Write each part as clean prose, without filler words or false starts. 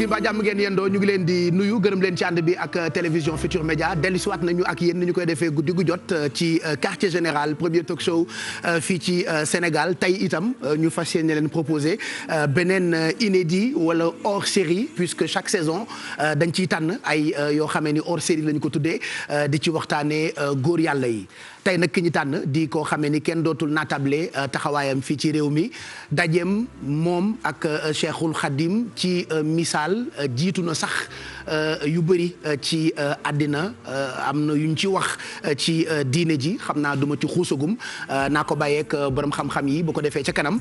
mbaa jàmm ngeen yendoo ñu ngi leen di nuyu gërëm leen ci ànd bi ak télévision Futur Média dellusiwaat nañu ak yéen ni ñu koy defee guddi gu jot ci quartier général premier talk show fii ci Sénégal tey itam ñu fas yéene leen proposer beneen inédit wala hors série puisque chaque saison dañ ciy tànn ay yoo xamee ni hors série lañu ko tuddee di ci waxtaanee góor yàlla yi. tey nag ki ñu tànn di koo xamee ni kenn dootul naatable taxawaayam fii ci réew mi dajeem moom ak Cheikhul Khadim ci misaal jiitu na sax yu bëri ci àddina am na yuñ ci wax ci diine ji xam naa duma ci xuusagum naa ko bàyyeek borom xam-xam yi bu ko defee ca kanam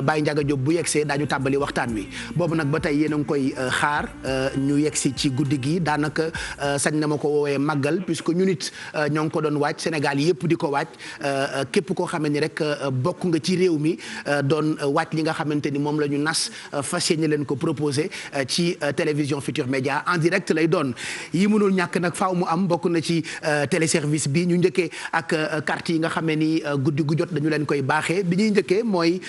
Baye Ndiaga Diop bu yegsee daañu tàmbali waxtaan wi boobu nag ba tey yéen a ngi koy xaar ñu yegsi ci guddi gi daanaka sañ na ma ko woowee màggal puisque ñu nit ñoo ngi ko doon waaj Sénégal yëpp di ko waaj képp koo xamante ni rek bokk nga ci réew mi doon waaj li nga xamante ni moom la ñu nas fas yéene leen ko proposé ci télévision Futur Média en direct lay doon yi mënul ñàkk nag faaw mu am bokk na ci téléservice bi ñu njëkkee ak carte yi nga xamee ni guddi gu jot dañu leen koy baaxee bi ñuy njëkkee mooy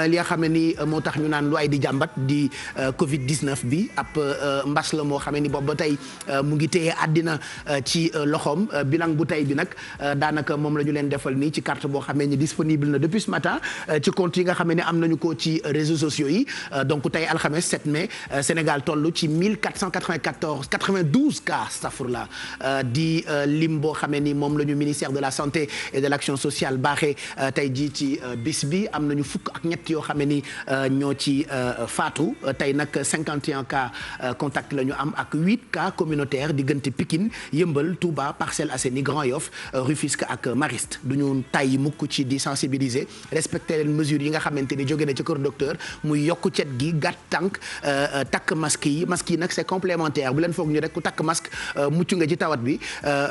li nga xamee ni moo tax ñu naan lu ay di jàmbat di Covid 19 bi ab mbas la moo xamee ni boobu ba tey mu ngi téye àddina ci loxoom bilan bu tey bi nag daanaka moom la ñu leen defal nii ci carte boo xamee ni disponible na depuis ce matin ci compte yi nga xamee ni am nañu ko ci réseaux sociaux yi donc tey alxames 7 mai Sénégal toll ci 92 cas astafurlah di lim boo xamee ni moom la ñu ministère de la santé et de l'action sociale baaxee tey jii ci bis bi am nañu fukk ak ñett yoo xamee ni ñoo ci faatu tey nag 51 cas contact la ñu am ak 8 cas communautaires diggante Pikine Yëmbal Touba Parcelles Assainies Grand Yoff Rufisque ak Mariste du ñu tàyyi mukk ci di sensibiliser respecter leen mesures yi nga xamante ni jóge na ci kër docteur muy yokku cet gi gàtt tànk takk masque yi nag c'est complémentaire bu leen foog ñu rek ku takk masque mucc nga ci tawat bi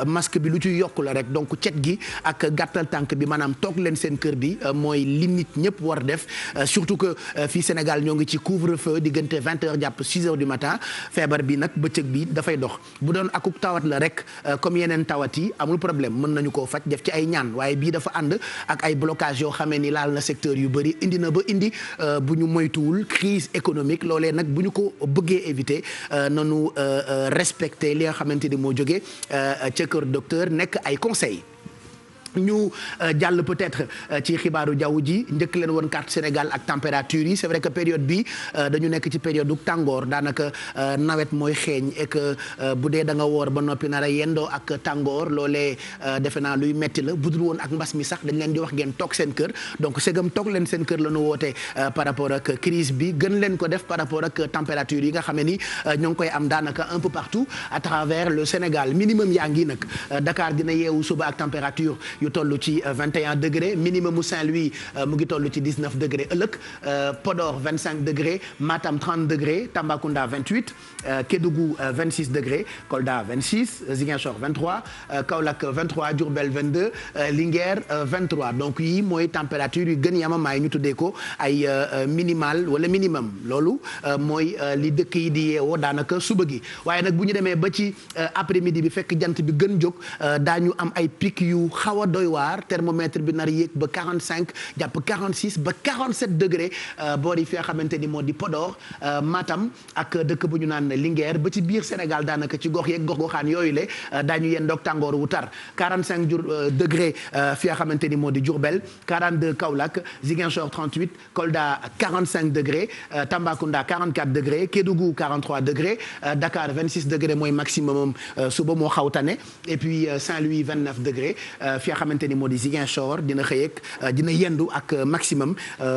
masque bi lu ci yokku la rek donc cet gi ak gàttal tànk bi maanaam toog leen seen kër bi mooy li nit ñëpp war def surtout que fii Sénégal ñoo ngi ci couvre-feu diggante 20h jàpp 6h du matin feebar bi nag bëccëg bi dafay dox bu doon akuk tawat la rek comme yeneen tawat yi amul problème mën nañu koo faj def ci ay ñaan waaye bii dafa ànd ak ay blocage yoo xamee ni laal na secteur yu bëri indi na ba indi bu ñu moytuwul crise économique loolee nag bu ñu ko bëggee éviter nanu respecter li nga xamante ni moo jógee ca kër docteur nekk ay conseils. ñu jàll peut-être ci xibaaru jaww ji njëkk leen woon carte Sénégal ak température yi c'est vrai que période bi dañu nekk ci période du tàngoor daanaka nawet mooy xeeñ et que bu dee da nga woor ba noppi nar a yendoo ak tàngoor loolee defe naa luy metti la budul woon ak mbas mi sax dañ leen di wax ngeen toog seen kër donc segam toog leen seen kër la ñu woote par rapport ak crise bi gën leen ko def par rapport ak température yi nga xam ne ni ñoo ngi koy am daanaka un peu partout à travers le Sénégal minimum yaa ngi nag Dakar dina yeewu suba ak température yu toll ci 21 degré minimum mu Saint-Louis mu ngi toll ci 19 degré ëllëg Podor 25 degré Matam 30 degré Tambacounda 28 Kédougou 26 degré Kolda 26 Ziguinchor 23 Kaolack 23 Diourbel 22 Linguère 23 donc yii mooy température yu gën yamamaay ñu tuddee ko ay minimal wala minimum loolu mooy li dëkk yi di yeewoo daanaka suba gi waaye nag bu ñu demee ba ci après midi bi fekk jant bi gën jóg daañu am ay pic yu xaw a doy waar thermomètre bi nar yéeg ba 45 jàpp 46 ba 47 degré boor yi fi nga xamante ni moo di Podor Matam ak dëkk bu ñu naan Linguère ba ci biir Sénégal daanaka ci gox yeeg gox-goxaan yooyu le daañu yendoog tàngoor wu tar 45 degré fi nga xamante ni moo di Diourbel 42 Kaolack Ziguinchor 38 Kolda 45 degré Tambacounda 44 degré Kédougou 43 degré Dakar 26 degré mooy maximum suba moo xaw tane et puis Saint-Louis 29 degré fi nga xamante ni moo di Ziguinchor dina xëy ak dina yendu ak maximum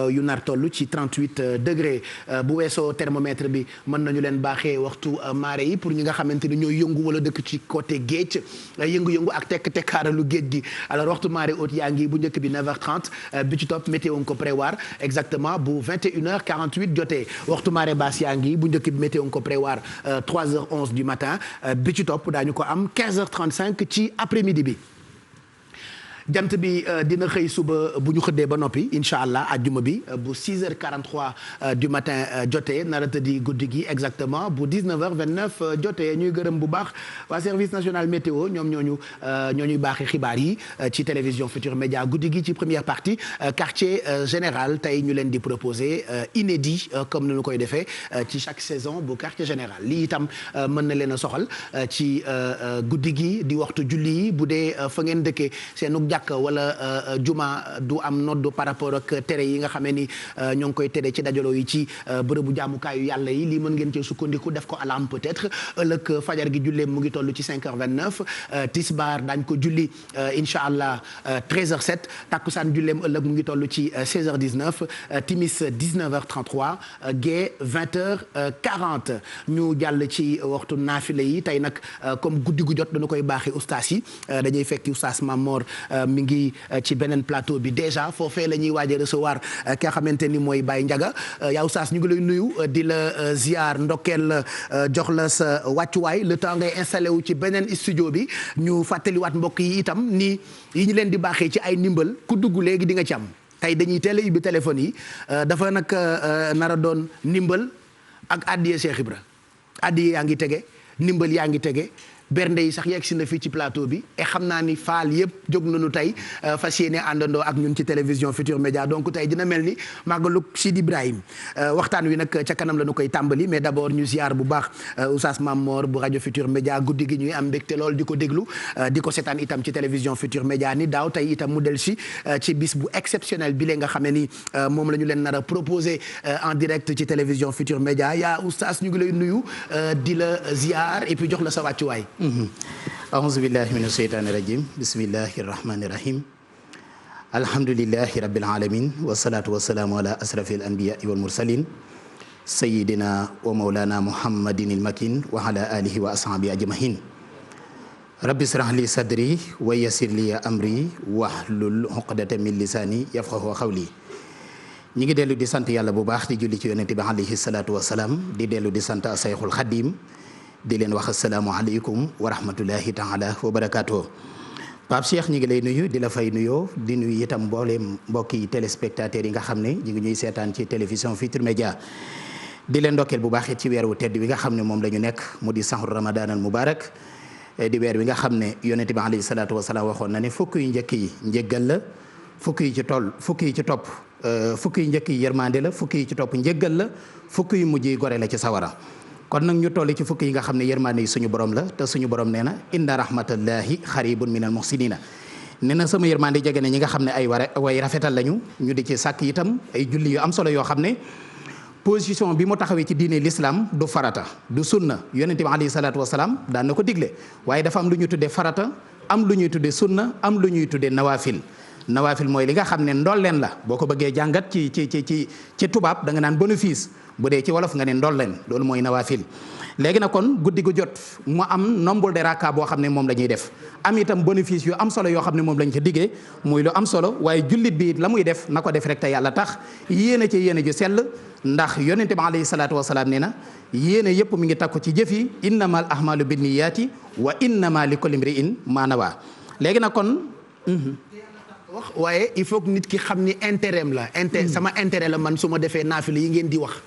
yu nar toll ci 38 degré bu weesoo thermomètre bi mën nañu leen baaxee waxtu marée yi pour ñi nga xamante ni ñooy yëngu wala dëkk ci côté géej yëngu-yëngu ak tekkaaralu géej gi alors waxtu marée haute yaa ngi bu njëkk bi 9h30 bi ci topp météo nga ko prévoir exactement bu 21h48 jotee waxtu marée basse yaa ngi bu njëkk bi météo nga ko prévoir 3h11 du matin bi ci topp daañu ko am 15h35 ci après midi bi. jant bi dina xëy suba bu ñu xëddee ba noppi incha allah àjjuma bi bu 6h43 du matin jotee nara tëddi guddi gi exactement bu 19h29 jotee ñuy gërëm bu baax waa service national météo ñoom ñooñuy baaxee xibaar yi ci télévision Futur Média guddi gi ci première partie quartier général tey ñu leen di proposer inédit comme ni ñu koy defee ci chaque saison bu quartier général lii itam mën na leen a soxal ci guddi gi di waxtu julli yi bu dee fa ngeen dëkkee seenug jàkk wala juma du am nodd par rapport ak tere yi nga xamee ni ñoo ngi koy tere ci dajaloo yi ci bërëbu jaamukaayu yàlla yi lii mën ngeen cee sukkandiku def ko alam peut-être ëllëg fajar gi julleem mu ngi toll ci 5h29 tisbaar daañ ko julli incha allah 13h07 takkusaan julleem ëllëg mu ngi toll ci 16h19 timis 19h33 gée 20h40 ñu jàll ci waxtu naafile yi tey nag comme guddi gu jot dañu koy baaxee ustaas yi dañuy fekki ustaas Mamor mi ngi ci beneen plateau bi déjà foofee la ñuy waaj a recevoir ki nga xamante ni mooy Baye Ndiaga yaa ustaas ñu ngi lay nuyu di la ziar ndokkeel jox la sa wàccuwaay le temps ngay installé wu ci beneen studio bi ñu fàttaliwaat mbokk yi itam ni yi ñu leen di baaxee ci ay ndimbal ku dugg léegi di nga ci am tey dañuy teel a ibbi téléphone yi dafa nag nar a doon ndimbal ak addiye Cheikh Ibra addiye yaa ngi tege ndimbal yaa ngi tege bernde yi sax yegg si na fii ci plateau bi et xam naa ni faal yëpp jóg nañu tey fas yéene àndandoo ak ñun ci télévision Futur Média donc tey dina mel ni màggalu Sidi Ibrahim waxtaan wi nag ca kanam la ñu koy tàmbali mais d'abord ñu ziar bu baax Oustaz Mamor bu rajo Futur Média guddi gi ñuy am mbégte lool di ko déglu di ko seetaan itam ci télévision Futur Média ni daaw tey itam mu del si ci bis bu exceptionnel bi lee nga xamee ni moom la ñu leen nar a proposé en direct ci télévision Futur Média yaa Oustaz ñu ngi lay nuyu di la ziar et puis jox la sa wàccuwaay. aouzu billahi min asheytaani rajim bismillahi rahmani rahim alhamdulilahi rabbil alamin wasalaatu wasalaamu ala asrafi al anbiyai wal mursalin sayidina wa maulana muhammadin il makin wa ala alihi wa ashabi ajmahin rabbi israh li sadri wa yassir li amri wahlul uqdata min lisani yafqahu qawli ñi ngi dellu di sant yàlla bu baax di julli ci yonente bi alayhi salaatu wasalaam di dellu di sant Seyxul Xadim di leen wax asalaamualeykum wa rahmatullahi taala wa barakaatu. Pape Cheikh ñi ngi lay nuyu di la fay nuyoo di nuyu itam mbooleem mbokki téléspectateurs yi nga xam ne ñu ngi ñuy seetaan ci télévision Futur Média di leen ndokkeel bu baax ci weer wu tedd wi nga xam ne moom la ñu nekk mu di sahru ramadan al mubarak di weer wi nga xam ne yonente bi alayhi salaatu wasalaam waxoon na ne fukk yu njëkk yi njëggal la fukk yi ci topp fukk yu njëkk yi yërmande la fukk yi ci topp njëggal la fukk yu mujj yi gore la ci sawara kon nag ñu toll ci fukk yi nga xam ne yërmande yi suñu borom la te suñu borom nee na inna rahmatallahi xaribun minal muhsinina nee na sama yërmande jege na ñi nga xam ne ay way rafetal lañu ñu di ci sàkk itam ay julli yu am solo yoo xam ne position bi mu taxawee ci diine l'islam du farata du sunna yonente bi alayhi salaatu wasalaam daan na ko digle waaye dafa am lu ñuy tuddee farata am lu ñuy tuddee sunna am lu ñuy tuddee nawafil mooy li nga xam ne ndolleen la boo ko bëggee jàngat ci tubaab da nga naan bénéfice bu dee ci wolof nga ne ndolleen loolu mooy nawaafil léegi nag kon guddi gu jot mu am nombre de raka boo xam ne moom la ñuy def am itam bénéfice yu am solo yoo xam ne moom lañ ca diggee muy lu am solo waaye jullit bi la muy def na ko def rek te yàlla tax yéene ci yéene ju sell ndax yonente bi alayhi salaatu wasalaam nee na yéene yëpp mi ngi takku ci jëf yi innamal ahmalu binniyaati wa innama li kulli imri'in ma nawa léegi nag kon wax waaye il faut que nit ki xam ni intérêt am la sama intérêt la man su ma defee naafila yi ngeen di wax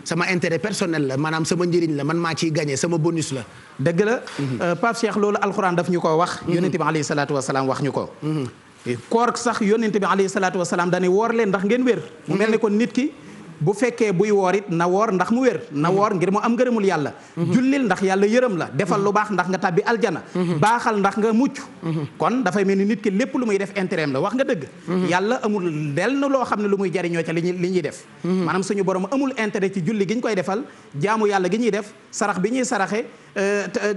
sama intérêt personnel la maanaam sama njëriñ la man maa ciy gagné sama bonus la dëgg la Pape Cheikh loolu alxuraan daf ñu ko wax yonente bi alayhi salaatu wasalaam wax ñu ko koor sax yonente bi alayhi salaatu wasalaam dañuy woor leen ndax ngeen wér mu mel ne kon nit ki bu fekkee buy woor it na woor ndax mu wér na woor ngir mu am ngërëmul yàlla jullil ndax yàlla yërëm la defal lu baax ndax nga tàbbi aljana baaxal ndax nga mucc kon dafay mel ni nit ki lépp lu muy def intérêt la wax nga dëgg yàlla amul del na loo xam ne lu muy jariñoo ca li ñuy def maanaam suñu borom amul intérêt ci julli gi ñu koy defal jaamu yàlla gi ñuy def sarax bi ñuy saraxe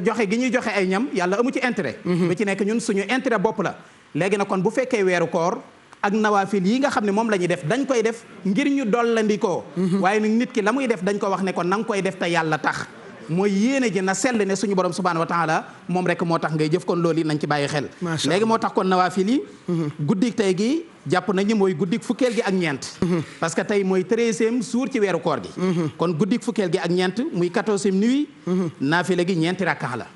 joxe gi ñuy joxe ay ñam yàlla amu ci intérêt bu ci nekk ñun suñu intérêt bopp la léegi nag kon bu fekkee weeru koor ak nawaafil yi nga xam ne moom la ñuy def dañ koy def ngir ñu dollandikoo waaye nag nit ki la muy def dañ ko wax ne ko na nga koy def te yàlla tax mooy yéene ji na sell ne suñu borom subhanahu wa taala moom rek moo tax ngay jëf kon loolu nañ ci bàyyi xel léegi moo tax kon nawaafil yi guddik tey gi jàpp nañu mooy guddik fukkeel gi ak ñeent parce que tey mooy 13e jour ci weeru koor gi kon guddik fukkeel gi ak ñeent muy 14e nuit naafila gi ñeenti rakkaxa la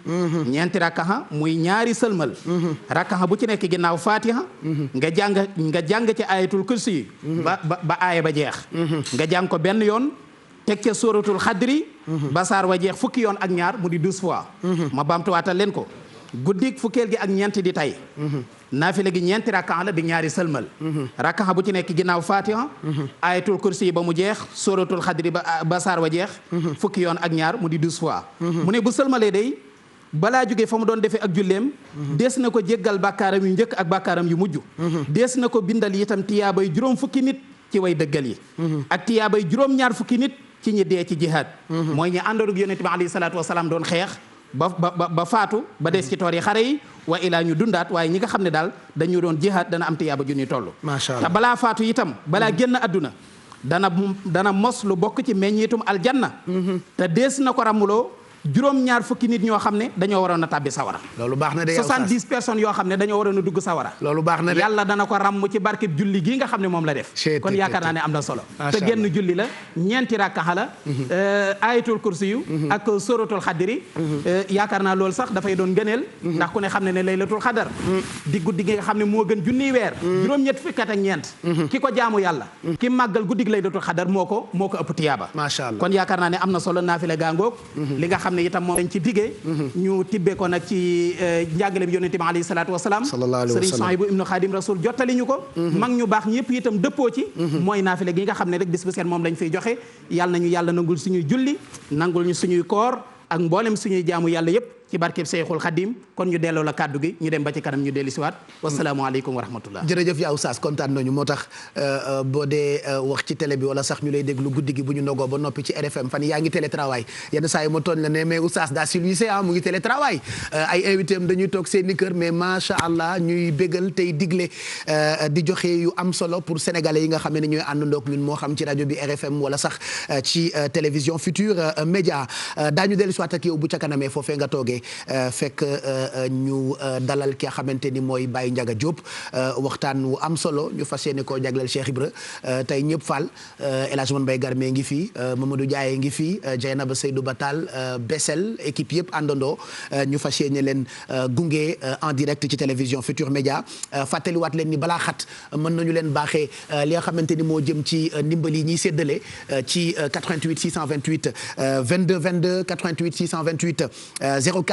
ñeenti rakkaxa muy ñaari sëlmal rakkaxa bu ci nekk ginnaaw fatiha nga jàng ci ayatul kursi yi ba aaya ba jeex nga jàng ko benn yoon teg ca sóoratul xadri ba saar wa jeex fukki yoon ak ñaar mu di 12 fois ma baamtuwaatal leen ko guddik fukkeel gi ak ñeent di tey naafila gi ñeenti rakkaxa la di ñaari sëlmal rakkaxa bu ci nekk ginnaaw fatiha ayatul kursi yi ba mu jeex sóoratul xadri ba saar wa jeex fukki yoon ak ñaar mu di 12 fois mu ne bu sëlmalee day balaa jógee fa mu doon defee ak julleem dees na ko jéggal bàkkaaram yu njëkk ak bàkkaaram yu mujj dees na ko bindal itam tiyaabay juróom fukki nit ci way dëggal yi ak tiyaabay juróom ñaar fukki nit ci ñi dee ci jihaad mooy ñi àndoon ak yonent bi alayhi salaatu wasalaam doon xeex ba faatu ba des ci toor yi xare yi wa ilaa ñu dundaat waaye ñi nga xam ne daal dañu doon jihaad dana am tiyaaba ju ñuy toll te balaa faatu itam balaa génn adduna dana mos lu bokk ci meññiitum aljanna te dees na ko ramuloo juróom-ñaar fukki nit ñoo xam ne dañoo waroon a tàbbi sawara loolu baax na de 70 personnes yoo xam ne dañoo waroon a dugg sawara loolu baax na de yàlla dana ko ràmm ci barkeb julli gii nga xam ne moom la def kon yaakaar naa ne am na solo te genn julli la ñeenti rakkaxa la ayatul kursi yu ak suratul xadri yaakaar naa loolu sax dafay doon gëneel ndax ku ne xam ne ne laylatul xadar di guddi gi nga xam ne moo gën junniy weer juróom-ñett fukki at ak ñeent ki ko jaamu yàlla ki màggal guddi gi laylatul xadar moo ko ëpp tiyaaba macha allah kon yaakaar naa ne am na solo naafila gaangoog li nga xam ne itam moom dañ ci diggee ñu tibbee ko nag ci njàngale bi yonente bi alayhi salaatu wasalaam sëriñ Suhaybu ibnu Xaadim Rasul jottali ñu ko mag ñu baax ñëpp itam dëppoo ci mooy naafile gi nga xam ne rek bis bu seen moom lañ fiy joxe yàlla nañu yàlla nangul suñuy julli nangul ñu suñuy koor ak mboolem suñuy jaamu yàlla yëpp ci barkeb Seyxul Xadim kon ñu delloo la kàddu gi ñu dem ba ci kanam ñu dellu siwaat wasalaamaaleykum wa rahmatullah jërëjëf yaa Oustaz kontaan nañu moo tax boo dee wax ci télé bi wala sax ñu lay déglu guddi gi bu ñu ndogoo ba noppi ci RFM fan yaa ngi télétravail yenn saa yi ma tooñ la ne mais Oustaz daa silvissé mu ngi télétravail ay invité am dañuy toog seeni kër mais macha allah ñuy bégal tey digle di joxe yu am solo pour sénégalais yi nga xam ne ñooy àndandoog ñun moo xam ci rajo bi RFM wala sax ci télévision Futur Média daañu dellu siwaat ak yow bu ca kanamee foofee nga toogee fekk ñu dalal ki nga xamante ni mooy Baye Ndiaga Diop waxtaan wu am solo ñu fas yéene koo jagleel Cheikh Ibra tey ñëpp Fall El Hadj Mbaye Garmé ngi fii Mamadou Diaye ngi fii Dieynaba Seydou Batal Bessel équipe yëpp àndandoo ñu fas yéene leen gunge en direct ci télévision Futur Média fàttaliwaat leen ni balaa xat mën nañu leen baaxee li nga xamante ni moo jëm ci ndimbal yi ñuy séddale ci 88 628 22 22 88 628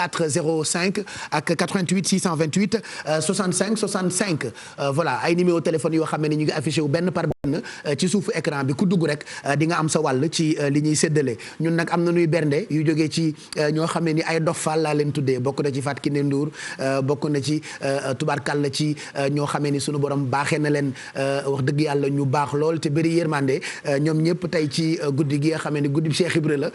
0405 ak 88 628 65 65 voilà ay numéro téléphone yoo xam ne ñu ngi affiché wu benn par benn ci suufu écran bi ku dugg rek di nga am sa wàll ci li ñuy séddale ñun nag am na nuy bernde yu jógee ci ñoo xam ne ni ay dof Fall laa leen tuddee bokk na ci Fatou Kiné Ndour bokk na ci tubaarkàlla ci ñoo xamee ni sunu borom baaxee na leen wax dëgg yàlla ñu baax lool te bëri yërmande ñoom ñëpp tey ci guddi gi nga xamee ni guddi Cheikh Ibra la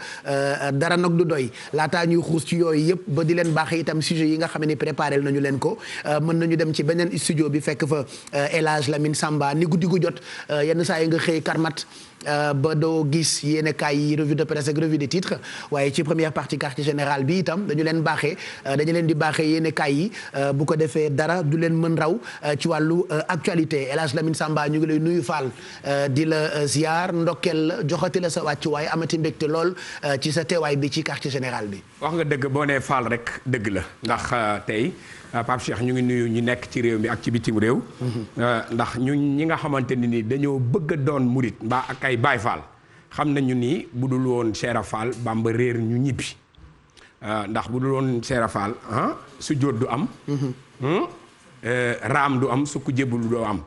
dara nag du doy laataa ñuy xuus ci yooyu yëpp ba di leen baaxee itam sujet yi nga xam ne préparé nañu leen ko mën nañu dem ci beneen studio bi fekk fa El Hadj Lamine Samba ni guddi gu jot yenn saa yi nga xëy karmat ba doo gis yéene kaay yi revue de presse ak revue des titres waaye ci première partie quartier général bi itam dañu leen baaxee dañu leen di baaxee yéene kaay yi bu ko defee dara du leen mën raw ci wàllu actualité El Hadj Lamine Samba ñu ngi lay nuyu Fall di la ziar ndokkeel la joxati la sa wàccu waaye amati mbégte lool ci sa teewaay bi ci quartier général bi. wax nga dëgg boo nee Fall rek dëgg la ndax tey Pape Cheikh ñu ngi nuyu ñi nekk ci réew mi ak ci bitim réew. ndax ñi nga xamante ni dañoo bëgg a doon murit mbaa ak ay Baay Fall xam nañu ni bu dul woon Cheikh Fall Bamba réer ñu ñibbi ndax bu dul woon Cheikh Fall su jóot du am. raam du am sukk jébbalu du am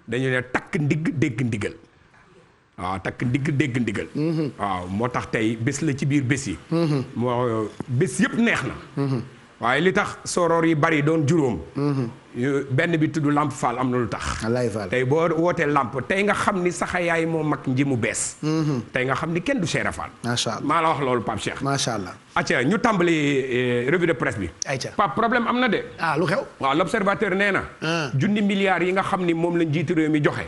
dañu ne takk ndigg dégg ndigal. waaw takk ndigg dégg ndigal. waaw moo tax tey bés la ci biir bés yi. moo bés yëpp neex na. waaye li tax soroor yi bari doon juróom. benn bi tudd Lamp Fall am na lu tax. wallaay Fall tey boo wootee Lamp tey nga xam ni saxayaay moo mag nji mu bees. tey nga xam ni kenn du Cheikh Fall. macha allah maa la wax loolu Pape Cheikh. macha allah. acca ñu tàmbali revue de presse bi. ayca Pape problème am na de. lu xew. waaw l'observateur nee na. junni milliards yi nga xam ni moom la njiitu réew mi joxe.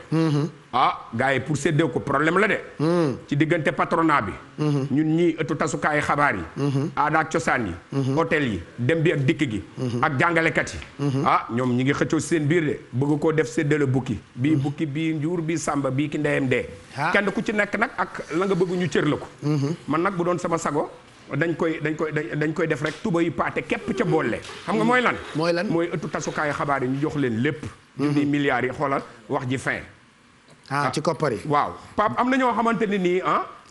gars yi pour séddee ko problème la de. ci diggante patronat bi. ñun ñii ëttu tasukaayu xabaar yi. aada ak cosaan yi. hôtel yi dem bi ak dikk gi. ak jàngalekat yi. ñoom ñi ngi xëccoo seen biir de bëgg koo def séddale bukki. bii bukki bii njuur bii sàmba bii ki ndeyam dee. kenn ku ci nekk nag ak la nga bëgg ñu cër la ko. man nag bu doon sama sago. dañ koy def rek tuba yi paate képp ca boole. xam nga mooy lan. mooy ëttu tasukaayu xabaar yi ñu jox leen lépp. junni milliards yi xoolal wax ji fin. ci koppar yi. waaw Pape am na ñoo xamante ne nii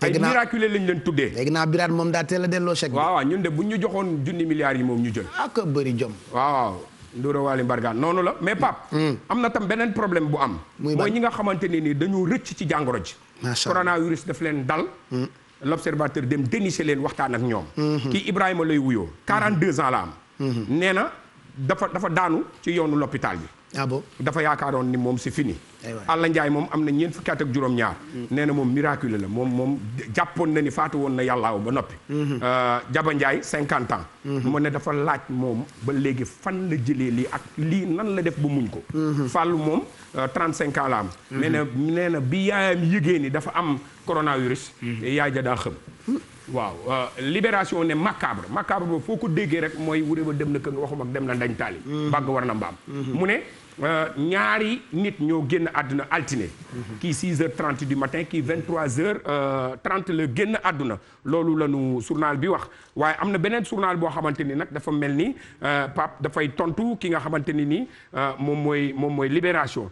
ay miraculé lañ leen tuddee. léegi naa Birane moom daa teel a delloo chèque bi. waaw ñun de bu ñu joxoon junni milliards yi moom ñu jël. ak bëri jom. waaw Ndoura Wali Mbargane noonu la mais Pape. am na tam beneen problème bu am. mooy ñi nga xamante ne nii dañoo rëcc ci jàngoro ji. macha allah coronavirus daf leen dal. l'observateur dem dénicher leen waxtaan ak ñoom. kii Ibrahima lay wuyoo. 42 ans la am. nee na dafa daanu ci yoonu l'hôpital bi. bon dafa yaakaaroon ni moom c'est fini. Alla Ndiaye moom am na ñeent fukki at ak juróom-ñaar. nee na moom miraculé la moom jàppoon na ni faatu woon na yàllaaw ba noppi. Jaba Ndiaye 50 ans. mu ne dafa laaj moom ba léegi fan la jëlee lii ak lii nan la def ba muñ ko. Fallou moom 35 ans la am. nee na bi yaayam yëgee ni dafa am coronavirus. yaay ja daa xam. waaw libération ne macabre ba foo ko déggee rek mooy wuré ba dem na kër nga waxum ak dem na ndañ taali. mbagg war na mbaam. mu ne. ñaari nit ñoo génn àdduna altine. kii 6h30 du matin kii 23h30 la génn àdduna loolu la ñu journal bi wax waaye am na beneen journal boo xamante ni nag dafa mel ni Pape dafay tontu ki nga xamante ni nii moom mooy Libération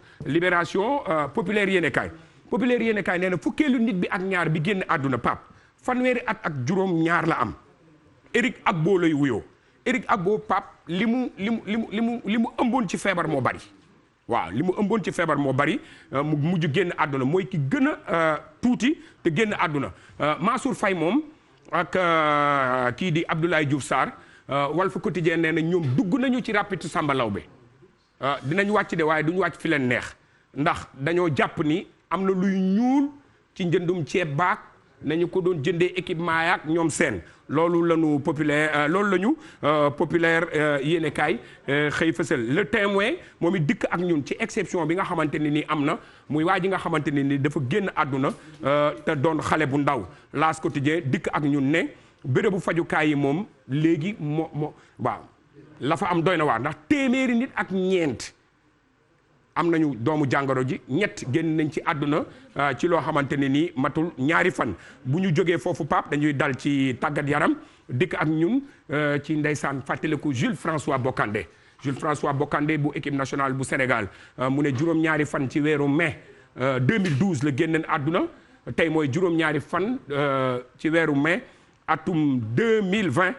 populaire yéenekaay nee na fukkeelu nit bi ak ñaar bi génn àdduna Pape fanweeri at ak juróom ñaar la am Éric Agbo lay wuyoo. Éric Agbo Pape li mu ëmboon ci feebar moo bari waaw li mu ëmboon ci feebar moo bari mu mujj génn àdduna mooy ki gën a tuuti te génn àdduna Mansour Faye moom ak kii di Abdoulaye Diouf Sarr Walf Quotidien nee na ñoom dugg nañu ci rapide Samba Lawbe dinañ wàcc de waaye duñu wàcc fi leen neex ndax dañoo jàpp ni am na luy ñuul ci njëndum ceeb baak nañu ko doon jëndee équipement yaak ñoom seen loolu lañu populaire yéenekaay xëy fësal le témoin moom it dikk ak ñun ci exception bi nga xamante ne ni am na muy waa ji nga xamante ne ni dafa génn àdduna te doon xale bu ndaw L'As Quotidien dikk ak ñun ne bérébu fajukaay yi moom léegi waaw la fa am doy na waar ndax téeméeri nit ak ñeent am nañu doomu jàngoro ji ñett génn nañ ci àdduna ci loo xamante ne nii matul ñaari fan bu ñu jógee foofu Pape dañuy dal ci tàggat yaram dikk ak ñun ci ndeysaan fàttaliku Jules François Bocandé bu équipe nationale bu Sénégal mu ne juróom-ñaari fan ci weeru mai 2012 la génneen àdduna tey mooy juróom-ñaari fan ci weeru mai atum 2020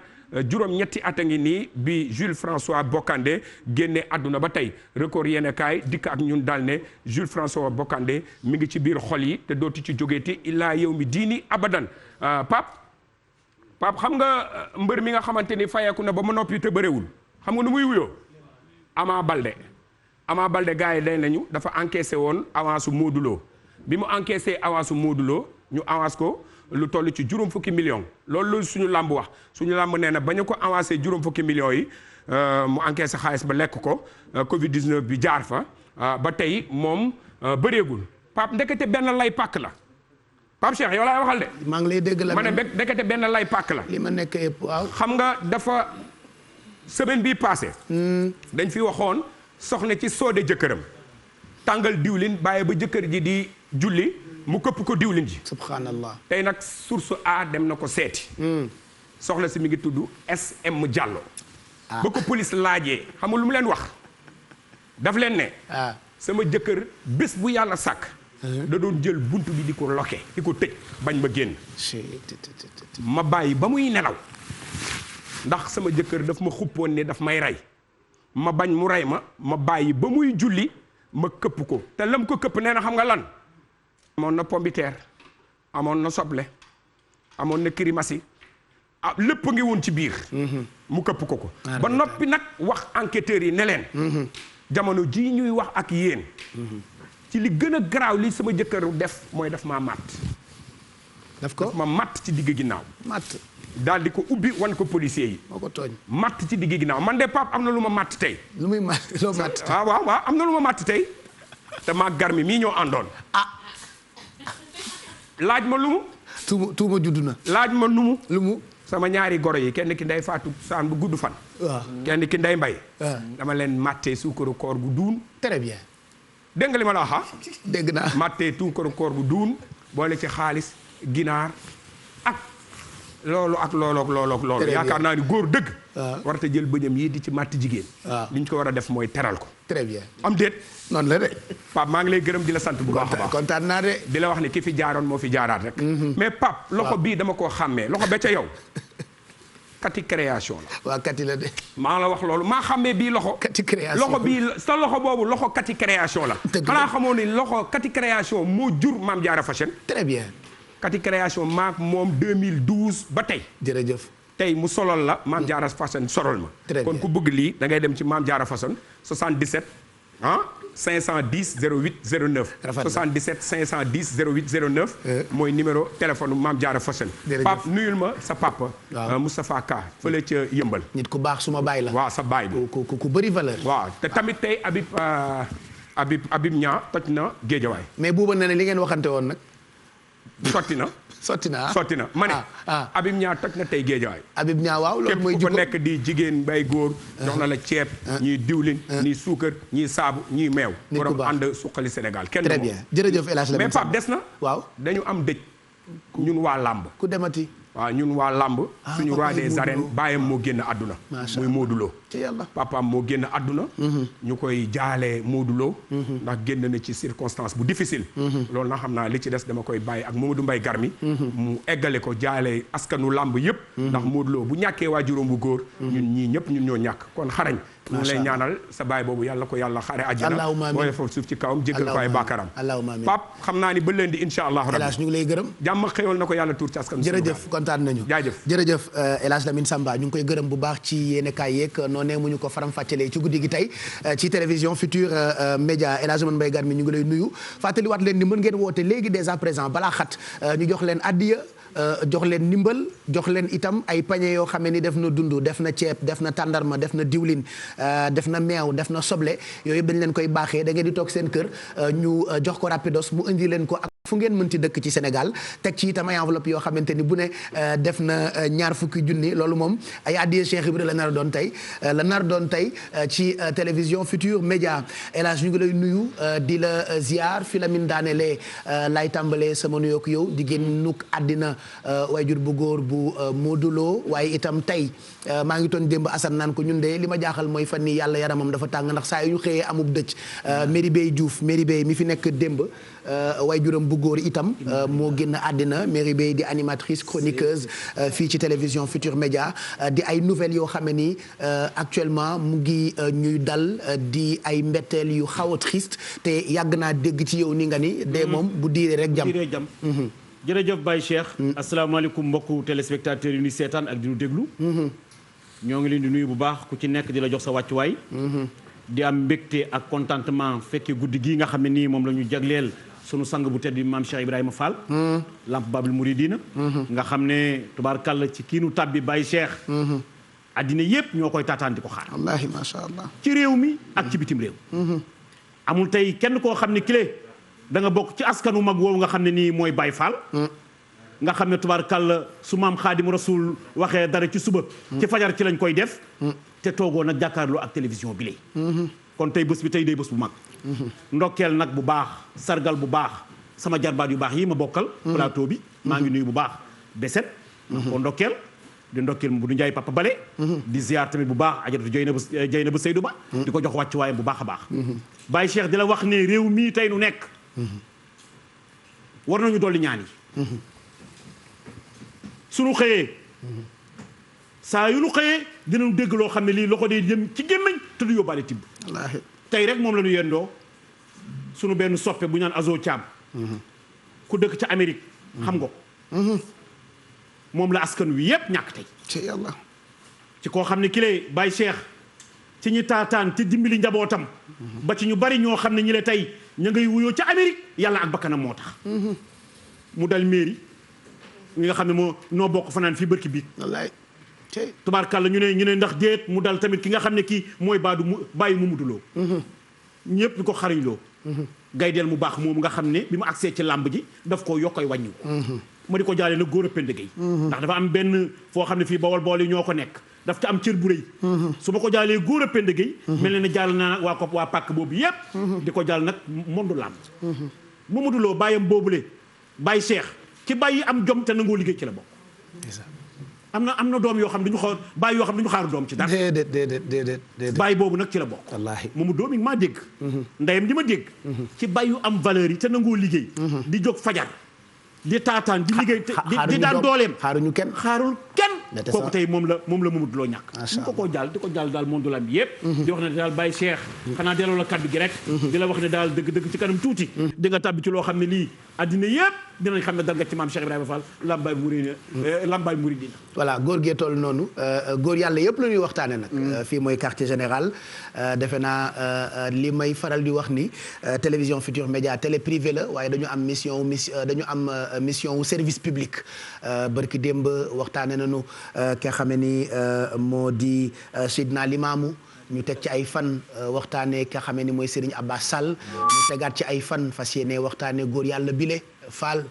juróom-ñetti at a ngi nii bi Jules François Bocandé génne àdduna ba tey record yéenekaay dikk ak ñun daal ne Jules François Bocandé mi ngi ci biir xol yi te dootu ci jógeeti illaa yow mi diini abadan Pape xam nga mbër mi nga xamante ni fayeeku na ba ma noppi te bëréwul xam nga nu muy wuyoo Ama Baldé gars yi day nañu dafa encaissé woon avance Modou Lo bi mu encaissé avance Modou Lo ñu avance ko lu toll ci juróom fukki millions loolu suñu làmb wax suñu làmb nee na bañ a ko avancé juróom fukki millions yi mu encaissé xaalis ba lekk ko Covid 19 bi jaar fa ba tey moom bëreegul Pape ndekete benn lay pàkk la Pape Cheikh yow laay waxal de. maa ngi lay dégg la ma ne ndekete benn lay pàkk la. li ma nekk yëpp waaw. xam nga dafa semaine bii passé dañ fi waxoon soxna ci soode jëkkëram tàngal diwlin bàyyi ba jëkkër ji di julli. mu këpp ko diwlin ji. subhanallah. tey nag source A dem na ko seeti. soxla si mi ngi tudd SM Diallo. ba ko police laajee xam nga lu mu leen wax. daf leen ne. sama jëkkër bés bu yàlla sàkk. da doon jël bunt bi di ko loke di ko tëj bañ ma génn. ma bàyyi ba muy nelaw. ndax sama jëkkër daf ma xuppoon ne daf may rey. ma bañ mu rey ma bàyyi ba muy julli ma këpp ko te lam ko këpp nee na xam nga lan. amoon na pombiteer amoon na soble amoon na kirimasi lépp ngi woon ci biir mu këpp ko ba noppi nag wax enquêteurs yi ne leen jamono jii ñuy wax ak yéen ci li gën a garaaw li sama jëkkër def mooy daf maa matt daf ko ma matt ci digg ginnaaw matt daal di ko ubbi wan ko policier yi moo ko tooñ matt ci digg ginnaaw man de Pape am na lu ma matt tey lu muy matt loo matt waaw am na lu ma matt tey te maa garmi mii ñoo àndoon laaj ma lu mu tuuma judd na laaj ma lu mu sama ñaari goro yi kenn ki nday faatu saan bu gudd fan waaw kenn ki nday mbay dama leen màttee suukaru koor gu duun très bien dégg nga li ma la wax dégg naa màttee suukaru koor gu duun boole ci xaalis ginaar ak loolu yaakaar naa ni góor dëgg warata jël bëñam yi di ci màtt jigéen li ñu ko war a def mooy teral ko très bien am déet noonu la de Pape maa ngi lay gërëm di la sant bu baax a baax kontaan naa de di la wax ni ki fi jaaroon moo fi jaaraat rek mais Pape loxo bii dama koo xàmmee loxo ba ca yow kati création la waa kati la de maa la wax loolu maa xàmmee bii loxo kati création loxo bii sa loxo boobu loxo kati création la xanaa xamoo ni loxo kati création moo jur Mame Diarra Fashion très bien kati création maak moom 2012 ba tey jërëjëf tey mu solol la Mame Diarra Fashion solol ma kon ku bëgg lii da ngay dem ci Mame Diarra Fashion 77 510 08 09 77 510 08 09 mooy numéro téléphone Mame Diarra Fashion Pape nuyul ma sa papa Moustapha Ka fële ca Yëmbal nit ku baax suma baay la waaw sa baay bi ku bëri valeur waaw te tamit tey Habib Niang toj na Géejawaay mais buuba ne li ngeen waxante woon nag sotti na ma ne Habib Niang toj na tey Géejawaay Habib Niang waaw loolu mooy képp ku fa nekk di jigéen bay góor jox na la ceeb ñii diwlin ñii suukar ñii saabu ñii meew borom ànd suqali Sénégal kenn très bien jërëjëf El Hadj Lamine mais Pape des na waaw dañu am dëj ñun waa làmb ku demati waaw ñun waa làmb suñu roi des arènes bàyyam moo génn àdduna muy Modou Lo ci yàlla papaam moo génn àdduna ñu koy jaalee Modou Lo ndax génn na ci circonstance bu difficile loolu na xam naa li ci des dama koy bàyyi ak Mamadou Mbaye Garmi mu eggale ko jaalee askanu làmb yëpp ndax Modou Lo bu ñàkkee waajuróom bu góor ñun ñii ñëpp ñun ñoo ñàkk kon xarañ ñu ngi lay ñaanal sa baay boobu yàlla ko yàlla xare àjjana booy foofu suuf ci kawam jéggal ko ay baakaram Pape xam naa ni ba leen di insha allah rabbi ñu ngi lay gërëm jàmm xéwal na ko yàlla tuur ci askan jërëjëf kontaan nañu jërëjëf El Hadj Lamine Samba ñu ngi koy gërëm bu baax ci yéenekaay yeeg noonee mu ñu ko faram fàccelee ci guddi gi tey ci télévision Futur Média El Hadj Mbaye Garmi ñu ngi lay nuyu fàttaliwaat leen ni mën ngeen woote léegi dès à présent balaa xat ñu jox leen addiya jox leen ndimbal jox leen itam ay pañe yoo xam ne ni def na dund def na ceeb def na tàndarma def na diwlin def na meew def na soble yooyu yëpp dañ leen koy baaxee da ngeen di toog seen kër ñu jox ko rapidos mu indi leen ko ak fu ngeen mënti dëkk ci Sénégal teg ci itam ay enveloppe yoo xamante ni bu ne def na ñaar fukki junni loolu moom ay addiya Cheikh Ibra la nar doon tey ci télévision Futur Média El Hadj ñu ngi lay nuyu di la ziar fi la min daanelee lay tàmbalee sama nuyoog yow di génnuk àddina waajur bu góor bu Modou Lo waaye itam tey maa ngi toon démb Assane naan ko ñun de li ma jaaxal mooy fan ni yàlla yaramam dafa tàng ndax saa yu ñu xëyee amub dëj Merry Beye Diouf Merry Beye mi fi nekk démb waajuram bu góor itam moo génn àddina Merry Beye di animatrice chroniqueuse fii ci télévision Futur Média di ay nouvelles yoo xam ne ni actuellement mu ngi ñuy dal di ay mbetteel yu xaw a triste te yàgg naa dégg ci yow ni nga ni de moom bu diiree rek jam jërëjëf Baye Cheikh asalaamaaleykum mbokku téléspectateurs yi ñuy seetaan ak di ñu déglu ñoo ngi leen di nuyu bu baax ku ci nekk di la jox sa wàccuwaay di am mbégte ak contentement fekkee guddi gii nga xam ne nii moom la ñu jagleel sunu sang bu tedd bi maam Cheikh Ibrahima Fall Lamp Babul Mouridina nga xam ne tubaarkàlla ci kiinu tàbbi Baye Cheikh addina yépp ñoo koy taataan di ko xaar wallaahi macha allah ci réew mi ak ci bitim réew amul tey kenn koo xam ne kile da nga bokk ci askanu mag woowu nga xam ne nii mooy Baye Fall nga xam ne tubaarkàlla su maam Xaadim Rasul waxee dara ci suba ci fajar ci lañ koy def te toogoo nag jàkkaarloo ak télévision bi lay kon tey bés bi tey day bés bu mag ndokkeel nag bu baax sargal bu baax sama jarbaat yu baax yi ma bokkal plateau bi maa ngi nuyu bu baax beset ko ndokkeel di ndokkeel bu du njaay papa bale di ziar tamit bu baax ajaratu jëy na ba Seydou Ba di ko jox wàccu waaye bu baax a baax Baye Cheikh di la wax ne réew mii tey nu nekk war nañu dolli ñaan yi suñu xëyee saa yu nu xëyee dinañu dégg loo xam ne lii loxo dee jëm ci gémmiñ te du yóbbaale tibb tey rek moom la ñu yendoo suñu benn soppe bu ñu naan Azo Thiam ku dëkk ca Amérique xam nga moom la askan wi yépp ñàkk tey ci yàlla ci koo xam ne ki lay Baye Cheikh ci ñi taataan ci dimbali njabootam ba ci ñu bari ñoo xam ne ñi le tey ña ngay wuyoo ca Amérique yàlla ak bakkanam moo tax mu dal mairie ñi nga xam ne moo noo bokk fanaan fii bërki biig wallaay tubaarkàlla ñu ne ndax déet mu dal tamit ki nga xam ne kii mooy bàyyi mu muduloo ñëpp di ko xariñloo gaydeel mu baax moom nga xam ne bi mu agsee ci làmb ji daf ko yokkoy wàññi ma di ko jaale nag góor a pend gay ndax dafa am benn foo xam ne fii bawol bool yi ñoo ko nekk daf ci am cër bu rëy su ma ko jaalee góor a pend gay mel na ne jaal naa waa pàkk boobu yépp di ko jaal nag mondu làmb Mamadou Lo bàyyam boobule bàyyi Cheikh ci bàyyi am jom te nangoo liggéey ci la bokk am na doom yoo xam ne duñu xool bàyyi yoo xam ne duñu xaaru doom ci dara déedéet bàyyi boobu nag ci la bokk wallaahi moomu doom yi maa dégg ndeyam di ma dégg ci bàyyi yu am valeur yi te nangoo liggéey di jóg fajar di taataan di liggéey di daan dooleem xaarul kenn kooku tey moom la Mamadou Lo ñàkk ñu ko jaal di ko jaal daal monde lam bi yëpp di wax ne daal Baye Cheikh xanaa delloo la kaddu gi rek di la wax ne daal dëgg ci kanam tuuti di nga tàbbi ci loo xam ne lii addina yëpp dinañ xam ne dal nga ci maam Cheikh Ibrahima Fall lambaay muridina voilà góor gee toll noonu góor yàlla yëpp la ñuy waxtaane nag fii mooy quartier général defe naa li may faral di wax ni télévision Futurs Médias télé privé la waaye dañu am mission wu service public barki démb waxtaane nañu ki nga xam ne ni moo di Seydina Limaamu ñu teg ci ay fan waxtaanee ki nga xam ne ni mooy Serigne Abbas Sall ñu tegaat ci ay fan fas yéene waxtaanee góor yàlla bile Fall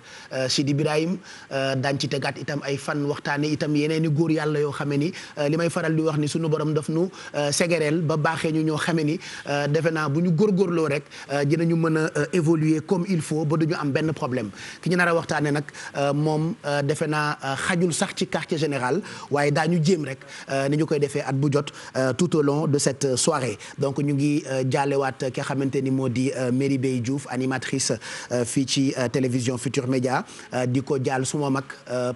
Sidi Ibrahim daañ ci tegaat itam ay fan waxtaane itam yeneen i góor yàlla yoo xame ni li may faral di wax ni sunu borom daf nu segereel ba baaxee ñu ñoo xame ni defe naa bu ñu góorgóorloo rek dinañu mën a évoluer comme il faut ba duñu am benn problème ki ñu nar a waxtaane nag moom defe naa xajul sax ci quartier général waaye daañu jéem rek ni ñu koy defee at bu jot tout au long de cette soirée donc ñu ngi jaalewaat ki nga xamante ni moo di Merry Beye Diouf animatrice fii ci télévision Futurs Médias di ko jaal suma mag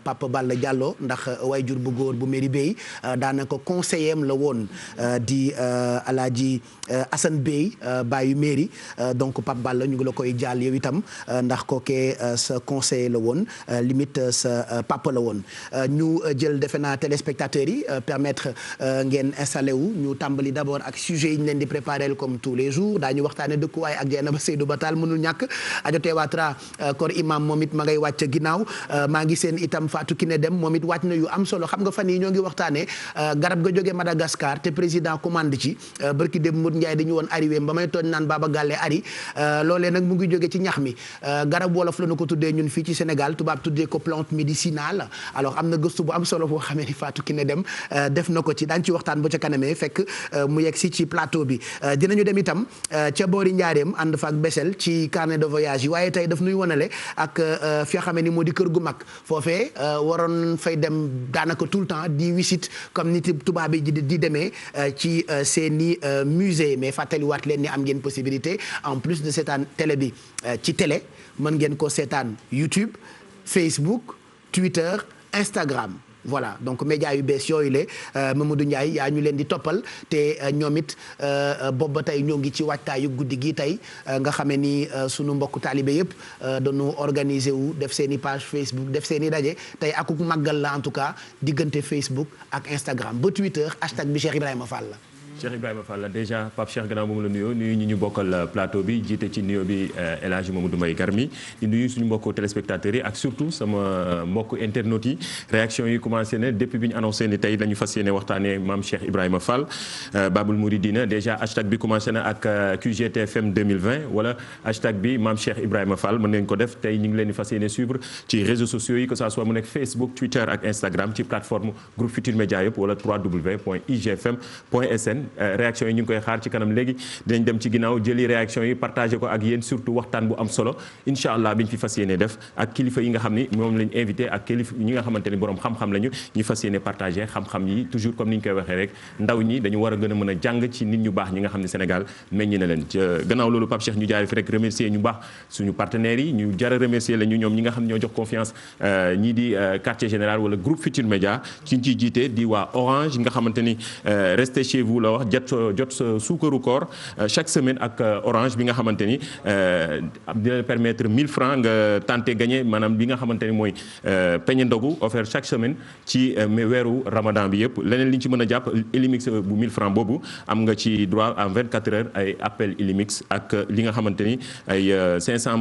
Papa Balla Diallo ndax wayjur bu góor bu Merry Beye daanaka conseiller am la woon di Alaaji Assane Beye baayu Merry donc Papa Balla ñu ngi la koy jaal yow itam ndax kookee sa conseiller la woon limite sa papa la woon ñu jël defe naa téléspectateurs yi permettre ngeen installé wu ñu tàmbali d'abord ak sujet yi ñu leen di préparer comme tous les jours daañu waxtaane dëkkuwaay ak Dieynaba Seydou Batal mënul ñàkk ajo teewaatra kor imam moom it ma ngay wàcc ginnaaw maa ngi seen itam Fatou Kiné Dem moom it wàcc na yu am solo xam nga fan yi ñoo ngi waxtaanee garab ga jógee Madagascar te président commande ci barki dem Modou Ndiaye dañu woon arrivé ba may tooñ naan Baba Galle ari loolee nag mu ngi jóge ci ñax mi garab wolof la nu ko tuddee ñun fii ci Sénégal tubaab tuddee ko plante médicinale alors am na gëstu bu am solo boo xamee ni Fatou Kiné Dem def na ko ci daañu ci waxtaan ba ca kanamee fekk mu yegg si ci plateau bi dinañu dem itam ca boori Njaareem ànd fa ak Bessel ci carnet de voyage yi waaye tey daf nuy wanale ak fi nga xam ne ni moo di kër gu mag foofee waroon fay dem daanaka tout le temps di visite comme ni tubaab yi di demee ci seeni musée mais fàttaliwaat leen ni am ngeen possibilité en plus de seetaan télé bi ci télé mën ngeen ko seetaan YouTube Facebook Twitter Instagram voilà donc média yu bees yooyu le Mamadou Ndiaye yaa ñu leen di toppal te ñoom it boobu ba tey ñoo ngi ci waajtaayu guddi gi tey nga xamee ni sunu mbokku taalibe yëpp dañu organiser wu def seen i page Facebook def seen i daje tey akuk màggal la en tout cas diggante Facebook ak Instagram ba Twitter hashtag bi Cheikh Ibrahima Fall la. Cheikh Ibrahima Fall la déjà Pape Cheikh gannaaw moom la nuyoo nuyu ñi ñu bokkal plateau bi jiite ci nuyoo bi El Hadji Mamadou Mbaye Garmi di nuyu suñu mbokku téléspectateurs yi ak surtout sama mbokku internautes yi réaction yi commencé na depuis bi ñu annoncé ni tey la ñu fas yéene waxtaanee maam Cheikh Ibrahima Fall Babul Mouridina déjà hashtag bi commencé na ak QGTFM 2020 wala hashtag bi maam Cheikh Ibrahima Fall mën nañu ko def tey ñu ngi leen di fas yéene suivre ci réseaux sociaux yi que ça soit mu nekk Facebook Twitter ak Instagram ci plateforme groupe Futurs Médias yëpp wala www.igfm.sn réaction yi ñu ngi koy xaar ci kanam léegi dinañ dem ci ginnaaw jëli réaction yi partagé ko ak yéen surtout waxtaan bu am solo incha allah biñ fi fas yéene def ak kilifa yi nga xam ni moom lañ invité ak kilifa ñi nga xamante ni borom xam-xam lañu ñu fas yéene partagé xam-xam yi toujours comme ni ñu koy waxee rek ndaw ñi dañu war a gën a mën a jàng ci nit ñu baax ñi nga xam ne Sénégal meññ na leen gannaaw loolu Pape Cheikh ñu jaari fi rek remercier ñu baax suñu partenaires yi ñu jar a remercier lañu ñoom ñi nga xam ne ñoo jox confiance ñii di quartier général wala groupe Futurs Médias ci ñu ciy jiite di waa Orange nga xamante ni restez chez vous la wax jot sa suukaru koor chaque semaine ak Orange bi nga xamante ni dina permettre 1000 francs nga tenter gagner maanaam bi nga xamante ni mooy peñe ndogu offert chaque semaine ci weeru Ramadan bi yëpp leneen li ñu ci mën a jàpp Illimix bu 1000 francs boobu am nga ci droit en 24 heures ay appel Illimix ak li nga xamante ni ay 500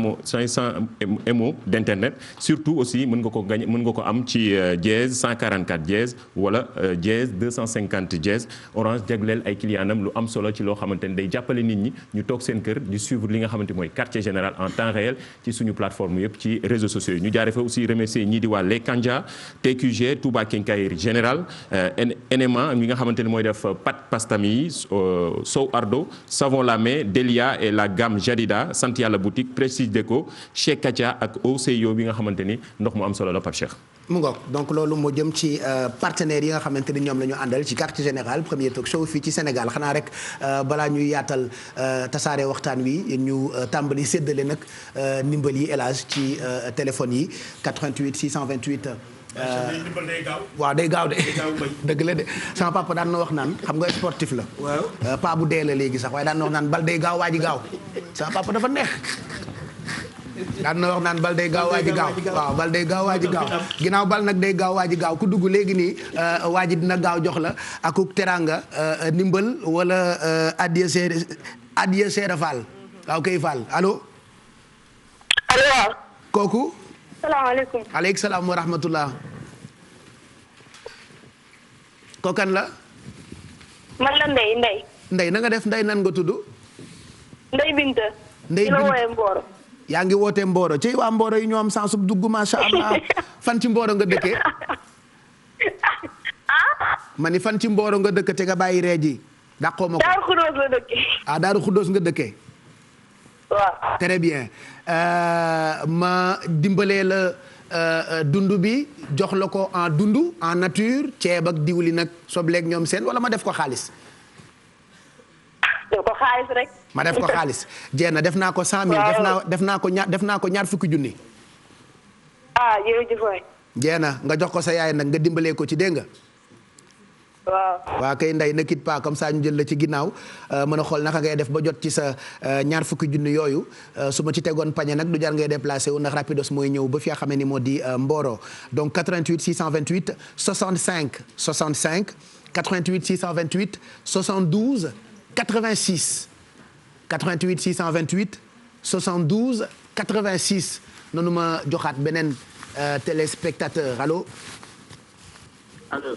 MO d'internet surtout aussi mën nga ko am ci dièse 144 dièse wala dièse 250 dièse Orange jagleel ay clientam lu am solo ci loo xamante ni day jàppale nit ñi ñu toog seen kër di suivre li nga xamante mooy quartier général en temps réel ci suñu plateforme yëpp ci réseaux sociaux yi ñu jaaree fa aussi remercier ñii di waa Les Kanja TQG Touba Quincaillerie Générale NMA mi nga xamante ni mooy def pâte pastami yi Sow Ardo Savon Lamé Delia et la gamme Jadida sant yàlla boutique Prestige Déco chez Katia ak OCIO bi nga xamante ni ndox mu am solo la Pape Cheikh. mu ngoog donc loolu moo jëm ci partenaires yi nga xamante ni ñoom la ñu àndal ci quartier général premier talk show fii ci Sénégal xanaa rek balaa ñuy yaatal tasaare waxtaan wi ñu tàmbali séddale nag ndimbal yi élage ci téléphone yi 88 628. waaw day gaaw de dëgg la de sama papa daan na wax naan xam nga sportif la. waaw pa bu dee la léegi sax waaye daan na wax naan bal day gaaw waa ji gaaw sama papa dafa neex. daan na wax naan bal day gaaw waa ji gaaw waaw bal day gaaw waa ji gaaw ginnaaw bal nag day gaaw waa ji gaaw ku dugg léegi nii waa ji dina gaaw jox la akuk teranga ndimbal wala addiya seere Fall waaw kay Fall allo. allo waaw. kooku. salaamaaleykum. aleykum salaam wa rahmatullah. kookan la. man la Ndeye. Ndeye na nga def Ndeye nan nga tudd. Ndeye Binta. Ndeye Binta la wooyee Mboro. yaa ngi wootee Mboro ci waa Mboro yi ñoo am sans sub dugg macha allah fan ci Mboro nga dëkkee. ma ni fan ci Mboro nga dëkk te nga bàyyi ree ji dàqoo ma ko. Daaru Xuddoos la dëkkee. ah Daaru Xuddoos nga dëkkee. waaw. très bien ma dimbalee la dund bi jox la ko en dund en nature ceeb ak diwli nag sobleeg ñoom seen wala ma def ko xaalis. def ko xaalis rek. ma def ko xaalis jeena def naa ko 100 000 def naa ko ñaar fukki junni. ah jërëjëf waay. jeena nga jox ko sa yaay nag nga dimbalee ko ci dégg nga. waaw. waa kay Ndeye ne quitte pas comme ça ñu jël la ci ginnaaw mën a xool naka ngay def ba jot ci sa ñaar fukki junni yooyu su ma ci tegoon pañe nag du jar ngay déplacé wu ndax rapidos mooy ñëw ba fi nga xamee ni moo di Mboro donc 88 628 65 65 88 628 72 86 88 628 72 86 noonu ma joxaat beneen téléspectateur allo. allo.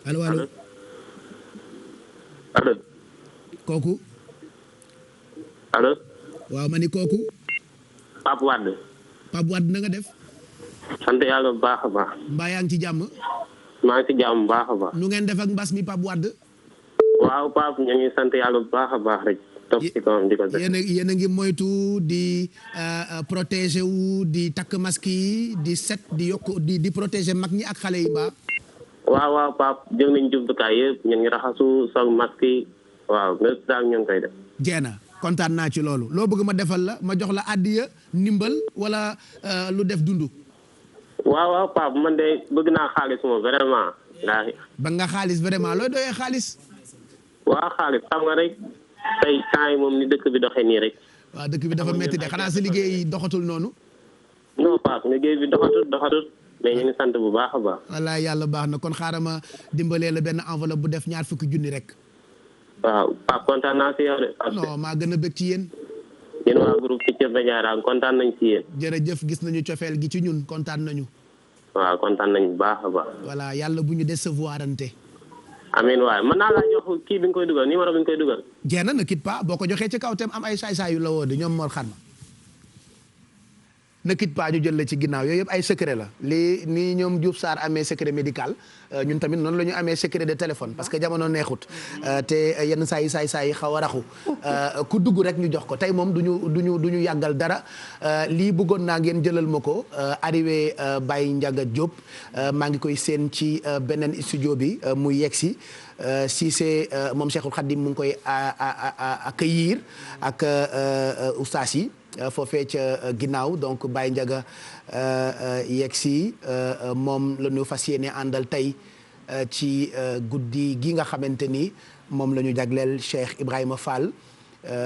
allo allo. allo. kooku. allo. waaw ma ni kooku. Pape Wade. Pape Wade na nga def. sant yàlla bu baax a baax. mbaa yaa ngi ci jàmm. maa ngi ci jàmm bu baax a baax. nu ngeen def ak mbas mi Pape Wade. waaw Pape ñu ngi sant yàlla bu baax a baax rek. topp ci kawam di ko def. yéen a ngi moytu di protéger wu di takk masque yi di set di yokk di protéger mag ñi ak xale yi mbaa. waaw Pape jël nañ jumtukaay yëpp ñu ngi raxasu sol masque yi waaw lépp daal ñu ngi koy def. jeena kontaan naa ci loolu loo bëgg ma defal la ma jox la àddiya ndimbal wala lu def dundu. waaw Pape man de bëgg naa xaalis moom vraiment. ba nga xaalis vraiment looy doyee xaalis. waaw xaalis xam nga rek tey temps yi moom ni dëkk bi doxee nii rek. waaw dëkk bi dafa metti de xanaa sa liggéey doxatul noonu. non Pape liggéey bi doxatul mais ñu ngi sant bu baax a baax. walla yàlla baax na kon xaaral ma dimbalee la benn enveloppe bu def ñaar fukki junni rek. waaw Pape kontaan naa si yow de. non maa gën a bëgg ci yéen. yéen waa groupe Futurs Médias daal kontaan nañ ci yéen. jërëjëf gis nañu cofeel gi ci ñun kontaan nañu. waaw kontaan nañ bu baax a baax. voilà yàlla bu ñu décevoir ante. amiin waay mën naa laa jox kii bi nga koy dugal numéro bi nga koy dugal. jeex na ne quitte pas boo ko joxee ci kaw tem am ay saay-saay yu la woo de ñoom Mor Xarma. ne quitte pas ñu jël la ci ginnaaw yooyu yëpp ay secret la lii nii ñoom Diouf Sarr amee secret médical ñun tamit noonu la ñu amee secret de téléphone parce que jamono neexut te yenn saa yi xaw a raxu ku dugg rek ñu jox ko tey moom du ñu yàggal dara lii bëggoon naa ngeen jëlal ma ko arrivé Baye Ndiaga Diop maa ngi koy seen ci beneen studio bi muy yegsi si c'est moom Cheikhul Khadim mu ngi koy accueillir ak ustaas yi foofee ca ginnaaw donc Baye Ndiaga yegg si moom la ñu fas yéene àndal tey ci guddi gi nga xamante ni moom la ñu jagleel Cheikh Ibrahima Fall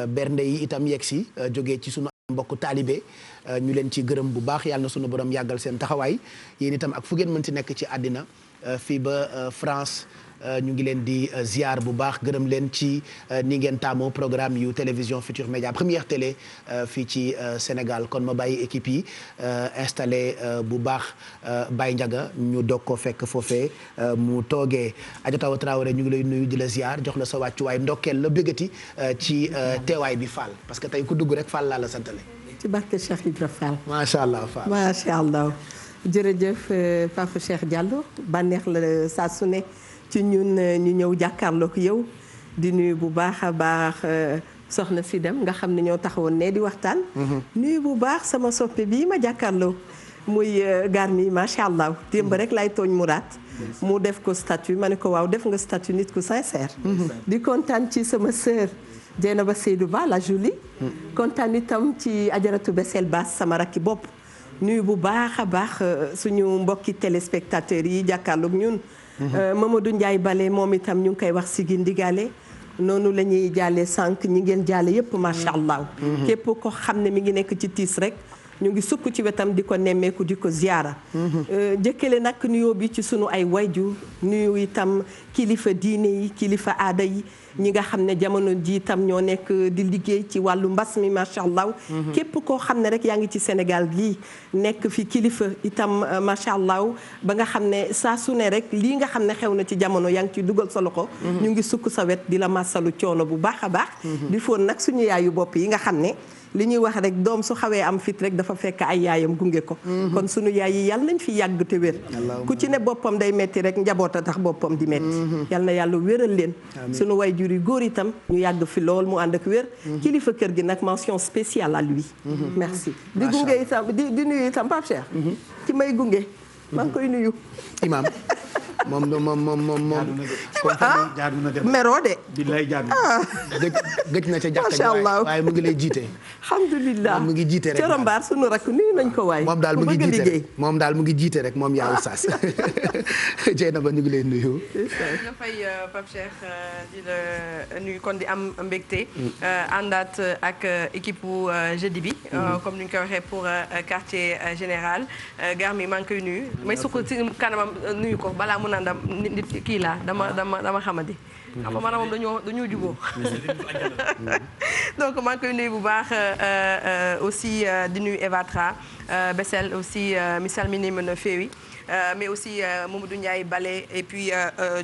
bernde yi itam yegg si jógee ci sunu mbokku taalibe ñu leen ci gërëm bu baax yàlla na sunu borom yàggal seen taxawaay yéen itam ak fu ngeen mën ci nekk ci àddina fii ba France ñu ngi leen di ziar bu baax gërëm leen ci ni ngeen taamoo programme yu télévision Futur Média première télé fii ci Sénégal kon ma bàyyi équipe yi installé bu baax Baye Ndiaga ñu doog ko fekk foofee mu toogee Adjatawa Traoré ñu ngi lay nuyu di la ziar jox la sa wàccuwaay ndokkeel la bëggati ci teewaay bi Fall parce que tey ku dugg rek Fall laa la santale. ci barke Cheikh Ibra Fall. macha allah Fall macha allah jërëjëf Papa Cheikh Diallo bànneex la saa su ne ci ñun ñu ñëw jàkkaarloog yow di nuyu bu baax a baax soxna si dem nga xam ne ñoo taxawoon ne di waxtaan. nuyu bu baax sama soppe bii ma jàkkaarloo muy Garmi macha allah démb rek lay tooñ Mourad mu def ko statut ma ne ko waaw def nga statut nit ku sincère. di kontaan ci sama sœur Dieynaba Seydou Ba la Julie. kontaan itam ci Ajaratu Bessel Bass sama rakki bopp. nuyu bu baax a baax suñu mbokki téléspectateurs yi jàkkaarloog ñun. Mamadou Ndiaye Bale moom itam ñu ngi koy wax Sigi Ndigale noonu la ñuy jàllee sànq ñi ngeen jàlle yépp macha allah. képp ko xam ne mi ngi nekk ci tiis rek ñu ngi sukk ci wetam di ko nemmeeku di ko ziyaara. jëkkale nag nuyoo bi ci sunu ay wayju nuyu itam kilifa diine yi kilifa aada yi. ñi nga xam ne jamono ji itam ñoo nekk di liggéey ci wàllu mbas mi macha allah. képp koo xam ne rek yaa ngi ci Sénégal gii nekk fi kilifa itam macha allah ba nga xam ne saa su ne rek lii nga xam ne xew na ci jamono yaa ngi ciy dugal sa loxo. ñu ngi sukk sa wet di la masalu coono bu baax a baax. di foon nag suñu yaayu bopp yi nga xam ne. li ñuy wax rek doom su xawee am fit rek dafa fekk ay yaayam gunge ko. kon sunu yaay yi yàlla nañ fi yàgg te wér. ku ci ne boppam day metti rek njaboot a tax boppam di metti. yàlla na yàlla wéral leen. sunu waajur yu góor itam ñu yàgg fi lool mu ànd ak wér. kilifa kër gi nag mention spéciale à lui. merci di gunge itam di nuyu itam Pape Cheikh. ci may gunge. maa ngi koy nuyu. Imaam. moom. jaadu na dem meroo de. billaay jaadu gëj na ca jàkka waaye mu ngi lay jiite. alhamdulilah mu ngi jiite rek. Corombaar sunu rakk nuyu nañ ko waay. moom daal mu ngi jiite rek moom daal mu ngi jiite rek moom yaa Oustaz. Dieynaba ñu ngi lay nuyu. nga fay Pape Cheikh di la nuyu kon di am mbégte. àndaat ak équipe bu jeudi bi. comme ni ñu ko waxee pour quartier général. Garmi maa ngi koy nuyu may sukk ci kanamam nuyu ko balaa mu naan nit kii laa dama xamadi. xam nga maanaam moom dañoo juboo donc maa ngi koy nuyu bu baax aussi di nuyu Evatra Bessel aussi misal mi ni mën a féewi mais aussi Mamadou Ndiaye Bale et puis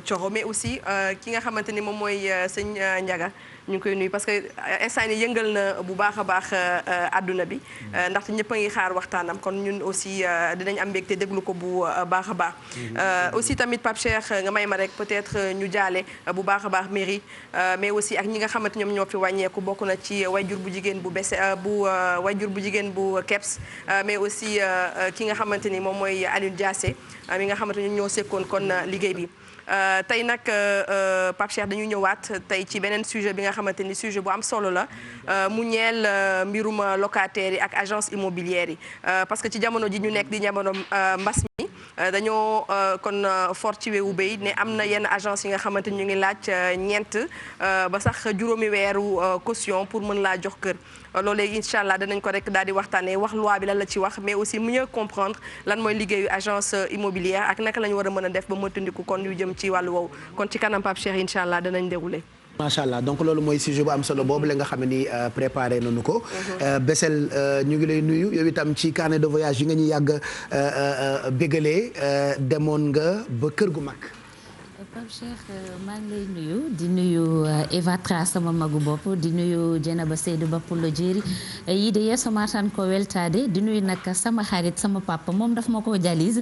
Thioro mais aussi ki nga xamante ni moom mooy sëñ Ndiaga ñu ngi koy nuyu parce que instant yi yëngal na bu baax a baax àdduna bi ndaxte ñëpp a ngi xaar waxtaanam kon ñun aussi dinañ am mbégte déglu ko bu baax a baax aussi tamit Pape Cheikh nga may ma rek peut-être ñu jaale bu baax a baax mairie mais aussi ak ñi nga xamante ñoom ñoo fi wàññeeku bokk na ci wayjur bu jigéen bu bese bu wayjur bu jigéen bu Keps mais aussi ki nga xamante ni moom mooy Alioune Diassé mi nga xamante ñun ñoo sekkoon kon liggéey bi tey nag Pape Cheikh dañu ñëwaat tey ci beneen sujet bi nga xamante ni sujet bu am solo la mu ñeel mbirum locataires yi ak agence immobilière yi parce que ci jamono ji ñu nekk di jamono mbas mi dañoo kon fort ci weewu béy ne am na yenn agence yi nga xamante ni ñu ngi laaj ñeent ba sax juróomi weeru caution pour mën laa jox kër loolu incha allah danañ ko rek daal di waxtaanee wax loi bi lan la ci wax mais aussi mieux comprendre lan mooy liggéeyu agence immobilière ak naka la ñu war a mën a def ba moytandiku kon yu jëm ci wàllu woowu kon ci kanam Pape Cheikh incha allah danañ déroulé. macha allah donc loolu mooy sujet bu am solo boobu la nga xam ne ni préparé nañu ko. Bessel ñu ngi lay nuyu yow itam ci carnet de voyage yi nga ñu yàgg bégalee demoon nga ba kër gu mag. Pape Cheikh maa ngi lay nuyu di nuyu Eva Tra sama magu bopp di nuyu Dieynaba Seydou Ba pour le jéeri yi de yeesoma tan ko weltade di nuyu nag sama xarit sama papa moom daf ma ko jalise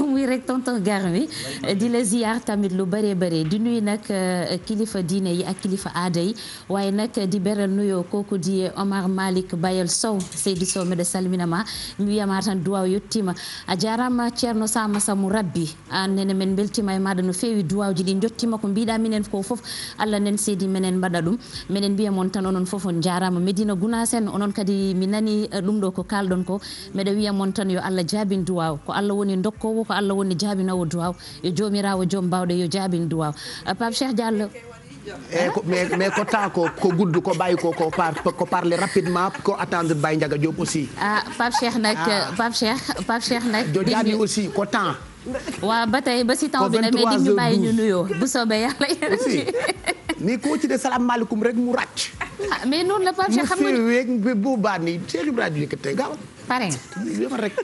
muy rek tonton Garmi di la ziar tamit lu bëree bëri di nuyu nag kilifa diine yi ak kilifa aada yi waaye nag di beral nuyoo kooku di Omar Malick Bayel Sow Seydou Sow mi de salminama mi wiyama tan duwaw yettima a jarama ceerno Sama Samu Rabbi an nene men beltima e maɗa no feewi duwaw duwawji ɗi jottima ko mbiɗa minen ko foof Allah nen seedi menen mbaɗa ɗum minen mbiya moon tan onon foof on jarama Medina Gounass en onon kadi mi nani ɗum ɗo ko kalɗon ko mbeɗa wiya moon tan yo Allah jaabin duwaw ko Allah woni dokkowo ko Allah woni jaabinowo duwaw yo jomirawo joom mbawɗe yo jaabin duwaw Pape Cheikh Diallo mais ko temps ko gudd ko bàyyi ko parler rapidement ko attendre Baye Ndiaga Diop aussi. Pape Cheikh nag Pape Cheikh nag. Diop aussi ko temps. waaw ba tey ba si temps bi nag mais di ñu bàyyi ñu nuyoo bu soobee yàlla aussi ni ko ci de salaamaaleykum rek mu ràcc. mais noonu la Pape Cheikh xam nga mu fi bu baax ni Cheikh Ibrahima yëkkatee gaaw. pare nga rek.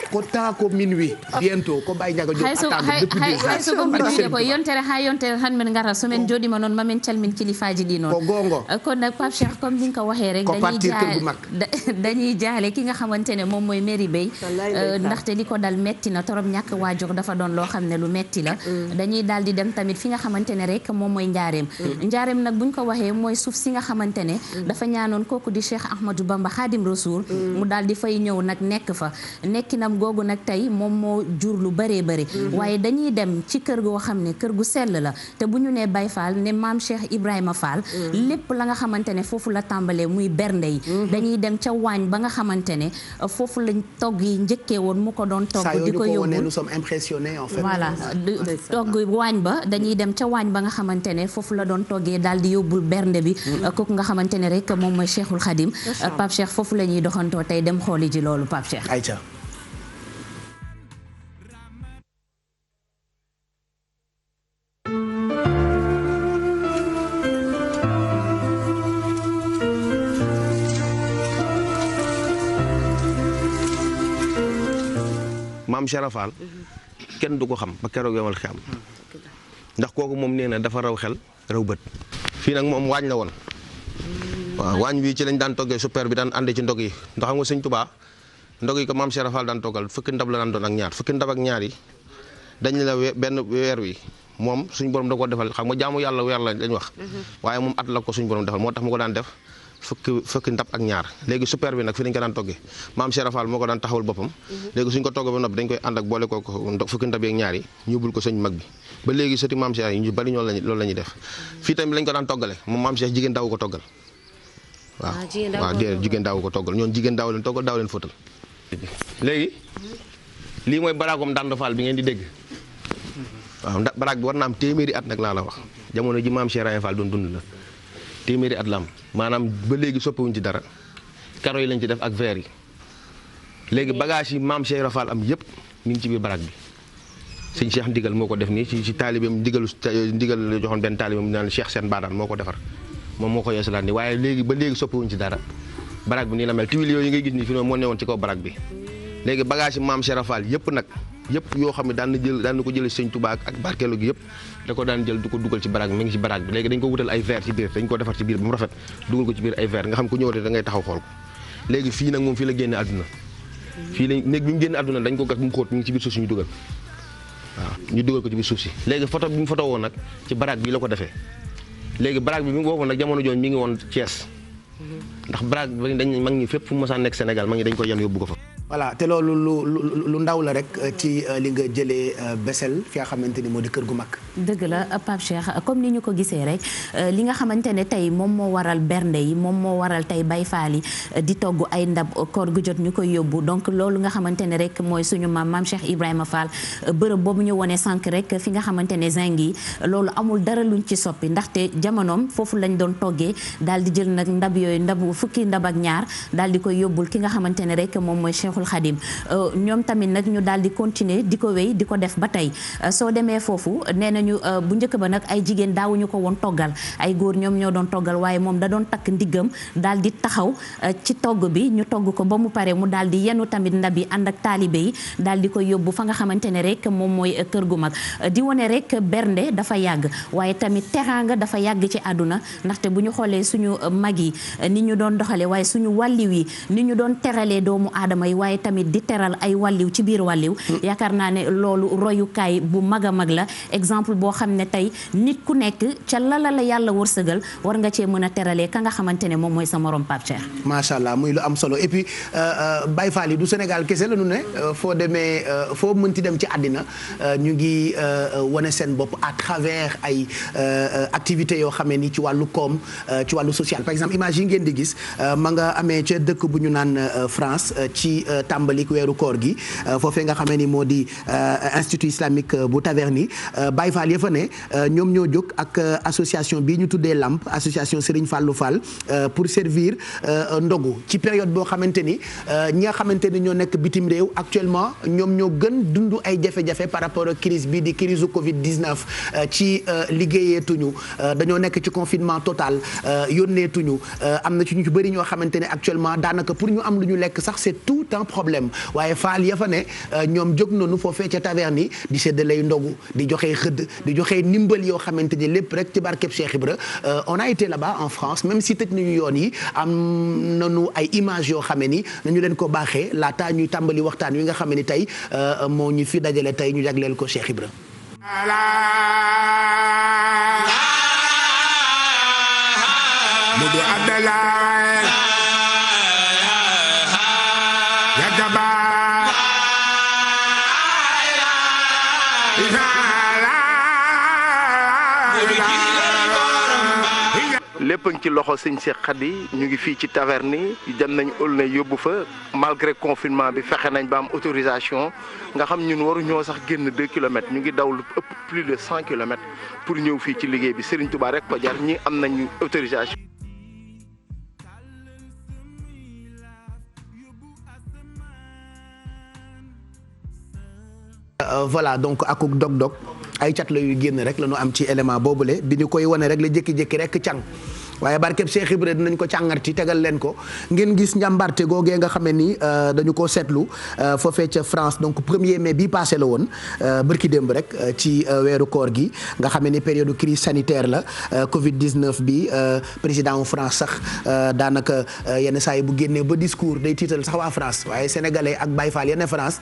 ko temps ko minuit bientôt ko Baye Ndiaga Diop attendre depuis hay so gom ɗuɗɗe ko yontere ha yontere han min ngara somin joɗima noon mamin calmin kilifaji ɗi noon ko gongo kon nag Pape Cheikh comme ni nga ko waxee rek dañuy jaale ki nga xamante ne moom mooy Merry Beye ndaxte li ko dal metti na torop ñàkk waajur dafa doon loo xam ne lu metti la dañuy daal di dem tamit fi nga xamante ne rek moom mooy njaareem nag buñ ko waxee mooy suuf si nga xamante ne dafa ñaanoon kooku di Cheikh Ahmadou Bamba Khadim Rasoul mu daal di fay ñëw nag nekk fa nekkinam googu nag tey moom moo jur lu bëree bëri waaye dañuy dem ci kër goo xam ne kër gu sell la te bu ñu nee Baye Fall ne maam Cheikh Ibrahima Fall lépp la nga xamante ne foofu la tàmbalee muy bernde yi dañuy dem ca waañ ba nga xamante ne foofu lañ togg yi njëkkee woon mu ko doon togg di ko yóbbu nous sommes impressionnés en fait voilà togg waañ ba dañuy dem ca waañ ba nga xamante ne foofu la doon toggee daal di yóbbul bernde bi kooku nga xamante ne rek moom mooy Cheikhul Khadim Pape Cheikh foofu la ñuy doxantoo tey dem xooli ji loolu Pape Cheikh Aïcha maam Cheikh Fall kenn du ko xam ba keroog yomal xam ndax kooku moom nee na dafa raw xel raw bët fii nag moom waañ la woon waaw waañ wi ci lañ daan toggee super bi daan àndee ci ndog yi ndax xam nga sëñ Tuubaa ndog yi ko maam Cheikh Fall daan toggal fukki ndab la daan doon ak ñaar fukki ndab ak ñaar yi dañ la benn weer wi moom suñ borom da ko defal xam nga jaamu yàlla weer lañ wax waaye moom at la ko suñ borom defal moo tax mu ko daan def fukki ndab ak ñaar léegi super bi nag fi dañ ko daan toggee maam Cheikh Fall moo ko daan taxawul boppam léegi suñ ko toggee ba noppi dañ koy ànd ak boole ko fukki ndab ak ñaar yi ñubul ko sëñ mag bi ba léegi sëti maam Cheikh yi ñu bari loolu la ñuy def fii tamit lañ ko daan toggale moom maam Cheikh jigéen daaw ko toggal waaw déedéet jigéen daaw ko toggal ñoon jigéen daaw leen toggal daaw leen fóotal léegi lii mooy baraakom Ndande Fall bi ngeen di dégg waaw baraag bi war na am téeméeri at nag laa la wax jamono ji maam Cheikh Ibra Fall doon dund la téeméeri at la am maanaam ba léegi soppiwuñ ci dara karo yi lañ ci def ak verre yi léegi bagage yi maam Cheikh Ibra Fall am yëpp mi ngi ci biir baraag bi sëñ Cheikh Ndigal moo ko def nii ci taalibeem ndigal la joxoon benn taalibeem naan Cheikh Sène Badane moo ko defar moom moo ko yeesalaat nii waaye léegi ba léegi soppiwuñ ci dara baraag bi nii la mel tuile yooyu ngay gis nii fi moo newoon ci kaw baraag bi léegi bagage yi maam Cheikh Ibra Fall yëpp nag yëpp yoo xam ne daan na ko jëlee sëñ Touba ak barkeelu gi yëpp da ko daan jël du ko dugal ci baraag bi mi ngi ci baraag bi léegi dañ ko wutal ay verre ci biir dañ ko defar ci biir ba mu rafet dugal ko ci biir ay verre nga xam ku ñëwate da ngay taxaw xool ko léegi fii nag moom fii la génne àdduna fii lañ néeg bi mu génne àdduna dañ ko gas bu mu xóot mi ngi ci biir suuf si ñu dugal waaw ñu dugal ko ci biir suuf si léegi photo bi mu photo woon nag ci baraag bi la ko defee léegi baraag bi mi ngi boobu nag jamono jooju mi ngi woon Thiès ndax baraag bi dañ mag ñi fépp fu mu mosaan nekk Sénégal mag ñi dañ ko yan yóbbu ko fa voilà te loolu lu ndaw la rek ci li nga jëlee Bessel fi nga xamante ni moo di kër gu mag. dëgg la Pape Cheikh comme ni ñu ko gisee rek li nga xamante ne tey moom moo waral bernde yi moom moo waral tey Baye Fall yi di togg ay ndab koor gu jot ñu koy yóbbu donc loolu nga xamante ne rek mooy suñu maam Cheikh Ibrahima Fall bërëb boobu ñu wone sànq rek fi nga xamante ne zinc yi loolu amul dara luñ ci soppi ndaxte jamonoom foofu lañ doon toggee daal di jël nag ndab yooyu fukki ndab ak ñaar daal di koy yóbbul ki nga xamante ne rek moom mooy Cheikhul Khadim ñoom tamit nag ñu daal di continuer di ko wéy di ko def ba tey soo demee foofu nee nañu bu njëkk ba nag ay jigéen daawuñu ko woon toggal ay góor ñoom ñoo doon toggal waaye moom da doon takk ndiggam daal di taxaw ci togg bi ñu togg ko ba mu pare mu daal di yenu tamit ndab yi ànd ak taalibe yi daal di ko yóbbu fa nga xamante ne rek moom mooy kër gu mag di wane rek bernde dafa yàgg waaye tamit teraanga dafa yàgg ci àdduna ndaxte bu ñu xoolee suñu mag yi ni ñu doon doxalee waaye suñu wàlliw yi ni ñu doon teralee doomu aadama yi waaye tamit di teral ay wàlliw ci biir wàlliw yaakaar naa ne loolu royukaay bu mag a mag la exemple boo xam ne tey nit ku nekk ca la yàlla wërsëgal war nga cee mën a teralee ka nga xamante ne moom mooy sa morom Pape Cheikh. macha allah muy lu am solo et puis Baye Fall yi du Sénégal kese la ñu ne foo demee foo mënti dem ci àddina ñu ngi wane seen bopp à travers ay activités yoo xamee ni ci wàllu koom ci wàllu social par exemple image yi ngeen di gis ma nga amee ca dëkk bu ñu naan France ci tàmbalik weeru koor gi foofee nga xamee ni moo di institut islamique bu Taverny Baye Fall ya fa ne ñoom ñoo jóg ak association bii ñu tuddee LAMP association Serigne Fallou Fall pour servir ndogu ci période boo xamante ni ñi nga xamante ni ñoo nekk bitim réew actuellement ñoom ñoo gën dund ay jafe-jafe par rapport ak crise bi di crise Covid 19 ci liggéeyeetuñu dañoo nekk ci confinement total yónneetuñu am na ci ñu bëri ñoo xamante ne actuellement daanaka pour ñu am lu ñu lekk sax c'est tout un problème waaye Fall ya fa ne ñoom jóg nañu foofee ca Taverny di séddalay ndogu di joxe xëdd di joxe ndimbal yoo xamante ni lépp rek ci barkeb Cheikh Ibra on a été là-bas en France même si tëj nañu yoon yi am nañu ay images yoo xam ne ni nañu leen ko baaxee laata ñuy tàmbali waxtaan wi nga xam ne ni tey moo ñu fi dajale tey ñu jagleel ko Cheikh Ibra. Mudu Abdallah Yagaba lépp a ngi ci loxo sëñ Cheikh Khady ñu ngi fii ci Taverny dem nañ Aulnay yóbbu fa malgré confinement bi fexe nañ ba am autorisation nga xam ñun waruñoo sax génn 2 kilomètres ñu ngi daw lu ëpp plus de 100 kilomètres pour ñëw fii ci liggéey bi Serigne Touba rek ko jar ñi am nañu autorisation. Voilà donc akuk dog-dog ay cat la yuy génn rek la ñu am ci élément boobule bi ñu koy wane rek la jékki-jékki rek càng waaye barkeb Cheikh Ibra dinañ ko càngarti tegal leen ko ngeen gis njàmbarte googee nga xamee ni dañu ko seetlu foofee ca France donc 1er mai bi passé la woon bërki démb rek ci weeru koor gi nga xamee ni période crise sanitaire la Covid 19 bi président wu France sax daanaka yenn saa yi bu génnee ba discours day tiital sax waa France waaye sénégalais ak Baye Fall yenn France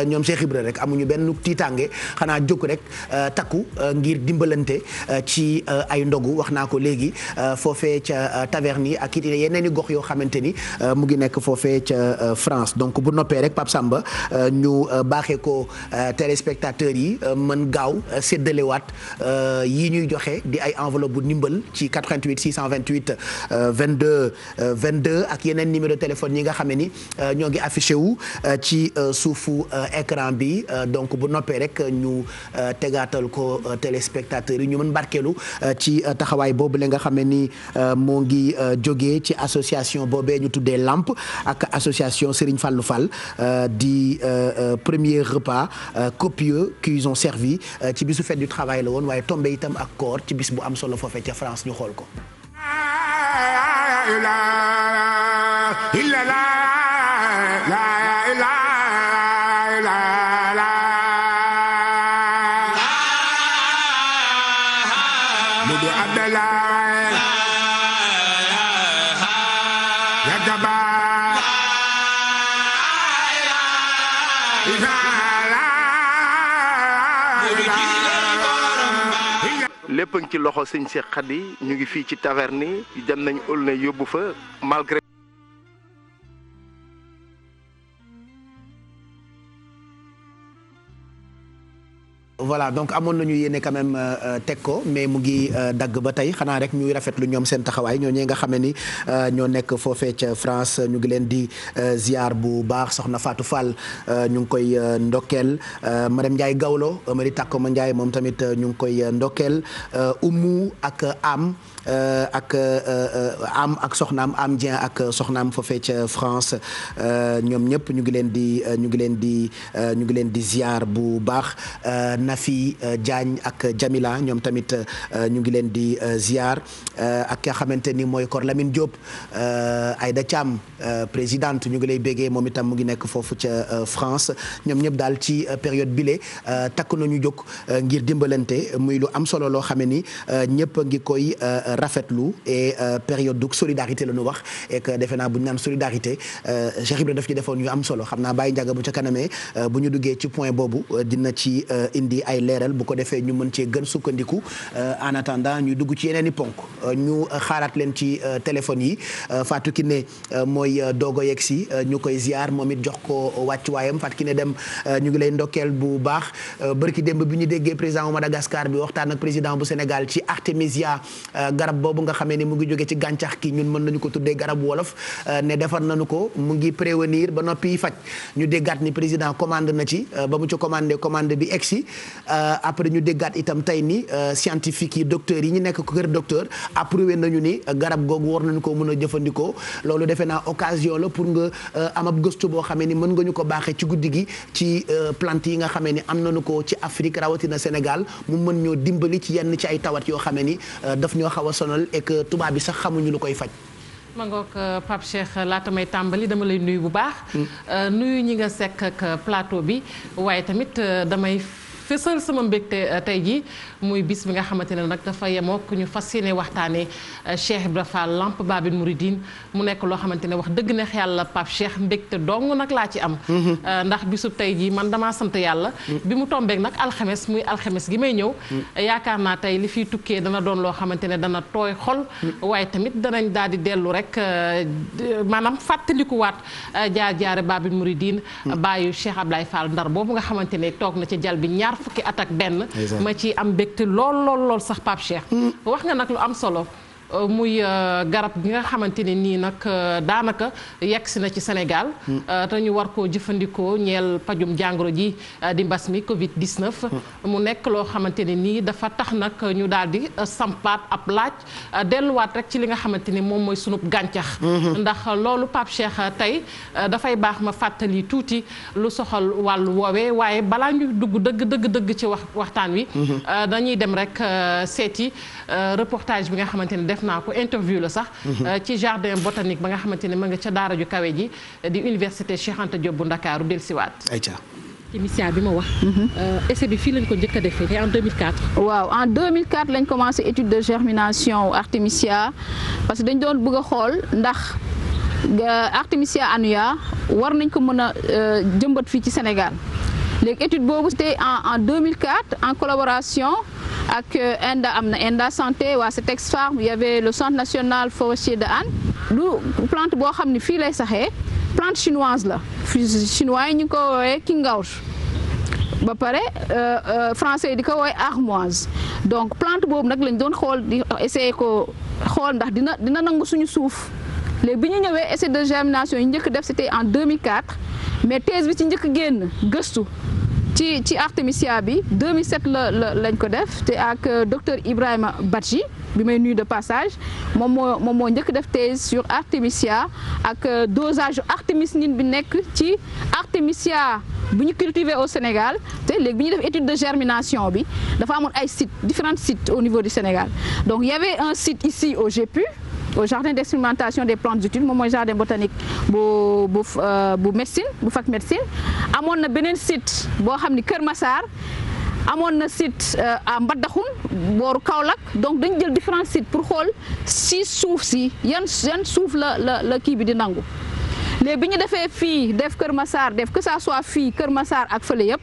ñoom Cheikh Ibra rek amuñu benn tiitaange xanaa jóg rek takku ngir dimbalante ci ay ndogu wax naa ko léegi foofee ca Taverny ak it yeneen i gox yoo xamante ni mu ngi nekk foofee ca France donc bu noppee rek Pape Samba ñu baaxee ko téléspectateurs yi mën gaaw séddalewaat yi ñuy joxe di ay enveloppe bu ndimbal ci 88 628 22 22 ak yeneen numéro téléphone yi nga xam ne ni ñoo ngi affiché wu ci suufu écran bi donc bu noppee rek ñu tegaatal ko téléspectateurs yi ñu mën barkeelu ci taxawaay boobu la nga xam ne ni moo ngi jógee ci association boobee ñu tuddee LAMP ak association Serigne Fallou Fall di premier repas copieux qu'ils ont servi ci bisu fête du travail la woon waaye tombé itam ak koor ci bis bu am solo foofee ca France ñu xool ko. lépp a ngi ci loxo sëñ Cheikh Khady ñu ngi fii ci Taverny dem nañ Aulnay yóbbu fa malgré. voilà donc amoon nañu yéene quand même teg ko mais mu ngi dagg ba tey xanaa rek ñuy rafetlu ñoom seen taxawaay ñooñee nga xam ne ni ñoo nekk foofee ca France ñu ngi leen di ziar bu baax soxna Fatou Fall ñu ngi koy ndokkeel madame Ndiaye Gawlo Mari Takko Ma Ndiaye moom tamit ñu ngi koy ndokkeel Oumou ak Am ak soxnaam Am Dieng ak soxnaam foofee ca France ñoom ñëpp ñu ngi leen di ziar bu baax. Nafi Diagne ak Jamila ñoom tamit ñu ngi leen di ziar ak ki nga xamante ni mooy Kor Lamine Diop Aïda Thiam présidente ñu ngi lay béggee moom itam mu ngi nekk foofu ca France ñoom ñëpp daal ci période bile takk nañu jóg ngir dimbalante muy lu am solo loo xam ne ni ñëpp a ngi koy rafetlu et période du solidarité la ñu wax et que defe naa bu ñu naan solidarité Cheikh Ibrahima daf ci defoon yu am solo xam naa Baye Ndiaga bu ca kanamee bu ñu duggee ci point boobu dina ci indi ay leeral bu ko defee ñu mën cee gën sukkandiku en attendant ñu dugg ci yeneen i ponk ñu xaaraat leen ci téléphone yi Fatou Kiné mooy dogo yegg si ñu koy ziar moom it jox ko wàccuwaayam Fatou Kiné dem ñu ngi lay ndokkeel bu baax bërki démb bi ñu déggee président bu Madagascar bi waxtaan ak président bu Sénégal ci artémisia garab boobu nga xamee ni mu ngi jóge ci gàncax ki ñun mën nañu ko tuddee garab wolof ne defar nañu ko mu ngi prévenir ba noppi faj ñu déggaat ni président commande na ci ba mu ci commande bi egsi après ñu déggaat itam tey ni scientifique yi docteurs yi ñu nekk ko kër docteur approuvé nañu ni garab googu war nañu ko mën a jëfandikoo loolu defe naa occasion la pour nga am ab gëstu boo xamee ni mën nga ñu ko baaxee ci guddi gi ci plante yi nga xamee ni am nañu ko ci Afrique rawatina Sénégal mu mën ñoo dimbali ci yenn ci ay tawat yoo xamee ni daf ñoo xaw a sonal et que tubaab bi sax xamuñu lu koy faj. ma ngoog Pape Cheikh laata may tàmbali dama lay nuyu bu baax. nuyu ñi nga sekk ak plateau bi waaye tamit damay fësal sama mbégte tey jii muy bis bi nga xamante ne nag dafa yemoo ku ñu fas yéene waxtaanee Cheikh Ibra Fall Lamp Babil Mouridine mu nekk loo xamante ne wax dëgg neex yàlla Pape Cheikh mbégte dong nag laa ci am. ndax bisub tey jii man damaa sant yàlla. bi mu tombeek nag alxames muy alxames gi may ñëw. yaakaar naa tey li fiy tukkee dana doon loo xamante ne dana tooy xol. waaye tamit danañ daal di dellu rek maanaam fàttalikuwaat jaar-jaare Babil Mouridine. bàyyu Cheikh Ablaye Fall Ndar boobu nga xamante ne toog na ci jal bi ñaar fukki at ak benn ma ci am mbégte lool sax Pape Cheikh wax nga nag lu am solo muy garab gi nga xamante ne nii nag daanaka yegsi na ci Sénégal te ñu war koo jëfandikoo ñeel pajum jàngoro ji di mbas mi Covid 19 mu nekk loo xamante ne nii dafa tax nag ñu daal di sampaat ab laaj delluwaat rek ci li nga xamante ni moom mooy sunub gàncax ndax loolu Pape Cheikh tey dafay baax ma fàttali tuuti lu soxal wàllu woowee waaye balaa ñu dugg dëgg ci waxtaan wi dañuy dem rek seeti reportage bi nga xamante ni def naa ko interview la sax ci jardin botanique ba nga xamante ne ma nga ca daara ju kawe ji di université Cheikh Anta Diop bu Ndakaaru dellusiwaat émission bi ma wax essai bi fii lañ ko njëkk a defee te en 2004 waaw en 2004 lañ commencé étude de germination Artemisia parce que dañ doon bëgg a xool ndax Artemisia annua war nañ ko mën a jëmbat fii ci Sénégal léegi étude boobu c'était en 2004 en collaboration ak Enda am na Enda Santé waa Cetex Farm il y avait le centre national forestier de Hann lu plante boo xam ne fii lay saxee plante chinoise la chinois yi ñu ngi ko woowee kingaur ba pare français yi di ko woowee armoise donc plante boobu nag lañ doon xool di essayer ko xool ndax dina nangu suñu suuf léegi bi ñu ñëwee essai de germination yi njëkk def c'était en 2004 mais thèse bi ci njëkk génn gëstu ci Artemisia bi 2007 lañ ko def te ak docteur Ibrahima Badji bi may nuyu de passage moom moo njëkk def thèse sur Artemisia ak dosage artémisinine bi nekk ci Artemisia bu ñu cultiver au Sénégal te léegi bi ñu def étude de germination bi dafa amoon ay sites différents sites au niveau du Sénégal donc il y avait un site ici au GEPU au jardin d'expérimentation des plantes utiles moom mooy jardin botanique bu médecine bu fac médecine amoon na beneen site boo xam ni Kër Massar amoon na site à Mbadakhoune booru Kaolack donc dañ jël différents sites pour xool si suuf si yan suuf la kii bi di nangu léegi bi ñu defee fii def Kër Massar def que ça soit fii Kër Massar ak fële yëpp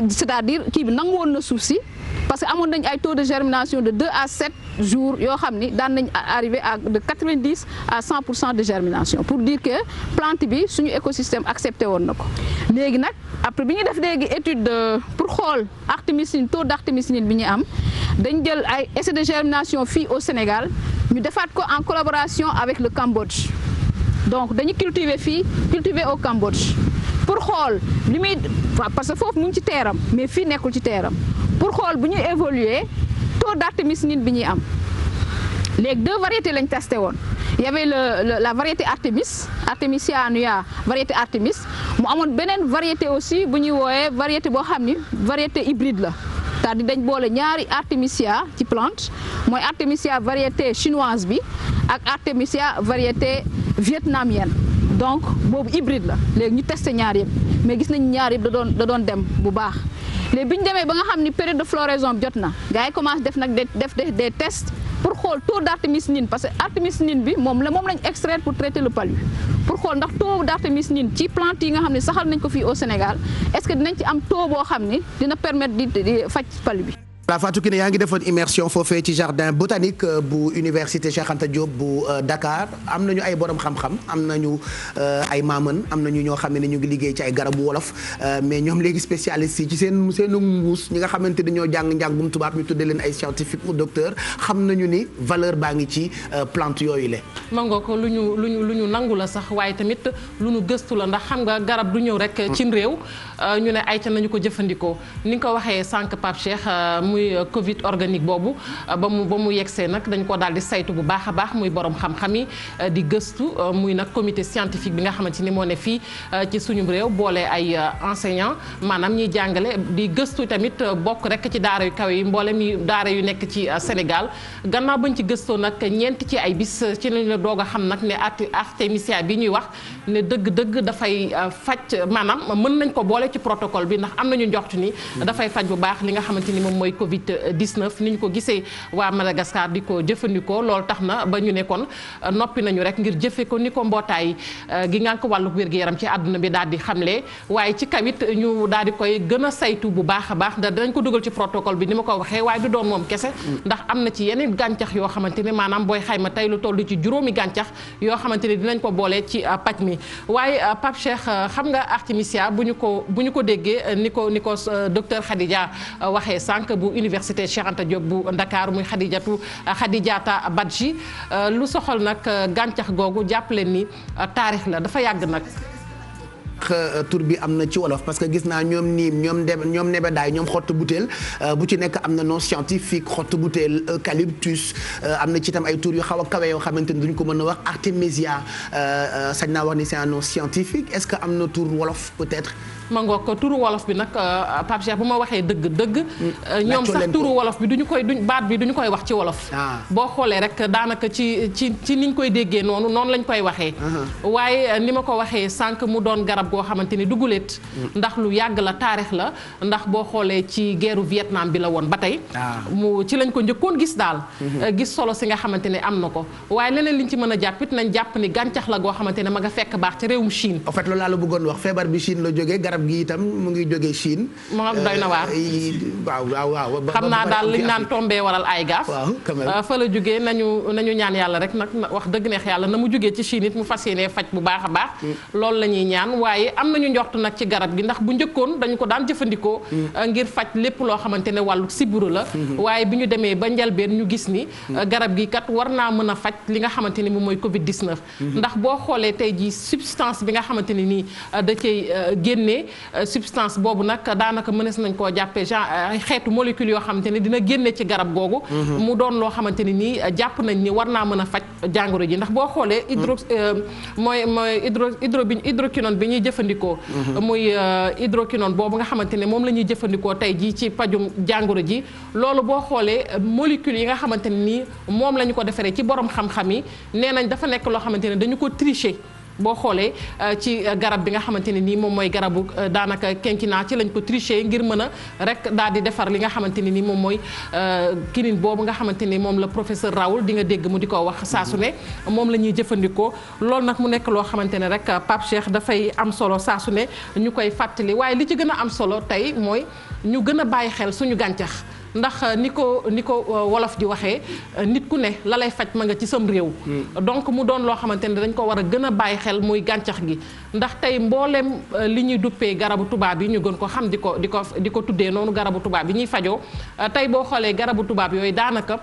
c'est-à-dire kii bi nangu woon na suuf si parce que amoon nañ ay taux de germination de 2 à 7 jours yoo xam ni daan nañ arrivé à de 90 à 100% de germination pour dire que plante bi suñu écosystème accepté woon na ko léegi nag après bi ñu def léegi étude pour xool artémisinine taux d'artémisinine bi ñu am dañ jël ay essai de germination fii au Sénégal ñu defaat ko en collaboration avec le Cambodge donc dañu cultiver fii cultiver au Cambodge pour xool li muy parce que foofu mu ngi ci teeram mais fii nekkul ci teeram pour xool bu ñuy évoluer taux d'artémisinine bi ñuy am léegi 2 variétés lañ testé woon il y avait la variété Artemis Artemisia annua variété Artemis mu amoon beneen variété aussi bu ñuy woowee variété boo xam ni variété hybride la c'est-à-dire dañ boole ñaari Artemisia ci plante mooy Artemisia variété chinoise bi ak Artemisia variété vietnamienne donc boobu hybride la léegi ñu testé ñaar yëpp mais gis nañ ñaar yëpp da doon dem bu baax léegi bi ñu demee ba nga xam ni période de floraison jot na gars yi commencé def nag des tests pour xool taux d'artémisinine parce que artémisinine bi moom lañ extraire pour traiter le palu pour xool ndax taux d'artémisinine ci plante yi nga xam ne saxal nañ ko fii au Sénégal est-ce que dinañ ci am taux boo xam ni dina permettre di faj palu bi. voilà Fatou Kiné yaa ngi defoon immersion foofee ci jardin botanique bu université Cheikh Anta Diop bu Dakar am nañu ay borom xam-xam am nañu ay maamën am nañu ñoo xam ne ñu ngi liggéey ci ay garabu wolof mais ñoom léegi spécialistes yi ci seen mbuus ñi nga xamante ni ñoo jàng njàngum tubaab ñu tuddee leen ay scientifique ou docteur xam nañu ni valeur baa ngi ci plante yooyu le mangoo ko lu ñu nangu la sax waaye tamit lu ñu gëstu la ndax xam nga garab du ñëw rek cim réew ñu ne ay ca nañu ko jëfandikoo ni nga ko waxee sànq Pape Cheikh muy Covid organique boobu ba mu yegsee nag dañ ko daal di saytu bu baax a baax muy borom xam-xam yi di gëstu muy nag comité scientifique bi nga xamante ni moo ne fii ci suñu réew boole ay enseignants maanaam ñiy jàngale di gëstu tamit bokk rek ci daara yu kaw yi mboolem yi daara yu nekk ci Sénégal gannaaw bañ ci gëstoo nag ñeent ci ay bis ci lañ la doog a xam nag ne artémisia bi ñuy wax ne dëgg-dëgg dafay faj maanaam mën nañ ko boole ci protocole bi ndax am nañu njort ni dafay faj bu baax li nga xamante ni moom mooy Covid 19 ni ñu ko gisee waa Madagascar di ko jëfandikoo loolu tax na ba ñu ne kon noppi nañu rek ngir jëfe ko ni ko mbootaay gi nga ko wàllu wér-gu-yaram ci àdduna bi daal di xamle waaye ci kawit ñu daal di koy gën a saytu bu baax a baax ndax dañ ko dugal ci protocole bi ni ma ko waxee waaye du doon moom kese ndax am na ci yeneen gàncax yoo xamante ni maanaam booy xayma tey lu toll ci juróomi gàncax yoo xamante ni dinañ ko boole ci paj mi waaye Pape Cheikh xam nga artémisia bu ñu ko déggee ni ko docteur Khadija waxee sànq bu université Cheikh Anta Diop bu Dakar muy Khadijata Badji lu soxal nag gàncax googu jàpp leen ni taarix la dafa yàgg nag. tur bi am na ci wolof parce que gis naa ñoom niim ñoom nebedaay ñoom xottu butéel bu ci nekk am na nom scientifique xottu butéel eucalyptus am na ci itam ay tur yu xaw a kawe yoo xamante ni duñ ko mën a wax artémisia sañ naa wax ni c'est un nom scientifique est-ce que am na tur wolof peut-être. ma ngoog ko turu wolof bi nag Pape Cheikh bu ma waxee dëgg ñoom sax turu wolof bi baat bi duñu koy wax ci wolof boo xoolee rek daanaka ci niñ koy déggee noonu lañ koy waxee waaye ni ma ko waxee sànq mu doon garab goo xamante ni duguleet ndax lu yàgg la taarix la ndax boo xoolee ci guerru Vietnam bi la woon ba tey mu ci lañ ko njëkkoon gis daal gis solo si nga xamante ne am na ko waaye leneen liñ ci mën a jàppit nañ jàpp ni gàncax la goo xamante ne ma nga fekk baax ci réewum Chine en fait loolu laa la bëggoon wax feebar bi Chine la jógee garab gi itam mu ngi jógee Chine. moo doy na waar. waaw. xam naa daal liñ naan tombé waral ay gaaf. fa la jógee nañu ñaan yàlla rek nag wax dëgg neex yàlla na mu jógee ci Chine it mu fas yéenee faj bu baax a baax. loolu la ñuy ñaan waaye am nañu njort nag ci garab gi ndax bu njëkkoon dañu ko daan jëfandikoo. ngir faj lépp loo xamante ne wàllu sibbiru la. waaye bi ñu demee ba njëlbeen ñu gis ni. garab gi kat war naa mën a faj li nga xamante ni moom mooy Covid 19. ndax boo xoolee tey jii substance bi nga xamante ni nii da cay génnee. substance boobu nag daanaka mënees nañ koo jàppee genre xeetu molécule yoo xamante ne dina génne ci garab googu mu doon loo xamante ne nii jàpp nañ ni war naa mën a faj jàngoro ji ndax boo xoolee hydroquinone bi ñuy jëfandikoo muy hydroquinone boobu nga xamante ne moom la ñuy jëfandikoo tey jii ci pajum jàngoro ji loolu boo xoolee molécule yi nga xamante ne nii moom la ñu ko defaree ci borom xam-xam yi nee nañ dafa nekk loo xamante ne dañu ko tricher boo xoolee ci garab bi nga xamante ne nii moom mooy garabu daanaka quinquina ci lañ ko tricher ngir mën a rek daal di defar li nga xamante ne nii moom mooy kinin boobu nga xamante ni moom la professeur Raoul di nga dégg mu di ko wax saa su ne moom la ñuy jëfandikoo loolu nag mu nekk loo xamante ne rek Pape Cheikh dafay am solo saa su ne ñu koy fàttali waaye li ci gën a am solo tey mooy ñu gën a bàyyi xel suñu gàncax ndax ni ko wolof di waxee nit ku ne la lay faj ma nga ci sam réew donc mu doon loo xamante ne dañ ko war a gën a bàyyi xel muy gàncax gi ndax tey mbooleem li ñuy duppee garabu tubaab yi ñu gën ko xam di ko tuddee noonu garabu tubaab yi ñuy fajoo tey boo xoolee garabu tubaab yooyu daanaka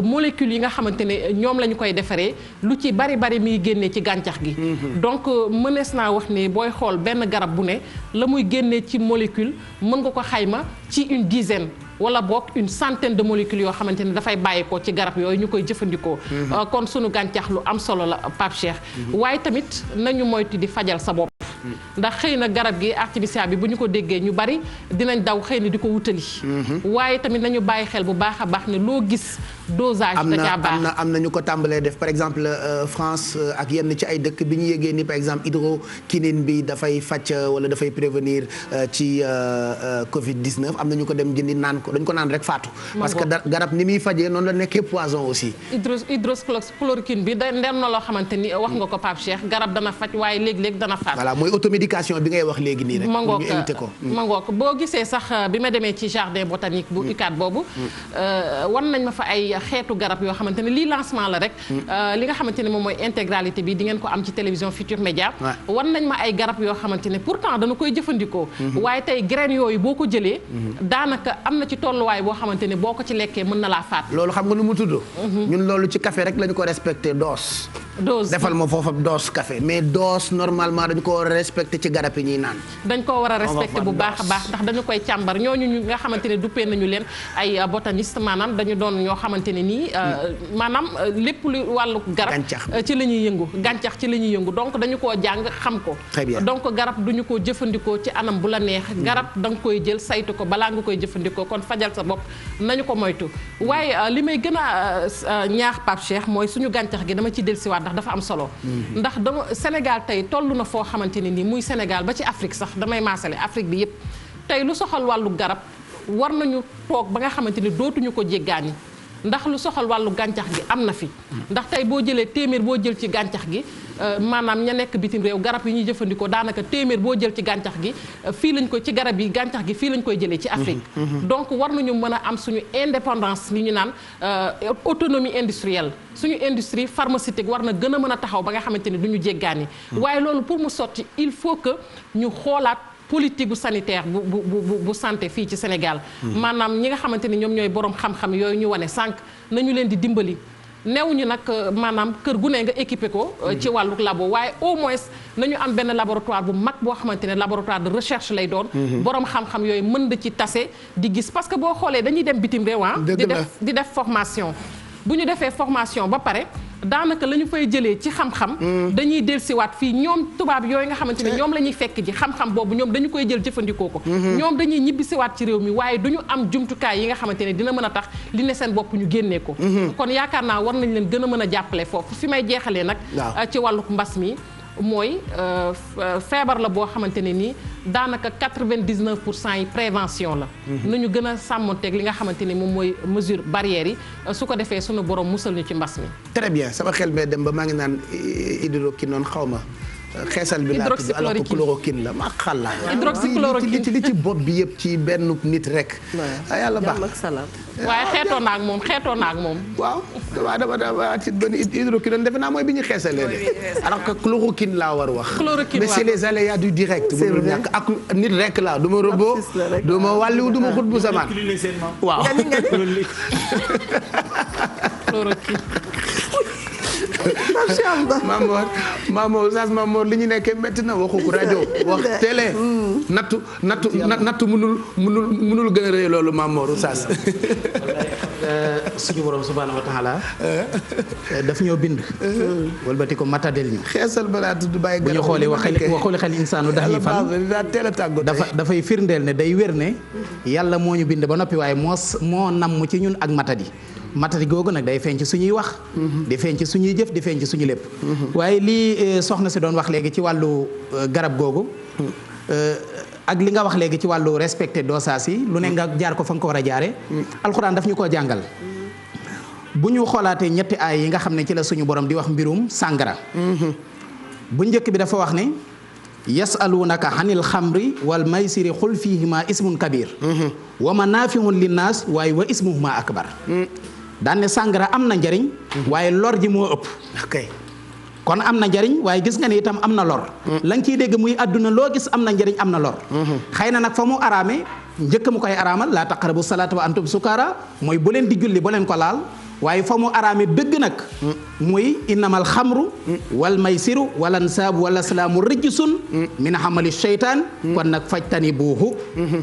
molécules yi nga xamante ne ñoom la ñu koy defaree lu ci bari miy génnee ci gàncax gi donc mënees naa wax ni booy xool benn garab bu ne la muy génnee ci molécule mën nga ko xayma ci une dizaine wala boog une centaine de molécules yoo xamante ne dafay bàyyeekoo ci garab yooyu ñu koy jëfandikoo kon sunu gàncax lu am solo la Pape Cheikh waaye tamit nañu moytu di fajal sa bopp ndax xëy na garab gi artemisia bi bu ñu ko déggee ñu bari dinañ daw xëy na di ko wutali waaye tamit nañu bàyyi xel bu baax a baax ne loo gis dosage da caa baax am na ñu ko tàmbalee def par exemple France ak yenn ci ay dëkk bi ñu yégee ni par exemple hydroquinine bi dafay faj wala dafay prévenir ci Covid 19 am na ñu ko dem jëndi naan ko dañ ko naan rek faatu parce que garab ni muy fajee noonu la nekkee poison aussi hydroxychloroquine bi da ndem na loo xamante ni wax nga ko Pape Cheikh garab dana faj waaye léeg-léeg dana faat voilà mooy automédication bi ngay wax léegi nii rek ñu éviter ko mangook boo gisee sax bi ma demee ci jardin botanique bu UCAD boobu wan nañ ma fa ay xeetu garab yoo xamante ne lii lancement la rek li nga xamante ne moom mooy intégralité bi di ngeen ko am ci télévision Futur Média wan nañ ma ay garab yoo xamante ne pourtant dana koy jëfandikoo waaye tey graines yooyu boo ko jëlee daanaka am na ci tolluwaay boo xamante ne boo ko ci lekkee mën na laa faat loolu xam nga nu mu tudd ñun loolu ci café rek lañu ko respecté dose defal ma foofa dose café mais dose normalement dañu ko war a respecté ci garab yi ñuy naan dañ ko war a respecté bu baax a baax ndax dañu koy càmbar ñooñu ñu nga xamante ne duppee nañu leen ay botaniste maanaam dañu doon ñoo xamante ne nii maanaam lépp lu wàllu garab ci la ñuy yëngu gàncax ci la ñuy yëngu donc dañu koo jàng xam ko donc garab duñu ko jëfandikoo ci anam bu la neex garab da nga koy jël saytu ko balaa nga koy jëfandikoo kon fajal sa bopp nañu ko moytu waaye li may gën a ñaax Pape Cheikh mooy suñu gàncax gi dama ci dellusiwaat ndax dafa am solo ndax dama Sénégal tey toll na foo xamante ne nii muy Sénégal ba ci Afrique sax damay maasale Afrique bi yëpp tey lu soxal wàllu garab war nañu toog ba nga xamante ni dootuñu ko jéggaani ndax lu soxal wàllu gàncax gi am na fi ndax tey boo jëlee téeméer boo jël ci gàncax gi maanaam ña nekk bitim réew garab yi ñuy jëfandikoo daanaka téeméer boo jël ci gàncax gi fii lañ ko ci garab yi gàncax gi fii lañ koy jëlee ci Afrique donc war nañu mën a am suñu indépendance li ñu naan autonomie industrielle suñu industrie pharmaceutique war na gën a mën a taxaw ba nga xamante ni duñu jéggaani waaye loolu pour mu sotti il faut que ñu xoolaat politique bu sanitaire bu santé fii ci Sénégal maanaam ñi nga xamante ni ñoom ñooy borom xam-xam yooyu ñu wane sànq nañu leen di dimbali neew ñu nag maanaam kër gu ne nga équipé ko ci wàllu labo waaye au moins nañu am benn laboratoire bu mag boo xamante ne laboratoire de recherche lay doon borom xam-xam yooyu mën da ci tase di gis parce que boo xoolee dañuy dem bitim réew di def formation bu ñu defee formation ba pare daanaka la ñu fay jëlee ci xam-xam dañuy dellusiwaat fii ñoom tubaab yooyu nga xamante ne ñoom la ñuy fekk ji xam-xam boobu ñoom dañu koy jël jëfandikoo ko ñoom dañuy ñibbisiwaat ci réew mi waaye duñu am jumtukaay yi nga xamante ne dina mën a tax li ne seen bopp ñu génnee ko kon yaakaar naa war nañ leen gën a mën a jàppale foofu fi may jeexalee nag ci wàllu mbas mi mooy feebar la boo xamante ne nii daanaka 99% yi prévention la nañu gën a sàmmonteeg li nga xamante ni moom mooy mesure barrières yi su ko defee sunu borom musal ñu ci mbas mi très bien sama xel bee dem ba maa ngi naan hydroquine noonu xaw ma xeesal bi laa tudd alors que chloroquine la ma xàllaa hydroxychloroquine li ci bopp bi yëpp ci benn nit rek yàlla baax waaye xeetoo na ak moom waaw dama ci benn hydroquine defe naa mooy bi ñu xeesalee de alors que chloroquine laa war wax mais c'est les aléas du direct mënul ñàkk ak nit rek la du ma robot du ma wàlliwu du ma xut bu samaan waaw chloroquine macha allah Mamor li ñu nekkee métti na waxu ko rajo wax télé nattu mënul gën a rëy loolu Mamor Oustaz suñu borom subhaanahu wa taala daf ñoo bind walbati ko matadel ñu xeesal balaa tudd bàyyi bu ñu xoolee waxuli xel insaanu teel a tàggu dafay firndeel ne day wér ne yàlla moo ñu bind ba noppi waaye moo namm ci ñun ak matadi googu nag day feeñ ci suñuy wax di feeñ ci suñuy jëf di feeñ ci suñu lépp waaye lii soxna si doon wax léegi ci wàllu garab googu ak li nga wax léegi ci wàllu respecté dosage yi lu ne nga jaar ko fa nga ko war a jaare alxuraan daf ñu koo jàngal bu ñu xoolaatee ñetti aay yi nga xam ne ci la suñu borom di wax mbirum sàngara bu njëkk bi dafa wax ne yasalunaka anil xamri wal maysiri xul fihima ismun kabir wa manafihun linnaas waaye wa ismuhuma akbar daan ne sàngara am na njariñ waaye lor ji moo ëpp kon am na njariñ waaye gis nga ne itam am na lor la nga ciy dégg muy àdduna loo gis am na njariñ am na lor xëy na nag fa mu araame njëkk mu koy araamal laa taqrabu salaata wa antum sukara mooy bu leen di julli bu leen ko laal waaye fa mu araame dëgg nag muy innamal xamru wal maysiru wal ansaabu wal aslaamu rijsun min amali sheytaan kon nag fajtani buuhu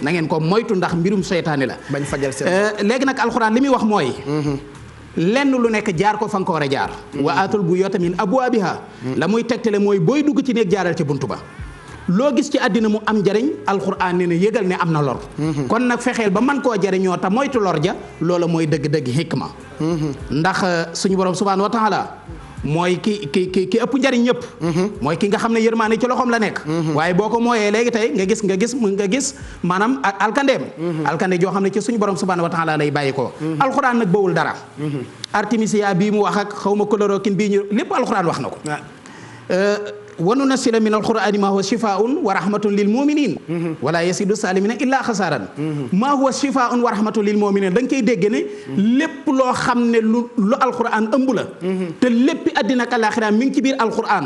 na ngeen ko moytu ndax mbirum seytaani la bañ fajal seen léegi nag alxuraan li muy wax mooy lenn lu nekk jaar ko fa nga ko war a jaar wa aatul buyuuta min abwaabiha la muy tegtale mooy booy dugg ci néeg jaaral ci buntu ba loo gis ci àddina mu am njariñ alxuraan ne na yëgal ne am na lor kon nag fexeel ba man koo jariñoo te moytu lor ja loola mooy dëgg-dëgg hikma ndax suñu borom subhaanahu wa taala mooy ki ëpp njariñ ñëpp mooy ki nga xam ne yërmaane ci loxoom la nekk waaye boo ko mooyee léegi tey nga gis maanaam alkande joo xam ne ci suñu borom subhaanahu wa taala lay bàyyi ko alxuraan nag bawul dara artemisia bii mu wax ak xaw ma chloroquine bii ñu lépp alxuraan wax na ko wa nunazzila min alqur'ani ma huwa shifaa'un wa rahmatun lil mu'minin wala yasidu salimina illa xasaaran ma huwa shifaa'un wa rahmatun lil mu'minin da nga koy dégg ne lépp loo xam ne lu alqur'an ëmb la te léppi àddina ak àllaaxira mi ngi ci biir alqur'an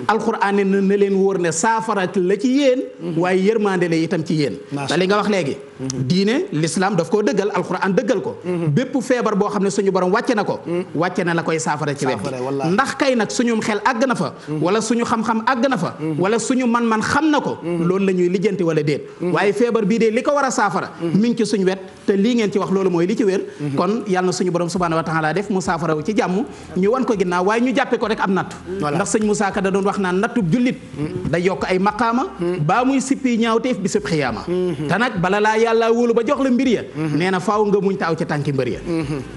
alqur'an ne na leen wóor ne saafara la ci yéen waaye yërmande la itam ci yéen da li nga wax léegi diine l'islam daf koo dëggal alqur'an dëggal ko bépp feebar boo xam ne suñu borom wàcce na ko wàcce na la koy saafara ci wet gi ndax kay nag suñum xel àgg na fa wala suñu xam-xam àgg na fa wala suñu man-man xam na ko loolu la ñuy lijjanti wala déet waaye feebar bii de li ko war a saafara mi ngi ci suñu wet te lii ngeen ci wax loolu mooy li ci wér kon yàlla na suñu borom subhanahu wa taala def mu saafara wu ci jàmm ñu wan ko ginnaaw waaye ñu jàppe ko rek am nattu ndax sëñ Moussa Ka da doon wax naan nattub jullit da yokk ay maqaama baa muy sippi ñaawteef bi sub xiyaama te nag bala laa yàlla wóolu ba jox la mbir ya nee na faaw nga muñ taaw ci tànki mbër ya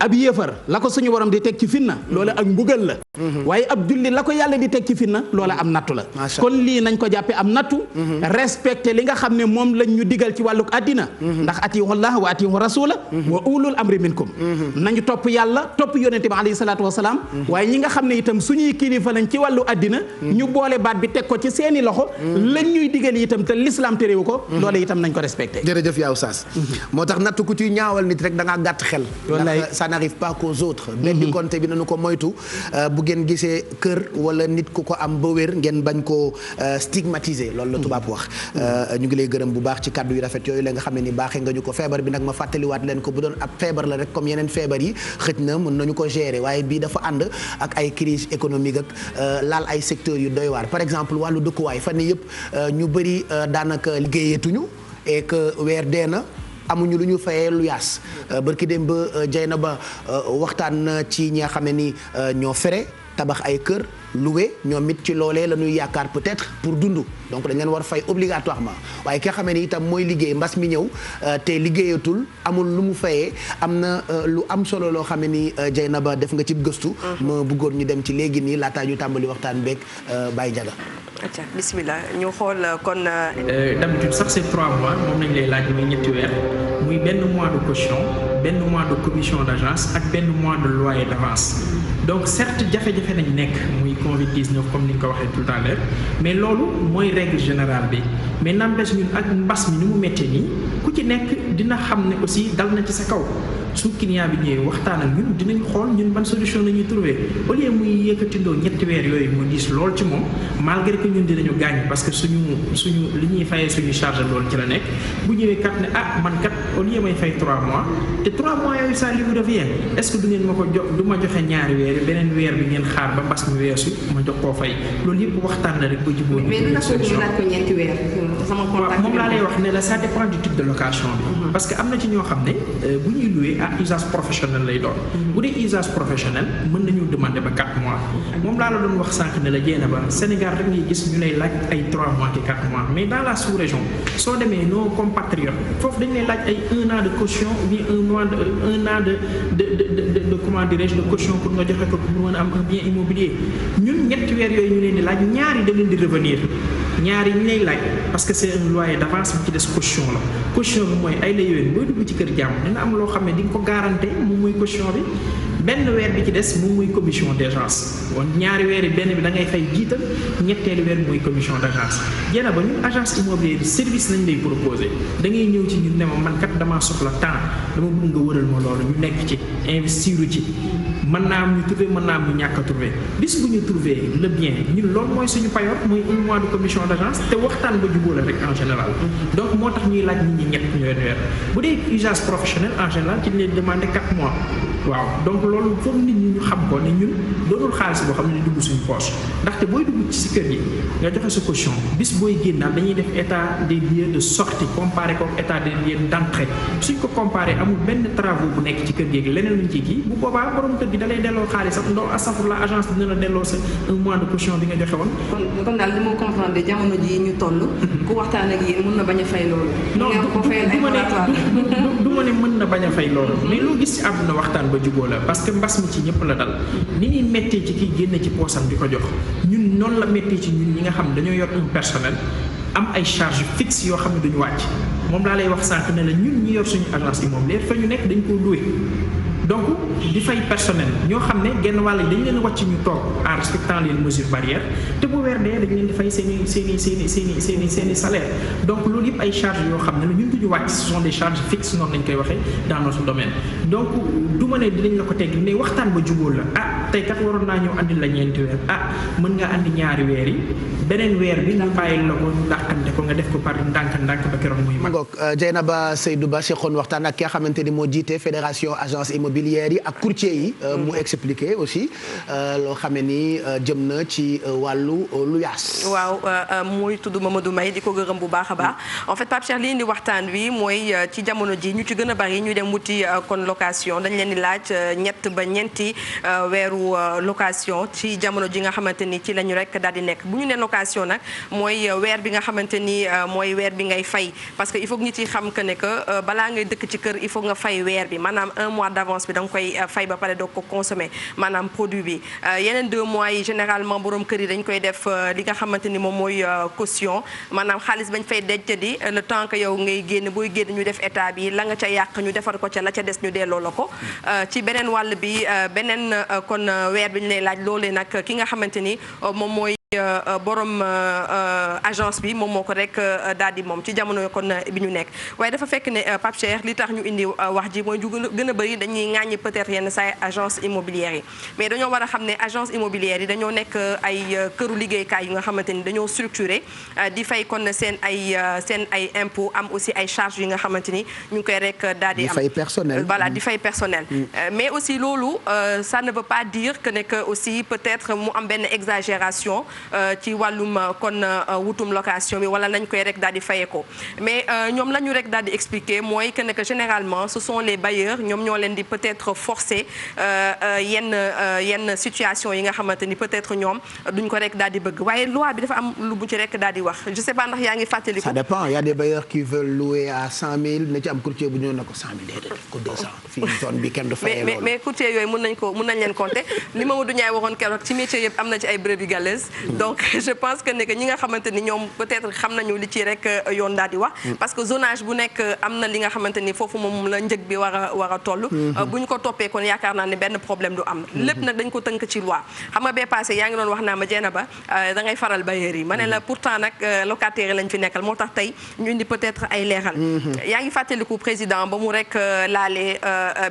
ab yéefar la ko suñu borom di teg ci finna loola ak mbugal la waaye ab jullit la ko yàlla di teg ci finna loola am nattu la kon lii nañ ko jàppe am nattu respecté li nga xam ne moom lañ ñu digal ci wàlluk àddina ndax atiiwu Allah wa atiiwu rasula wa ulul amri minkum nañu topp yàlla topp yonente bi alayhi salaatu wasalaam waaye ñi nga xam ne itam suñuy kilifa lañ ci wàllu àddina ñu boole baat bi teg ko ci seeni loxo lañ ñuy digal itam te l'islam terewu ko loolu itam nañ ko respecté jërëjëf yaa Oustaz moo tax nattu ku ci ñaawal nit rek da ngaa gàtt xel ndax ça n'arrive pas qu'aux autres benn konte bi nañu ko moytu bu ngeen gisee kër wala nit ku ko am ba wér ngeen bañ ko stigmatiser loolu la tubaab wax ñu ngi lay gërëm bu baax ci kàddu yu rafet yooyu la nga xam ne ni baaxee nga ñu ko feebar bi nag ma fàttaliwaat leen ko bu doon ab feebar la rek comme yeneen feebar yi xëj na mën nañu ko gérer waaye bii dafa ànd ak ay crise économique ak laal ay secteurs yu doy waar par exemple wàllu dëkkuwaay fan yii yëpp ñu bëri daanaka liggéeyeetuñu et que weer dee na amuñu lu ñu fayee lu yaas barki dem ba jay na ba waxtaan ci ñi nga xam ne ni ñoo fere tabax ay kër loué ñoom it ci loolee la ñuy yaakaar peut-être pour dund donc dañ leen war fay obligatoirement waaye ki nga xamee ni itam mooy liggéey mbas mi ñëw te liggéeyatul amul lu mu fayee am na lu am solo loo xam ne ni jay na ba def nga ci gëstu ma bëggoon ñu dem ci léegi nii laataa ñu tàmbali waxtaan beeg Baye Diaga acca bismillah ñu xool kon d'habitude sax c'est 3 mois moom nañ lay laaj muy ñetti weer muy benn mois de caution benn mois de commission d'agence ak benn mois de loyer d'avance donc certes jafe-jafe nañ nekk muy Covid-19 comme ni nga ko waxee tout à l'heure mais loolu mooy règle générale bi mais n'empêche ñun ak mbas mi ni mu méttee nii ku ci nekk dina xam ne aussi dal na ci sa kaw su client bi ñëwee waxtaan ak ñun dinañ xool ñun ban solution la ñuy trouver au lieu muy yëkkatindoo ñetti weer yooyu mu diis lool ci moom malgré que ñun dinañu gaañ parce que suñu li ñuy fayee suñu charge loolu ci la nekk bu ñëwee kat ne man kat au lieu may fay 3 mois te 3 mois yooyu ça lui revient est-ce que du ngeen ma ko jox du ma joxe ñaari weer beneen weer bi ngeen xaar ba mbas mi weesu ma jox koo fay loolu yëpp waxtaan la rek ba jubóo solution moom laa lay wax ne la ça dépend du type de location bi parce que am na ci ñoo xam ne bu ñuy louer usage professionnel lay doon bu dee usage professionnel mën nañu demander ba 4 mois moom laa la doon wax sànq ne la jéena ba Sénégal rek ngay gis ñu lay laaj ay 3 mois ki 4 mois mais dans la sous-région soo demee nos compatriotes foofu dañu lay laaj ay 1 an de caution ou bien 1 an de comment dirais-je de caution pour nga joxe ko pour mën a am un bien immobilier ñun ñetti weer yooyu ñu leen di laaj ñaari da leen di revenir ñaari ñu lay laaj parce que c'est un loyer d'avance bu ci des caution la caution bi mooy ay la yowén booy dugg ci kër jàmm dina am loo xam ne di nga ko garanté moom mooy caution bi benn weer bi ci des moom mooy commission d'agence kon ñaari weer yi benn bi da ngay fay jiital ñetteelu weer mooy commission d'agence jéena ba ñun agence immobilière service lañ lay proposer da ngay ñëw ci ñun ne ma man kat damaa soxla temps dama bëgg nga wëral ma loolu ñu nekk ci investir ci mën naa am ñu trouvé mën naa am ñu ñàkk a trouvé bis bu ñu trouvé le bien ñun loolu mooy suñu payoor mooy 1 mois de commission d'agence te waxtaan ba jubóo la rek en général donc moo tax ñuy laaj nit ñi ñett weer bu dee usage professionnel en général ci leen demandé 4 mois waaw donc loolu foog nit ñi ñu xam ko ne ñun doonul xaalis boo xam ne dugg suñu poche ndaxte booy dugg ci si kër gi nga joxe sa caution bis booy génnaat dañuy def état des lieux de sortie comparé ko état des lieux d'entrée suñ ko comparé amul benn travaux bu nekk ci kër gi leneen luñ ci kii bu boobaa borom kër gi da lay delloo xaalis ak ndoo asafur la agence dina la delloo sa un mois de caution bi nga joxe woon. kon daal li ma comprendre jamono ji ñu toll. ku waxtaan ak yéen mën na bañ a fay loolu. non du ma ne mën na bañ a fay loolu mais loo gis ci àdduna waxtaan ba juboo la parce que mbas mi ci ñëpp la dal ni ñuy méttee ci kii génne ci poosam di ko jox ñun noonu la méttee ci ñun ñi nga xam dañoo yor un personnel am ay charges fixes yoo xam ne duñu wàcc moom laa lay wax sànq ne la ñun ñi yor suñu agence immobilière fa ñu nekk dañ koo loué donc di fay personnel ñoo xam ne genn wàll dañ leen wàcc ñu toog en respectant les mesures barrières te bu weer dee dañ leen di fay seen i salaire donc loolu yëpp ay charges yoo xam ne la ñun duñu wàcc ce sont des charges fixes noonu lañ koy waxee dans notre domaine donc du ma ne dinañ la ko tegg mais waxtaan ba jubóo la tey kat waroon naa ñëw andil la ñeenti weer mën nga andi ñaari weer yi beneen weer bi ñu bàyyi la ko ñu dàqante ko nga def ko par ndànk-ndànk ba keroog muy mag. Dieynaba Seydou Ba seqoon waxtaan ak ki nga xamante ni moo jiite fédération agence immobilière yi ak courtier yi. mu expliqué aussi loo xam ne ni jëm na ci wàllu luyaas. waaw muy tudd Mamadou May di ko gërëm bu baax a baax en fait Pape Cheikh li indi waxtaan wi mooy ci jamono ji ñu ci gën a bari ñu dem wuti kon location dañ leen di laaj ñett ba ñeenti weeru location ci jamono ji nga xamante ni ci lañu rek daal di nekk bu ñu ne location nag mooy weer bi nga xamante ni mooy weer bi ngay fay parce que il faut que nit yi xam que ne que balaa ngay dëkk ci kër il faut nga fay weer bi maanaam 1 mois d'avance bi da nga koy fay ba pare doo ko consommer maanaam produit bi yeneen 2 mois yi généralement borom kër yi dañ koy def li nga xamante ni moom mooy caution maanaam xaalis bañ fay denc di le temps que yow ngay génn booy génn ñu def état bi la nga ca yàq ñu defar ko ca la ca des ñu delloo la ko ci beneen wàll bi beneen kon weer bi ñu lay laaj loolee nag ki nga xamante ni moom mooy borom agence bi moom moo ko rek daal di moom ci jamono kon bi ñu nekk waaye dafa fekk ne Pape Cheikh li tax ñu indi wax ji mooy ju gën a bëri dañuy ŋàññi peut-être yenn saa agence immobilière yi mais dañoo war a xam ne agence immobilière yi dañoo nekk ay këru liggéeykaay yu nga xamante ni dañoo structuré di fay kon seen ay impôt am aussi ay charges yi nga xamante ni ñu ngi koy rek daal di am fay personnel voilà di fay personnel mais aussi loolu ça ne veut pas dire que ne que aussi peut-être mu am benn exagération ci wàllum kon wutum location bi wala nañ koy rek daal di fayee ko mais ñoom la ñu rek daal di expliquer mooy que ne que généralement ce sont les bailleurs ñoom ñoo leen di peut-être forcer yenn situation yi nga xamante ni peut-être ñoom duñ ko rek daal di bëgg waaye loi bi dafa am lu bu ci rek daal di wax je sais pas ndax yaa ngi fàttaliku. ça dépend il y a des bailleurs qui veulent louer à 100 000 na ci am courtier bu ñëw na ko 100 000 déedéet def ko 200 fii zone bi kenn du fayee loolu mais courtier yooyu mën nañ leen compter li Mamadou Ndiaye waxoon keroog ci métier yëpp am na ci ay brebis galeuses donc je pense que ne que ñi nga xamante ni ñoom peut-être xam nañu li ci rek yoon daal di wax parce que zonage bu nekk am na li nga xamante ni foofu moom la njëg bi war a toll bu ñu ko toppee kon yaakaar naa ne benn problème du am lépp nag dañ ko tënk ci loi xam nga bee passé yaa ngi doon wax naa ma Dieynaba da ngay faral bailleurs yi ma ne la pourtant nag locataires yi lañ fi nekkal moo tax tey ñu indi peut-être ay leeral yaa ngi fàttaliku président ba mu rek laalee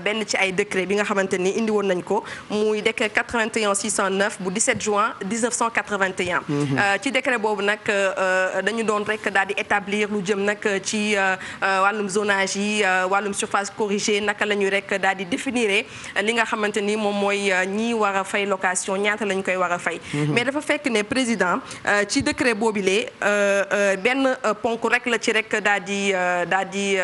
benn ci ay décret bi nga xamante ni indi woon nañ ko muy décret 81 609 bu 17 juin 1981 ci décret boobu nag dañu doon rek daal di établir lu jëm nag ci wàllum zonage yi wàllum surface corrigée naka la ñuy rek daal di définir li nga xamante ni moom mooy ñi war a fay location ñaata lañ koy war a fay mais dafa fekk ne président ci décret boobilee benn ponk rek la ci rek daal di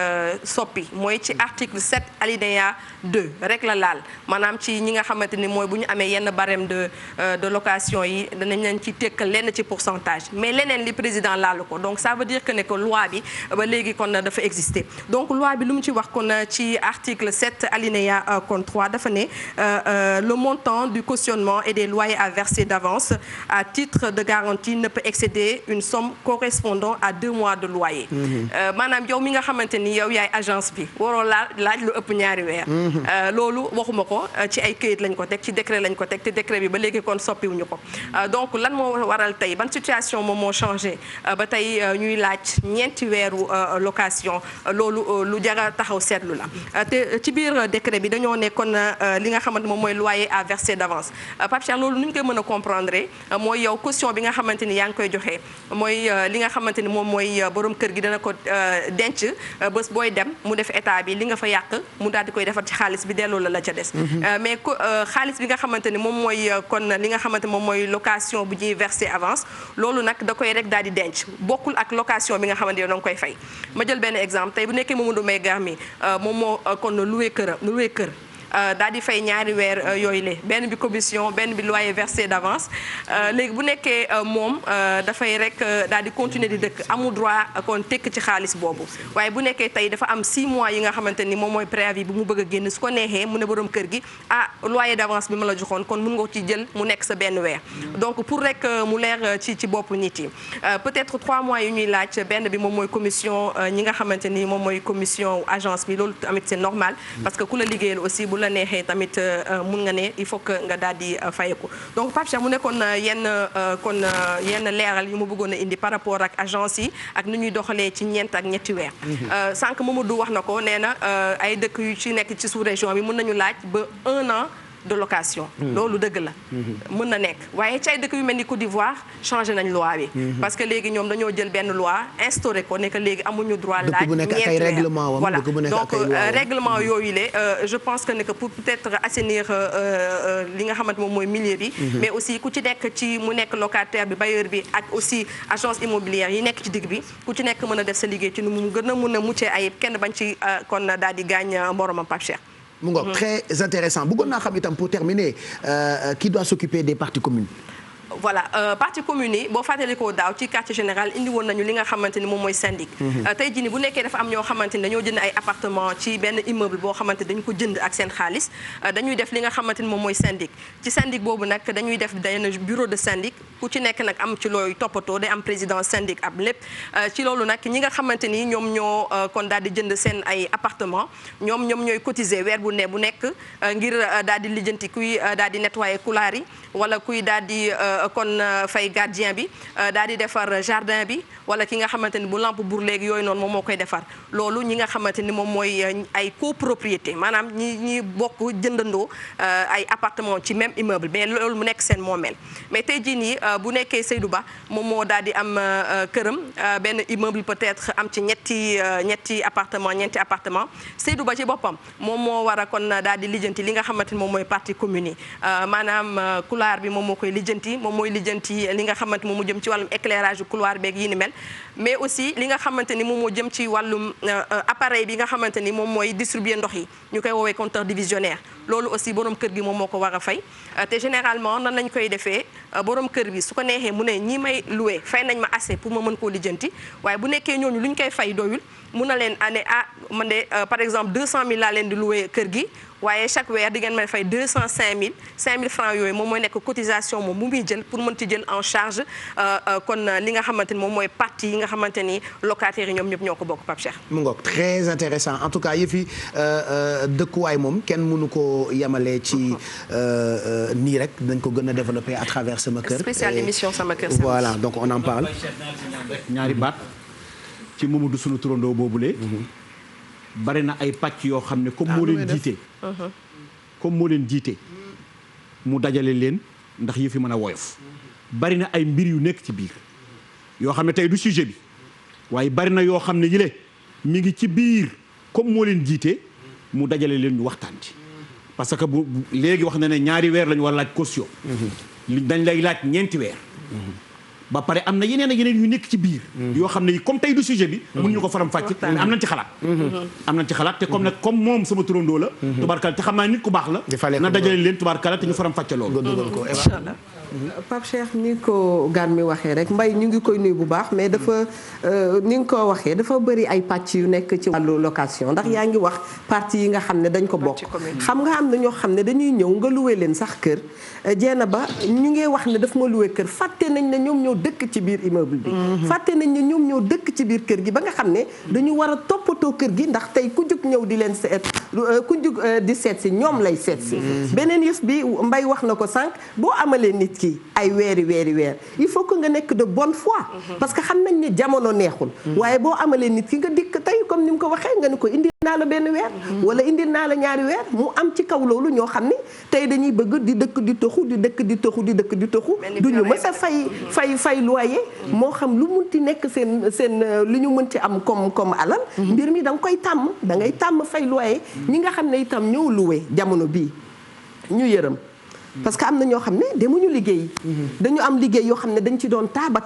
soppi mooy ci article 7 alinéa 2 rek la laal maanaam ci ñi nga xamante ni mooy bu ñu amee yenn barème de location yi danañ leen ci tekkal lenn ci pourcentage mais leneen li président laalu ko donc ça veut dire que ne que loi bi ba léegi kon dafa exister donc loi bi lu mu ci wax kon ci article 7 alinéa kon 3 dafa ne le montant du cautionnement et des loyers à verser d'avance à titre de garantie ne peut excéder une somme correspondant à 2 mois de loyer maanaam yow mi nga xamante ni yow yaay agence bi waroo laaj lu ëpp ñaari weer loolu waxuma ko ci ay këyit lañ ko teg ci décret lañ ko teg te décret bi ba léegi kon soppiwuñu ko donc lan moo waral tey ban situation moom moo changé ba tey ñuy laaj ñeenti weeru location loolu lu jara taxaw seetlu la te ci biir décret bi dañoo nekkoon li nga xamante moom mooy loyer à verser d'avance Pape Cheikh loolu nu ñu koy mën a comprendre mooy yow caution bi nga xamante ni yaa ngi koy joxe mooy li nga xamante ni moom mooy borom kër gi dana ko denc bés booy dem mu def état bi li nga fa yàq mu daal di koy defar ci xaalis bi delloo la ca des mais xaalis bi nga xamante ni moom mooy kon li nga xamante moom mooy location bu ñuy verser avance loolu nag da koy rek daal di denc bokkul ak location bi nga xamante yow da nga koy fay ma jël benn exemple tey bu nekkee Mamadou Mbaye Garmi moom moo kon loué kër daal di fay ñaari weer yooyu le benn bi commission benn bi loyer versé d'avance léegi bu nekkee moom dafay rek daal di continuer di dëkk amul droit kon tekk ci xaalis boobu waaye bu nekkee tey dafa am 6 mois yi nga xamante ni moom mooy préavis bi mu bëgg a génn su ko neexee mu ne borom kër gi loyer d'avance bi ma la joxoon kon mun nga ci jël mu nekk sa benn weer donc pour rek mu leer ci bopp nit yi peut-être 3 mois yu ñuy laaj benn bi moom mooy commission ñi nga xamante ni moom mooy commission agence bi loolu tamit c'est normal parce que ku la liggéeyal aussi la neexee tamit mun nga ne il faut que nga daal di fayeku donc Pape Cheikh mu nekkoon yenn leeral yu mu bëggoon a indi par rapport ak agence yi ak nu ñuy doxalee ci ñeent ak ñetti weer sànq Mamadou wax na ko nee na ay dëkk yu ci nekk ci sous-région bi mun nañu laaj ba 1 an de location loolu dëgg la mën na nekk waaye ci ay dëkk yu mel ni Côte d'Ivoire changé nañ loi bi parce que léegi ñoom dañoo jël benn loi instauré ko ne que léegi amuñu droit laaj ñeenti weer voilà donc règlement yooyu la je pense que ne que pour peut-être assainir li nga xamante moom mooy milieu bi mais aussi ku ci nekk ci mu nekk locataire bi bailleur bi ak aussi agence immobilière yi nekk ci digg bi ku ci nekk mën a def sa liggéey ci nu mu gën a mën a muccee ayib kenn bañ ci kon daal di gaañ moromam Pape Cheikh mu ngoog très intéressant bëggoon naa xam itam pour terminer qui doit s'occuper des parties communes. voilà partie commune yi boo fàttalikoo daaw ci quartier général indi woon nañu li nga xamante ni moom mooy syndic tey jii ni bu nekkee dafa am ñoo xamante ni dañoo jënd ay appartement ci benn immeuble boo xamante dañu ko jënd ak seen xaalis dañuy def li nga xamante ni moom mooy syndic ci syndic boobu nag dañuy def benn bureau de syndic ku ci nekk nag am ci looy toppatoo day am président syndic ab lépp ci loolu nag ñi nga xamante ni ñoom ñoo kon daal di jënd seen ay appartement ñoom ñooy cotiser weer bu nekk ngir daal di lijjanti kuy daal di nettoyer couloir yi wala kuy daal di kon fay gardien bi daal di defar jardin bi wala ki nga xamante ni bu lampe bour léegi yooyu noonu moom moo koy defar loolu ñi nga xamante ni moom mooy ay copropriété maanaam ñi bokk jëndandoo ay appartement ci même immeuble mais loolu mu nekk seen moomeel mais tey jii nii bu nekkee Seydou Ba moom moo daal di am këram benn immeuble peut-être am ci ñeenti appartement Seydou Ba ci boppam moom moo war a kon daal di lijjanti li nga xamante ni moom mooy partie commune yi maanaam couloir bi moom moo koy lijjanti moom mooy lijjanti li nga xamante moom mu jëm ci wàllum éclairage du couloir beeg yi ni mel mais aussi li nga xamante ni moom moo jëm ci wàllum appareil bi nga xamante ni moom mooy distribuer ndox yi ñu koy woowee compteur divisionnaire loolu aussi borom kër gi moom moo ko war a fay te généralement nan lañ koy defee borom kër bi su ko neexee mu ne ñi may loué fay nañ ma assez pour ma mën koo lijjanti waaye bu nekkee ñooñu lu ñu koy fay doyul mun na leen ne man de par exemple 200 000 laa leen di loué kër gi waaye chaque weer di ngeen may fay 205 000 francs yooyu moom mooy nekk cotisation moom mu muy jël pour mën ci jël en charge kon li nga xamante ni moom mooy partie yi nga xamante ni locataires yi ñoom ñëpp ñoo ko bokk Pape Cheikh. mu ngoog très intéressant en tout cas yëf yi dëkkuwaay moom kenn mënu ko yemale ci nii rek dañ ko gën a développer à travers sama kër. spécial émission sama kër. voilà donc on en parle. ñaari baat ci Mamadou sunu turandoo boobule. bari na ay pàcc yoo xam ne comme moo leen jiite mu dajale leen ndax yëf yi mën a woyof bari na ay mbir yu nekk ci biir yoo xam ne tey du sujet bi waaye bari na yoo xam ne yile mi ngi ci biir comme moo leen jiite mu dajale leen ñu waxtaan ci parce que bu léegi wax na ne ñaari weer lañu war a laaj caution dañ lay laaj ñeenti weer ba pare am na yeneen ak yeneen yu nekk ci biir yoo xam ne comme tey du sujet bi mun ñu ko faram fàcc mais am nañ ci xalaat te comme nag comme moom sama turandoo la tubaarkala te xam naa nit ku baax la na dajale leen tubaarkala te ñu faram fàcce loolu inchallah Pape Cheikh ni ko gan mi waxee rek Mbaye ñu ngi koy nuyu bu baax mais dafa ni nga ko waxee dafa bëri ay pàcc yu nekk ci wàllu location ndax yaa ngi wax partie yi nga xam ne dañ ko bokk xam nga am na ñoo xam ne dañuy ñëw nga loué leen sax kër jeena ba ñu ngi wax ne daf ma loué kër fàtte nañ ne ñoom ñoo dëkk ci biir immeuble bi fàtte nañ ne ñoom ñoo dëkk ci biir kër gi ba nga xam ne dañu war a toppatoo kër gi ndax tey ku jóg ñëw di leen seet ku jug di seet si ñoom lay seet si. beneen yëf bi Mbaye wax na ko sànq boo amalee nit ki ay weer il faut que nga nekk de bonne foi. parce que xam nañ ne jamono neexul. waaye boo amalee nit ki nga dikk tey comme ni mu ko waxee nga ni ko indi naa la benn weer. wala indi naa la ñaari weer mu am ci kaw loolu ñoo xam ni tey dañuy bëgg di dëkk di toxu di dëkk di toxu di dëkk di toxu. du ñu mës a fay loyer. moo xam lu munti nekk seen lu ñu mënti am comme alal. mbir mi da nga koy tàmm da ngay tàmm fay loyer ñi nga xam ne itam ñëw loué jamono bii ñu yërëm. parce que am na ñoo xam ne demuñu liggéey. dañu am liggéey yoo xam ne dañ ci doon taaba.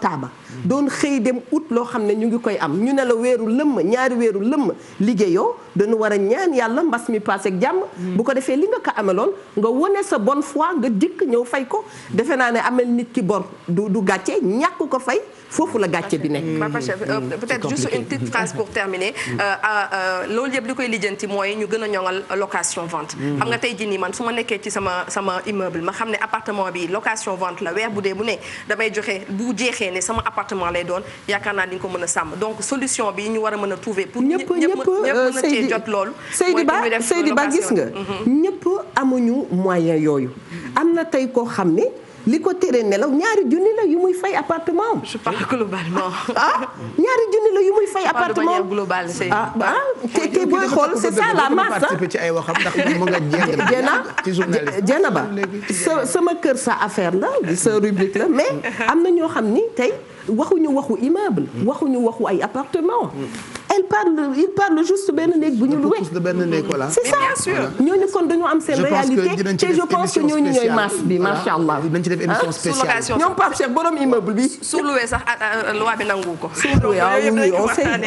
doon xëy dem ut loo xam ne ñu ngi koy am ñu ne la weeru lëmm ñaari weeru lëmm liggéeyoo dañu war a ñaan yàlla mbas mi passé ak jàmm. bu ko defee li nga ko ameloon nga wone sa bonne foi nga dikk ñëw fay ko defe naa ne amel nit ki bor du gàcce ñàkk ko fay foofu la gàcce bi nekk. Papa Chef peut-être juste une petite phrase pour terminer. loolu yëpp li koy lijjanti mooy ñu gën a ñoŋal location vente. xam nga tey jii nii man su ma nekkee ci sama immeuble ma xam ne appartement bi location vente la weer bu dee bu ne damay joxe bu jeexee ne sama appartement lay doon yaakaar naa di nga ko mën a sàmm donc solution bi ñu war a mën a trouver pour ñëpp mën a cee jot loolu. Seydi Ba gis nga. ñëpp amuñu moyen yooyu. am na tey koo xam ne. li ko tere nelaw ñaari junni la yu muy fay appartement. je parle globalement. ñaari junni la yu muy fay appartement. global te booy xool c'est ça la masse. participer ci ay waxam ndax mu nga jéena ba sama kër sa affaire la sa rubrique la mais am na ñoo xam ni tey waxuñu waxu immeuble. waxuñu waxu ay appartement. il parle juste benn néeg bu ñu loué. c'est ça ñooñu kon dañoo am seen réalité te je pense que ñooñu ñooy masse bi macha allah. dañ ci def émission spéciale ñoom Pape Cheikh borom immeuble bi. su loué sax loi bi nangu ko. su loué oui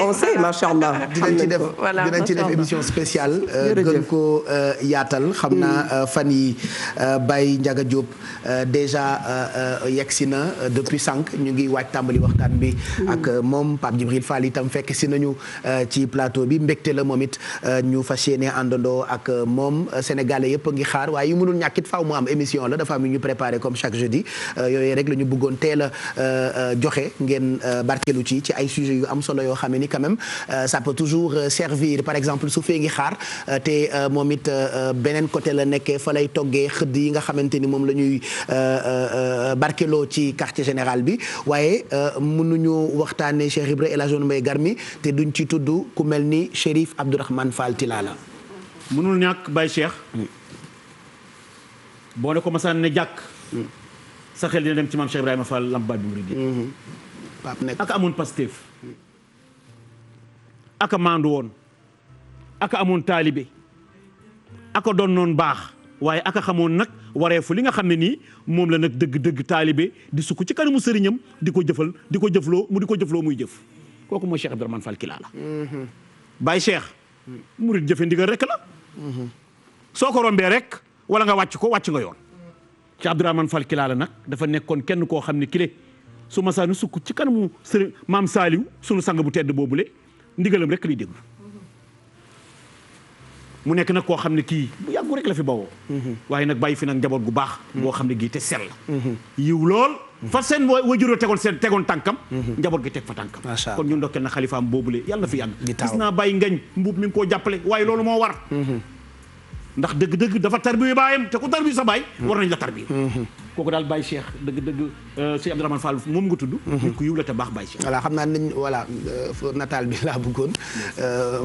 on sait macha allah. dinañ ci def émission spéciale. gën ko yaatal xam naa fan yi Baye Ndiaga Diop déjà yegsi na depuis sànq ñu ngi waaj tàmbali waxtaan bi ak moom Pape Djibril Fall itam fekk si nañu ci plateau bi mbégte la moom it ñu fas yéene àndandoo ak moom sénégalais yëpp a ngi xaar waaye yu mënul ñàkkit faaw mu am émission la dafa am yu ñu préparé comme chaque jeudi yooyu rek la ñu bëggoon teel a joxe ngeen barkelu ci ay sujets yu am solo yoo xam ne ni quand même ça peut toujours servir par exemple su fee ngi xaar te moom it beneen côté la nekkee fa lay toggee xëdd yi nga xamante ni moom la ñuy barkeloo ci quartier général bi waaye mënuñu waxtaanee Cheikh Ibra El Hadj Mbaye Garmi te duñ ci tudd ku mel ni Chérif Abdourahmane Fall Tilala. mënul ñàkk Baye Cheikh. boo ne ko masaan ne jàkk. sa xel dina dem ci maam Cheikh Ibrahima Fall Lamp Baabul Muridiin. Pape nekk ak amoon Pastef. ak maandu woon. ak amoon taalibe. ak doon noon baax. waaye ak xamoon nag wareefu li nga xam ne nii moom la nag dëgg-dëgg taalibe di sukk ci kanamu sëriñam di ko jëfloo muy jëf. kooku mooy Cheikh Abdourahmane Fall Tilala. Baye Cheikh. murid jëfe ndigal rek la. soo ko rombee rek wala nga wàcc nga yoon. Cheikh Abdourahmane Fall Tilala nag dafa nekkoon kenn koo xam ne kile su ma saanu sukk ci kanamu sëriñ maam Saaliw sunu sang bu tedd boobule ndigalam rek liy déglu. mu nekk nag koo xam ne kii bu yàggu rek la fi bawoo. waaye nag bàyyi fi nag njaboot gu baax. boo xam ne gii te sell. yiw lool. fa seen wajuroo tegoon tànkam. njaboot gi teg fa tànkam. kon ñu ndokkeel na xalifaam boobule yàlla na fi yàgg. gis naa bàyyi ngañ mbuub mi ngi koo jàppale waaye loolu moo war. ndax dëgg-dëgg dafa tarbiyu baayam te ku tarbiyu sa baay. war nañ la tarbiyu. kooku daal Baye Cheikh dëgg-dëgg Cheikh Abdourahmane Fall moom nga tudd. nit ku yiw la te baax Baye Cheikh. voilà xam naa nañ voilà nataal bi laa bëggoon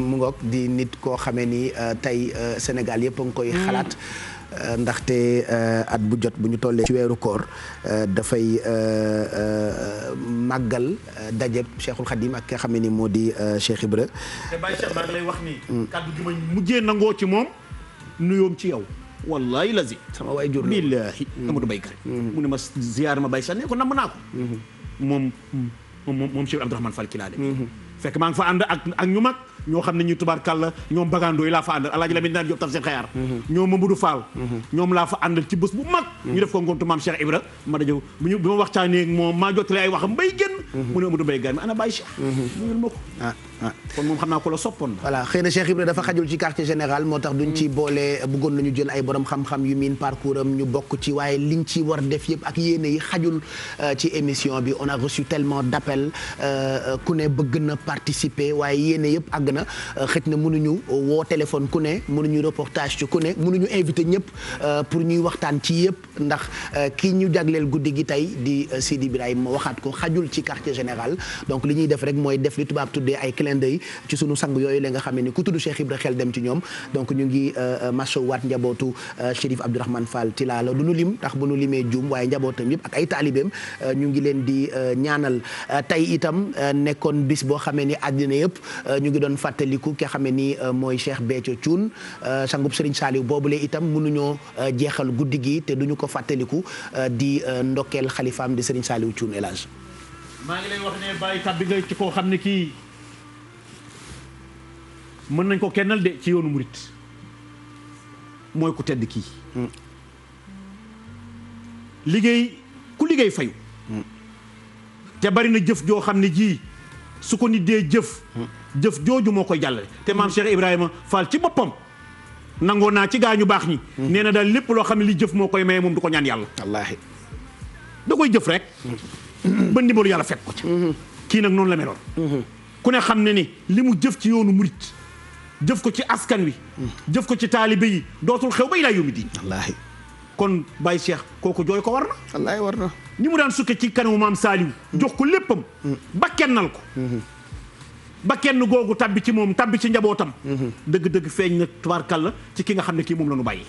mu ngoog di nit koo xamee ni tey Sénégal yëpp a ngi koy xalaat. ndaxte at bu jot bu ñu tollee ci weeru koor dafay màggal dajeb Cheikhul Khadim ak ki nga xam ne ni moo di Cheikh Ibra. te Baye Cheikh maa ngi lay wax ni. kàddu gi ma mujjee nangoo ci moom nuyoom ci yow. wallahi lazi sama waay jur billaahi Amadou Mbaye Garmi mu ne ma ziyaar ma Baye Cheikh ne ko namm naa ko. moom Cheikh Abdourahmane Fall Tilala. fekk maa ngi fa ànd ak ñu mag ñoo xam ne ñu tubaarkàlla ñoom bagandoo yi laa fa àndal Alaaji Lamin daan Jóob taf seen xayaar ñoom Mamadou Fall ñoom laa fa àndal ci bés bu mag ñu def ko ngontu maam Cheikh Ibra ma dajow bi ma waxtaanee moom maa jottale ay waxam bay génn mu ne Amadou Mbaye Garmi ana Baye Cheikh mu ngel ma ko kon moom xam naa ko la soppoon la. voilà xëy na Cheikh Ibra dafa xajul ci quartier général moo tax duñ ci boole bëggoon nañu jël ay borom xam-xam yu miin parcours am ñu bokk ci waaye liñ ci war def yëpp ak yéene yi xajul ci émission bi on a reçu tellement d'appels ku ne bëgg na participer waaye yéene yëpp àgg na xëj na mënuñu woo téléphone ku ne mënuñu reportage ci ku ne mënuñu invité ñëpp pour ñuy waxtaan ci yëpp ndax kii ñu jagleel guddi gi tey di Sidi Ibrahima waxaat ko xajul ci quartier général donc li ñuy def rek mooy def li tubaab tuddee ay clin d'œil ci sunu sang yooyu la nga xam ne ni ku tudd Cheikh Ibra xel dem ci ñoom donc ñu ngi masawaat njabootu Chérif Abdourahmane Fall Tilala du nu lim ndax bu nu limee juum waaye njabootam yëpp ak ay taalibeem ñu ngi leen di ñaanal tey itam nekkoon bis boo xamee ni àddina yëpp ñu ngi doon fàttaliku ki xamee ni mooy Cheikh Béthio Thioune sangub Serigne Saliou boobule itam mënuñoo jeexal guddi gi te duñu ko fàttaliku di ndokkeel xalifaam di Serigne Saliou Thioune El Hadj. maa ngi lay wax ne bàyyi tàbbi nga ci koo xam ne kii mën nañ ko kennal de ci yoonu murit mooy ku tedd kii liggéey ku liggéey fayu te bari na jëf joo xam ne ji su ko nit dee jëf jooju moo koy jàllale te maam Cheikh Ibrahima Fall ci boppam nangoo naa ci gaa ñu baax ñi nee na daal lépp loo xam ne li jëf moo koy maye moom du ko ñaan yàlla wallaahi da koy jëf rek ba ndimbalu yàlla fekk ko ci kii nag noonu la meloon ku ne xam ne ni li mu jëf ci yoonu murit jëf ko ci askan wi jëf ko ci taalibe yi dootul xew ba ilaa yawmi diin wallaahi kon Baye Cheikh kooku jooy ko war na wallaahi war na ni mu daan sukke ci kanamu maam Saliou jox ko léppam ba kennal ko ba kenn googu tabbi ci moom tabbi ci njabootam dëgg-dëgg feeñ na tubaarkàlla ci ki nga xam ne kii moom la ñu bàyyi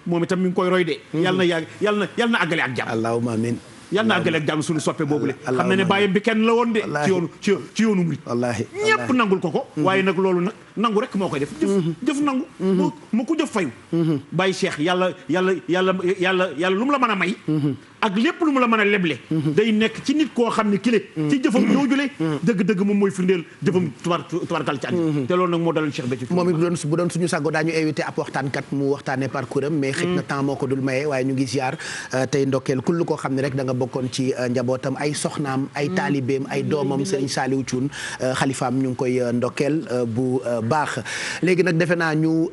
moom itam mi ngi koy roy de yàlla na àggale ak jàmm allahumma amin yal na àggale ak jàmm suñu soppe boobule xam na ne bàyyam bi kenn la woon de ci yoonu murit wallaahi ñépp nangul ko waaye nag loolu nag nangu rek moo koy def jëf nangu mu ko jëf fayu bàyyi Cheikh yàlla lu mu la mën a may ak lépp lu mu la mën a leble day nekk ci nit koo xam ne kile ci jëfam joojule dëgg-dëgg moom mooy firndeel jëfam tubaarkal ci àddina te loolu nag moo daloon Cheikh Béthio moom it bu doon suñu sago daañu invité ab waxtaankat mu waxtaane parcours am mais xëj na temps moo ko dul maye waaye ñu ngi ziar tey ndokkeel kull koo xam ne rek da nga bokkoon ci njabootam ay soxnaam ay taalibeem ay doomam Serigne Saliou Thioune xalifaam ñu ngi koy ndokkeel bu baax léegi nag defe naa ñu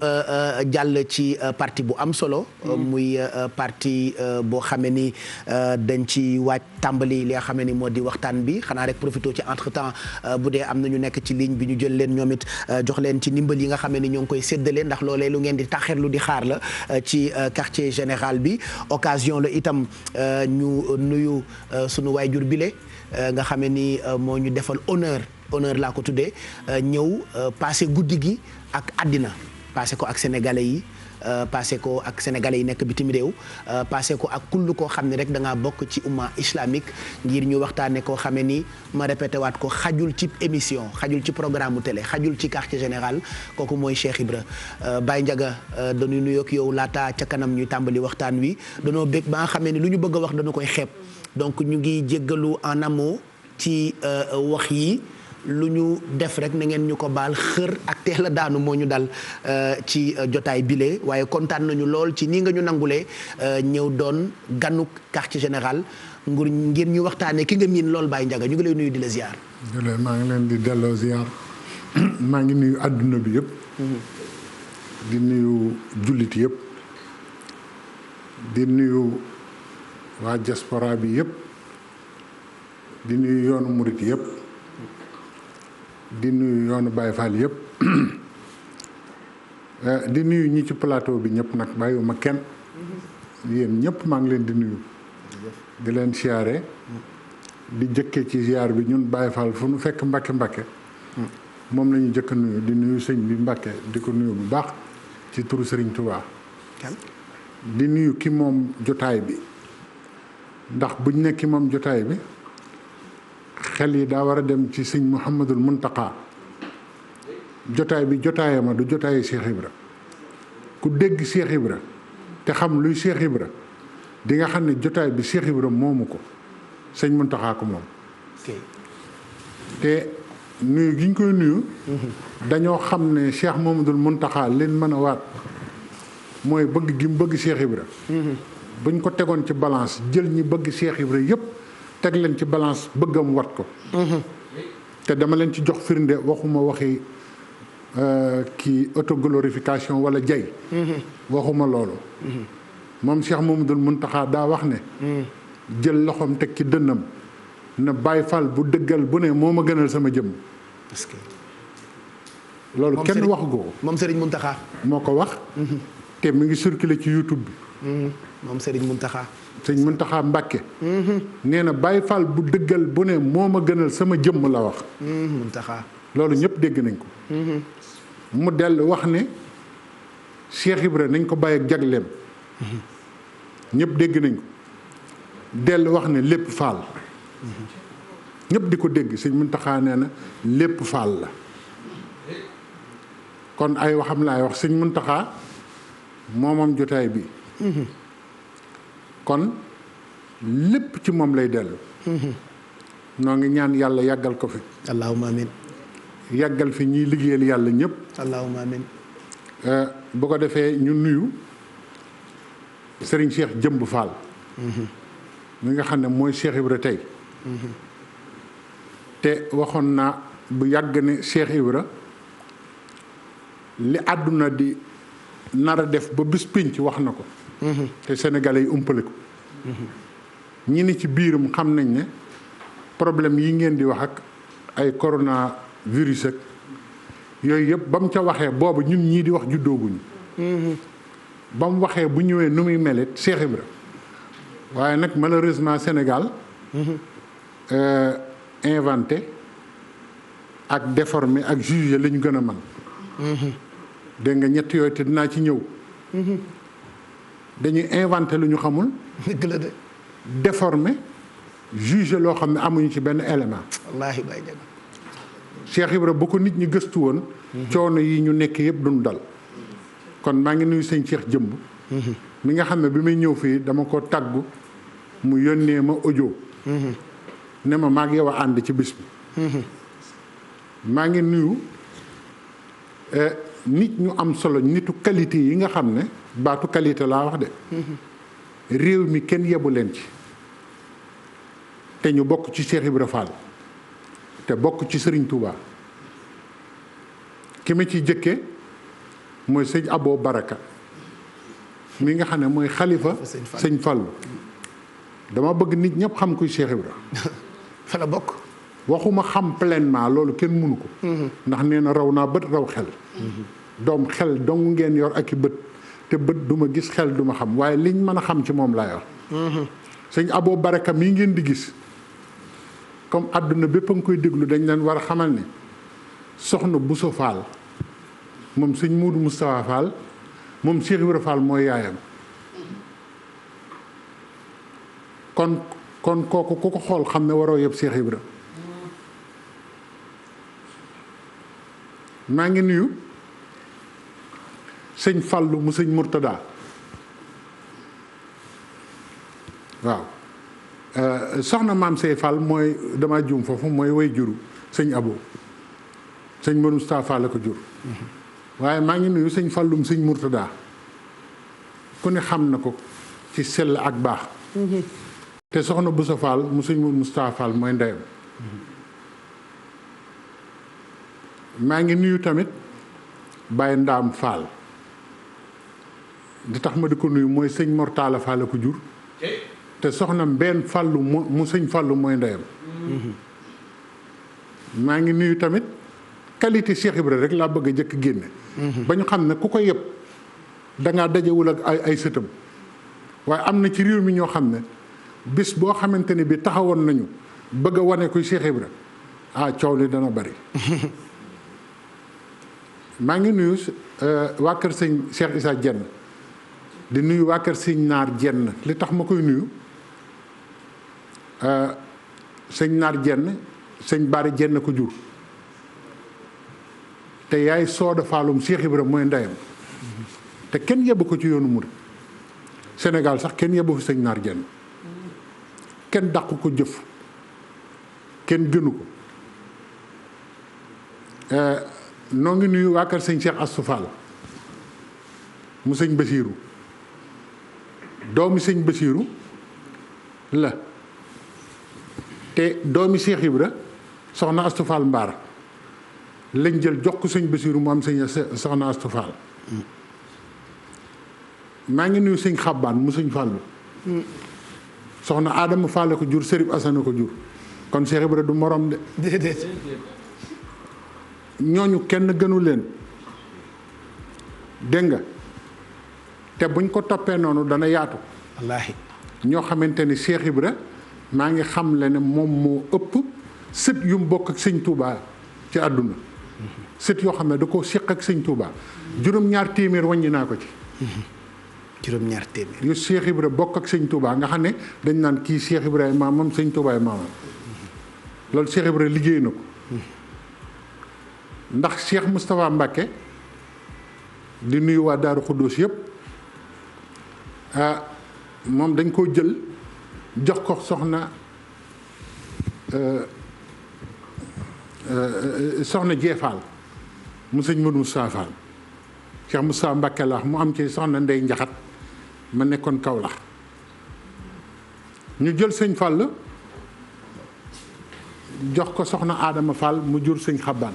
jàll ci parti bu am solo muy parti boo xamee ni dañ ci waaj tàmbali li nga xam ne ni moo di waxtaan bi xanaa rek profité ci entre temps bu dee am na ñu nekk ci ligne bi ñu jël leen ñoom it jox leen ci ndimbal yi nga xam ne ni ñoo ngi koy séddale ndax loolee lu ngeen di taxerlu di xaar la ci quartier général bi occasion la itam ñu nuyu sunu waayjur bile nga xam ne ni moo ñu defal honneur laa ko tuddee ñëw passé guddi gi ak àddina passé ko ak sénégalais yi passé ko ak sénégalais yi nekk bitim réew passé ko ak kull koo xam ne rek da ngaa bokk ci umma islamique ngir ñu waxtaane koo xamee ni ma répété waat ko xajul ci émission xajul ci programme mu télé xajul ci quartier général kooku mooy Cheikh Ibra Baye Ndiaga dañuy nuyoo ak yow laata ca kanam ñuy tàmbali waxtaan wi danoo bég ba nga xamee ni lu ñu bëgg a wax dañu koy xeeb donc ñu ngi jéggalu en amont ci wax yi lu ñu def rek na ngeen ñu ko baal xër ak teel a daanu moo ñu dal ci jotaay bile waaye kontaan nañu lool ci nii nga ñu nangulee ñëw doon ganuk quartier général ngir ñu waxtaanee ki nga miin lool Baye Ndiaga ñu ngi lay nuyu di la ziar. maa ngi leen di delloo ziar maa ngi nuyu àdduna bi yëpp. di nuyu jullit yëpp. di nuyu waa diaspora bi yëpp. di nuyu yoonu murit yëpp. di nuyu yoonu Baye Fall yëpp di nuyu ñi ci plateau bi ñëpp nag bàyyiwuma kenn yéen ñëpp maa ngi leen di nuyu di leen siyaare di jëkke ci ziar bi ñun Baye Fall fu nu fekk Mbàkke moom la ñu jëkk nuyu di nuyu sëñ bi Mbàkke di ko nuyu bu baax ci turu Sëriñ Tuubaa di nuyu ki moom jotaay bi ndax buñ nekk ki moom jotaay bi xel yi daa war a dem ci sëñ Mouhamadul Muntaqa jotaay bi jotaayama du jotaayu Cheikh Ibra ku dégg Cheikh Ibra te xam luy Cheikh Ibra di nga xam ne jotaay bi Cheikh Ibra moomu ko sëñ Muntaqa ko moom te nuyu gi ñu koy nuyu dañoo xam ne Cheikh Mouhamadul Muntaqa leen mën a waat mooy bëgg gi mu bëgg Cheikh Ibra buñ ko tegoon ci balance jël ñi bëgg Cheikh Ibra yépp teg leen ci balance bëggam wat ko te dama leen ci jox firnde waxuma waxi kii autoglorification wala jay waxuma loolu moom Cheikh Mamadou Mountakha daa wax ne jël loxoom teg ci dënnam na Baye Fall bu dëggal bu ne moo ma gënal sama jëmm loolu kenn wax ko moom Serigne Mountakha moo ko wax te mi ngi circulé ci YouTube bi moom Serigne Mountakha Serigne Mountakha Mbacké nee na Baye Fall bu dëggal bu ne moo ma gënal sama jëmm la wax Mountakha loolu ñëpp dégg nañ ko mu dellu wax ne Cheikh Ibra nañ ko bàyyi ak jagleem ñëpp dégg nañ ko dellu wax ne lépp faal ñëpp di ko dégg sëñ Muntaxa nee na lépp faal la kon ay waxam laay wax sëñ Muntaxa moomam jotaay bi kon lépp ci moom lay dellu noo ngi ñaan yàlla yàggal ko fi allahumma amin yàggal fi ñiy liggéeyal yàlla ñëpp allahumma amin bu ko defee ñu nuyu Serigne Cheikh Jëmb Fall mi nga xam ne mooy Cheikh Ibra tey te waxoon naa bu yàgg ne Cheikh Ibra li àdduna di nar a def ba bis pinc wax na ko te sénégalais yi umpale ko ñi ni ci biiram xam nañ ne problème yi ngeen di wax ak ay coronavirus ak yooyu yëpp ba mu ca waxee boobu ñun ñii di wax juddooguñu ba mu waxee bu ñëwee nu muy melit Cheikh Ibra waaye nag malheureusement Sénégal inventé ak déformé ak jugé la ñu gën a man dégg nga ñett yooyu te dinaa ci ñëw dañuy inventé lu ñu xamul dëgg la de déformé jugé loo xam ne amuñu ci benn élément wallaahi bay dëgg Cheikh Ibra bu ko nit ñi gëstu woon coono yi ñu nekk yëpp duñu dal kon maa ngi nuyu sëñ Cheikh Jëmb mi nga xam ne bi muy ñëw fii dama ko tàggu mu yónnee ma audio ne ma maa ngi yow a ànd ci bis bi maa ngi nuyu nit ñu am solo nitu qualité yi nga xam ne baatu qualité laa wax de réew mi kenn yebu leen ci te ñu bokk ci Cheikh Ibra Fall te bokk ci Serigne Touba ki ma ciy jëkke mooy sëñ Abo Baraka mi nga xam ne mooy xalifa sëñ Fallu dama bëgg nit ñëpp xam kuy Cheikh Ibra fa la bokk waxuma xam pleinement loolu kenn mënu ko ndax nee na raw naa bët raw xel doom xel dong ngeen yor ak i bët te bët duma gis xel duma xam waaye liñ mën a xam ci moom laa yor sëñ Abo Baraka mii ngeen di gis comme àdduna bépp a nga koy déglu dañ leen war a xamal ne soxna Bousso Fall moom sëñ Muudu Moustapha Fall moom Cheikh Ibra Fall mooy yaayam kon kooku ku ko xool xam ne waroo yëpp Cheikh Ibra maa ngi nuyu sëñ Fallu mu sëñ Murtada waaw soxna maam Sey Fall mooy dama juum foofu mooy way juru sëñ Abo sëñ Mor Moustapha Fall la ko jur waaye maa ngi nuyu sëñ Fallum sëñ Murtada ku ne xam na ko ci sell ak baax te soxna Bousso Fall mu sëñ Mor Moustapha Fall mooy ndeyam maa ngi nuyu tamit Baye Ndaam Fall di tax ma di ko nuyu mooy sëñ Mortala Fall la ko jur te soxna Mbène Fallu mu sëñ Fallu mooy ndeyam maa ngi nuyu tamit qualité Cheikh Ibra rek laa bëgg a jëkk génne ba ñu xam ne ku ko yëpp dangaa dajewul ak ay sëtam waaye am na ci réew mi ñoo xam ne bis boo xamante ne bi taxawoon nañu bëgg a wane kuy Cheikh Ibra coow li dana bari maa ngi nuyu waa kër sëñ Cheikh Issa Dieng di nuyu waa kër sëñ Naar Dieng li tax ma koy nuyu sëñ Naar Dieng sëñ Bari Dieng ko jur te yaay sooda faalum Cheikh Ibra mooy ndeyam te kenn yebbu ko ci yoonu murid Sénégal sax kenn yebbu fi sëñ Naar Dieng kenn dàq ko jëf kenn gënu ko noo ngi nuyu waa kër sëñ Cheikh Astou Fall mu sëñ Basiiru doomi sëñ Basiiru la te doomi Cheikh Ibra soxna Astou Fall Mbaar lañ jël jox ko sëñ Basiru mu am sëñ soxna Astou Fall maa ngi nuyu sëñ Xabbaan mu sëñ Fàllu soxna Adama Fall ko jur Sërif Asana ko jur kon Cheikh Ibra du morom de déedéet ñooñu kenn gënu leen dégg nga te buñ ko toppee noonu dana yaatu wallaahi ñoo xamante ni Cheikh Ibra maa ngi xam le ne moom moo ëpp sët yu mu bokk ak sëñ Touba ci àdduna sët yoo xam ne da ko séq ak sëñ Touba juróom-ñaar téeméer wàññi naa ko ci juróom-ñaar téeméer yu Cheikh Ibra bokk ak sëñ Touba nga xam ne dañ naan kii Cheikh Ibrahima maamam sëñ Touba ay maamam loolu Cheikh Ibra liggéey na ko ndax Cheikh Moustapha Mbacké di nuyu waa Daaru Xuddoos yëpp moom dañ koo jël jox ko soxna soxna Jeefaal mu sëñ Modou Moustapha Fall Cheikh Moustapha Mbacké la mu am ci soxna Ndey Njaxat ma nekkoon Kaolack ñu jël sëñ Fall jox ko soxna Adama Fall mu jur sëñ Xabbaan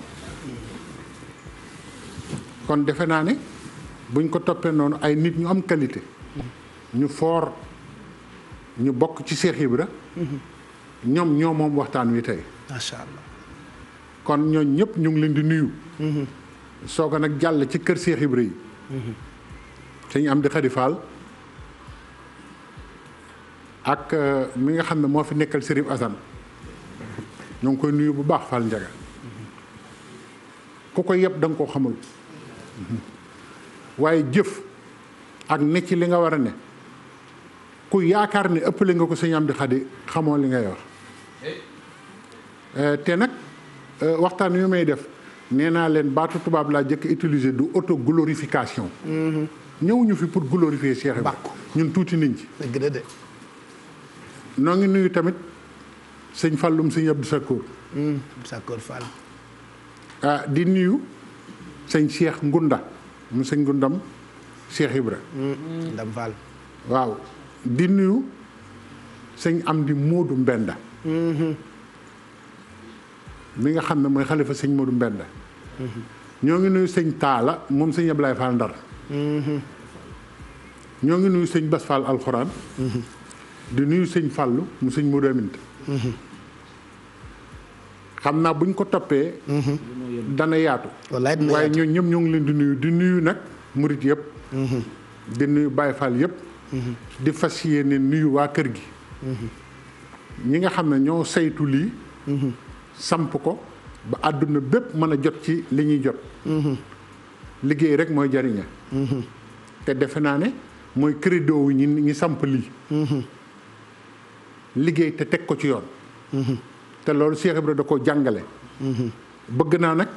kon defe naa ne buñ ko toppee noonu ay nit ñu am qualité ñu foor ñu bokk ci Cheikh Ibra ñoom ñoo moom waxtaan wi tey macha allah kon ñooñ ñëpp ñu ngi leen di nuyu soog a nag jàll ci kër Cheikh Ibra yi sëñ Amdi Xadi Fall ak mi nga xam ne moo fi nekkal Sërif Asan ñoo ngi koy nuyu bu baax Fall Njaga ku ko yëpp da nga koo xamul waaye jëf ak ne ci li nga war a ne ku yaakaar ne ëppale nga ko sëñ Amdi Xadi xamoo li ngay wax te nag waxtaan yu may def nee naa leen baatu tubaab laa jëkk utiliser du auto glorification ñëwuñu fi pour glorifier Cheikh Ibra ñun tuuti niñ ci dëgg la de noo ngi nuyu tamit sëñ Fallum sëñ Abdou Sakkoor Sakkoor Fall di nuyu sëñ Cheikh Ngunda mu sëñ Ngundam Cheikh Ibra Ndam Fall waaw di nuyu sëñ Amdi Moodu Mbenda mi nga xam ne mooy xalifa sëñ Moodu Mbenda ñoo ngi nuyu sëñ Taala moom sëñ Ablaye Fall Ndar ñoo ngi nuyu sëñ Bas Fall alxuraan di nuyu sëñ Fallu mu sëñ Moodu Aminta xam naa buñ ko toppee dana yaatu waaye ñoo ñëpp ñoo ngi leen di nuyu nag murit yëpp di nuyu Baye Fall yëpp di fas yéene nuyu waa kër gi ñi nga xam ne ñoo saytu lii samp ko ba àdduna bépp mën a jot ci li ñuy jot liggéey rek mooy jariña te defe naa ne mooy credo wu ñi samp lii liggéey te teg ko ci yoon te loolu Cheikh Ibra da ko jàngale bëgg naa nag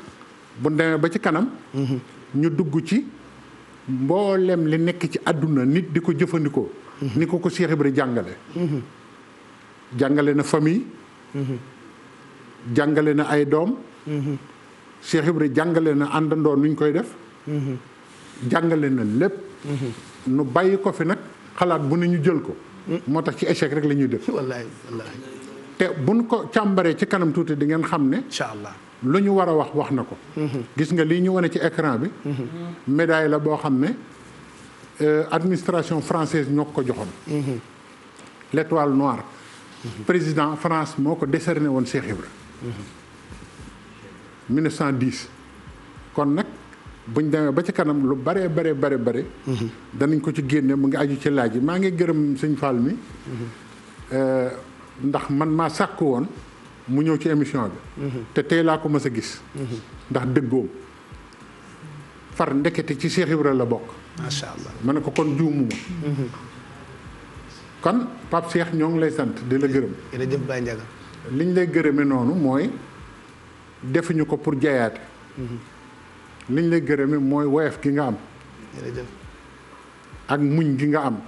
bu demee ba ci kanam ñu dugg ci mboolem li nekk ci àdduna nit di ko jëfandikoo ni ko Cheikh Ibra jàngale jàngale na famille jàngale na ay doom Cheikh Ibra jàngale na àndandoo nuñ koy def jàngale na lépp nu bàyyi ko fi nag xalaat bu ne ñu jël ko moo tax ci échec rek la ñuy def wallaahi wallaahi te buñ ko càmbaree ci kanam tuuti di ngeen xam ne incha allah lu ñu war a wax na ko gis nga lii ñu wane ci écran bi médaille la boo xam ne administration française ñoo ko joxoon l'étoile noire président France moo ko décerné woon Cheikh Ibra 1910 kon nag buñ demee ba ci kanam lu bare danañ ko ci génne mu ngi aju ci laaj yi maa ngi gërëm sëñ Fall mi ndax man maa sàkk woon mu ñëw ci émission bi te tey laa ko mës a gis ndax dëggoom far ndekete ci Cheikh Ibra la bokk macha allah ma ne ko kon juumuma kon Pape Cheikh ñoo ngi lay sant di la gërëm jërëjëf Baye Ndiaga liñ lay gërëme noonu mooy defuñu ko pour jayaate liñ lay gërëme mooy woyof gi nga am jërëjëf ak muñ gi nga am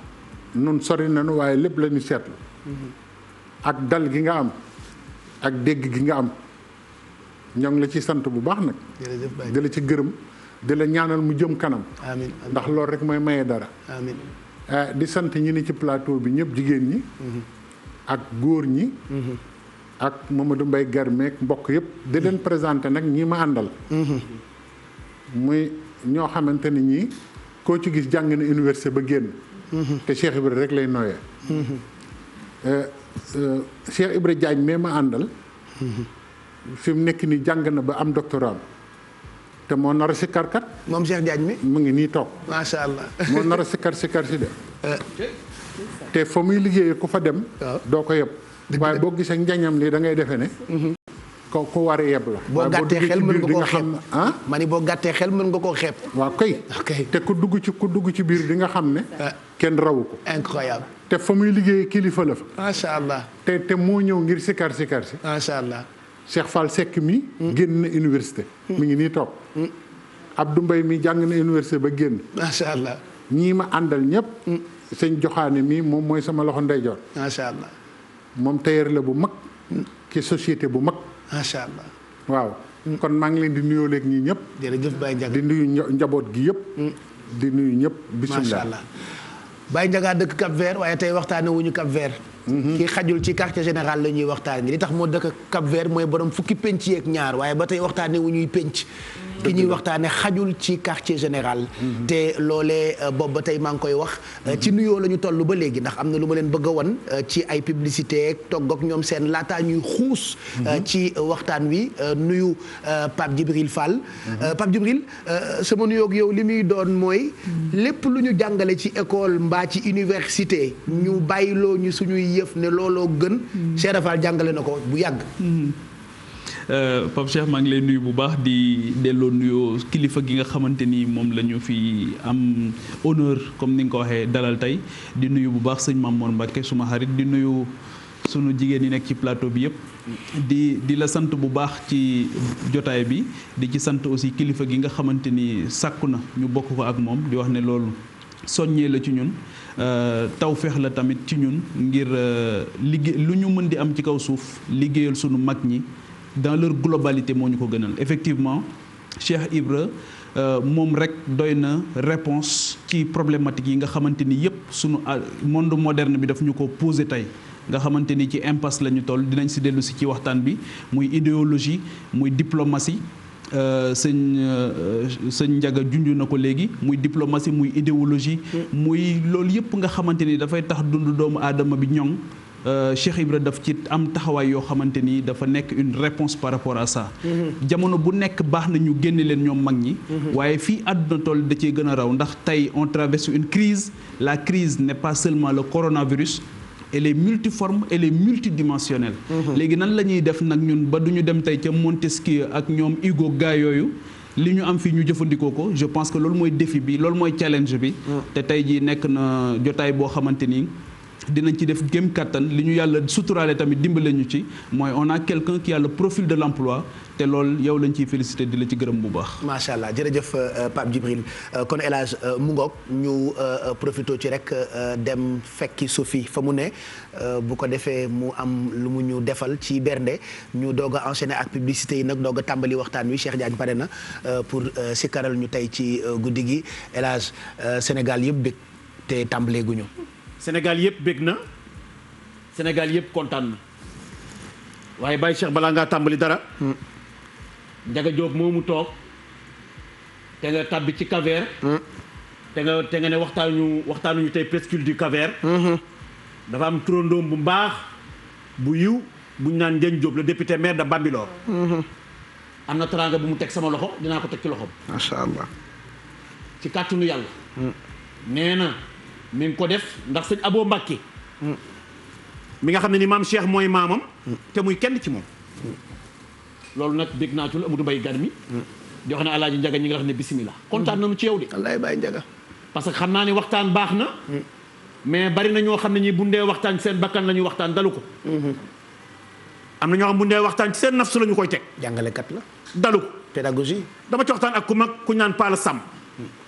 nun sori nañu waaye lépp la ñu seetlu ak dal gi nga am ak dégg gi nga am ñoo ngi la ci sant bu baax nag jërëjëf Baye di la ci gërëm di la ñaanal mu jëm kanam amiin ndax loolu rek mooy maye dara amiin di sant ñi ni ci plateau bi ñëpp jigéen ñi ak góor ñi ak Mamadou Mbaye Garmeek mbokk yëpp di leen présenté nag ñii ma àndal muy ñoo xamante ni ñii koo ci gis jàng na université ba génn te Cheikh Ibra rek lay nooyee Cheikh Ibra Diagne mais ma àndal fi mu nekk nii jàng na ba am doctorat te moo nar a sikkarkat moom Cheikh Diagne mi mu ngi nii toog macha allah moo nar a sikkar si de te fa muy liggéeyee ku fa dem doo ko yeb waaye boo gisee njañam li da ngay defee ne ko ku war a yeb la boo gàttee xel mën nga koo xeeb ma ni boo gàttee xel mën nga koo xeeb waaw kay te ku dugg ci biir di nga xam ne kenn rawu ko incroyable te fa muy liggéeyee kilifa la fa macha allah te moo ñëw ngir sikkar si macha allah Cheikh Fall Seck mi génn na université mi ngi nii toog Abdou Mbaye mi jàng na université ba génn macha allah ñii ma àndal ñëpp sëñ joxaane mi moom mooy sama loxo ndeyjoor macha allah moom tailleur la bu mag ci société bu mag macha allah waaw kon maa ngi leen di nuyoo léegi ñii ñëpp jërëjëf Baye Ndiaga di nuyu njaboot gi yëpp di nuyu ñëpp bisimilah macha allah Baye Ndiaga dëkk Cap Vert waaye tey waxtaane wuñu Cap Vert ki xajul ci quartier général la ñuy waxtaan li tax moo dëkk Cap Vert mooy borom fukki penc yeeg ñaar waaye ba tey waxtaane wu ñuy penc ki ñuy waxtaane xajul ci quartier général te loolee boobu ba tey maa ngi koy wax ci nuyoo la ñu toll ba léegi ndax am na lu ma leen bëgg a wan ci ay publicité ak togg ak ñoom seen laataa ñuy xuus ci waxtaan wi nuyu Pape Djibril Fall Pape Djibril sama nuyoog yow li muy doon mooy lépp lu ñu jàngale ci école mbaa ci université ñu bàyyiloo ñu suñuy yëf ne looloo gën Cheikh Fall jàngale na ko bu yàgg Pape Cheikh maa ngi lay nuyu bu baax di delloo nuyoo kilifa gi nga xamante ni moom la ñu fi am honneur comme ni nga ko waxee dalal tey di nuyu bu baax sëñ Mamour Mbacke suma xarit di nuyu sunu jigéen yi nekk ci plateau bi yëpp di la sant bu baax ci jotaay bi di ci sant aussi kilifa gi nga xamante ni sàkku na ñu bokk ko ak moom di wax ne loolu soññee la ci ñun tawfeex la tamit ci ñun ngir liggéey lu ñu mën di am ci kaw suuf liggéeyal sunu mag ñi dans leur globalité moo ñu ko gënal effectivement Cheikh Ibra moom rek doy na réponse ci problématique yi nga xamante ni yëpp sunu monde moderne bi daf ñu ko posé tey nga xamante ni ci impasse la ñu toll dinañ si dellu si ci waxtaan bi muy idéologie muy diplomatie sëñ Ndiaga junj na ko léegi muy diplomatie muy idéologie muy loolu yëpp nga xamante ni dafay tax dund doomu aadama bi ñoŋ Cheikh Ibra daf ci am taxawaay yoo xamante ni dafa nekk une réponse par rapport à ça jamono bu nekk baax na ñu génne leen ñoom mag ñi waaye fii àdduna toll da cee gën a raw ndax tey on traverse une crise la crise n'est pas seulement le coronavirus elle est multiforme elle est multidimensionnelle léegi nan la ñuy def nag ñun ba du ñu dem tey ca Montesquieu ak ñoom Hugo gaa yooyu li ñu am fii ñu jëfandikoo ko je pense que loolu mooy défi bi loolu mooy challenge bi te tey jii nekk na jotaay boo xamante ni dinañ ci def gém kattan li ñu yàlla suturaale tamit dimbale ñu ci mooy on a quelqu'un qui a le profil de l'emploi te loolu yow lañ ciy félicité di la ci gërëm bu baax. macha allah jërëjëf Pape Djibril kon El Hadj mu ngoog ñu profité ci rek dem fekki Sophie fa mu ne bu ko defee mu am lu mu ñu defal ci bernde ñu doog a enchaîner ak publicité yi nag doog a tàmbali waxtaan wi Cheikh Diagne pare na pour sikkaral ñu tey ci guddi gi El Hadj Sénégal yëpp bég te tàmbalee guñu. Sénégal yëpp bég na Sénégal yëpp kontaan na waaye Baye Cheikh balaa ngaa tàmbali dara. Ndiaga Diop moomu toog te nga tàbbi ci Cap-Vert te nga ne waxtaanuñu tey presqu'île du Cap-Vert dafa am turandoom bu mbaax bu yiw buñ naan Ndiagne Diop le député maire de Bambilor am na teraanga bu mu teg sama loxo dinaa ko teg ci loxoom. macha allah. ci kàttanu yàlla. nee na mi ngi ko def ndax sëñ Abo Mbacke mi nga xam ne ni maam Cheikh mooy maamam te muy kenn ci moom loolu nag dégg naa ci lu Amadou Mbaye Garmi di wax ne Alaaji Ndiaga ñi nga xam ne bisimilah kontaan nañu ci yow de wallaay Baye Ndiaga parce que xam naa ne waxtaan baax na mais bari na ñoo xam ne ñi bu ndee waxtaan ci seen bakkan la ñuy waxtaan dalu ko am na ñoo xam bu ndee waxtaan ci seen nafsu la ñu koy teg jàngalekat la dalu ko pédagogie dama ci waxtaan ak ku mag ku naan Paala Sam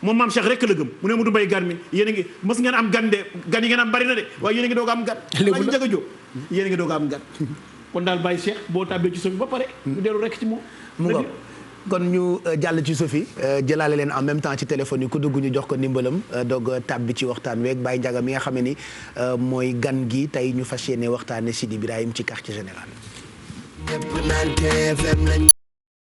moom maam Cheikh rek la gëm mu ne Amadou Mbaye Garmi yéen a ngi mës ngeen am gan de gan yi ngeen am bari na de waaye yéen a ngi doog a am gan Alaaji Ndiaga Diop yéen a ngi doog a am gan kon daal Baye Cheikh boo tàbbee ci Sophie ba pare ñu dellu rek ci moom mu ngoog kon ñu jàll ci Sophie jëlaale leen en même temps ci téléphone yi ku dugg ñu jox ko ndimbalam doog tàbbi ci waxtaan weeg Baye Ndiaga mi nga xam ne ni mooy gan gi tey ñu fas yéene waxtaane Sidi Ibrahim ci quartier général ñëpp naan TFM lañ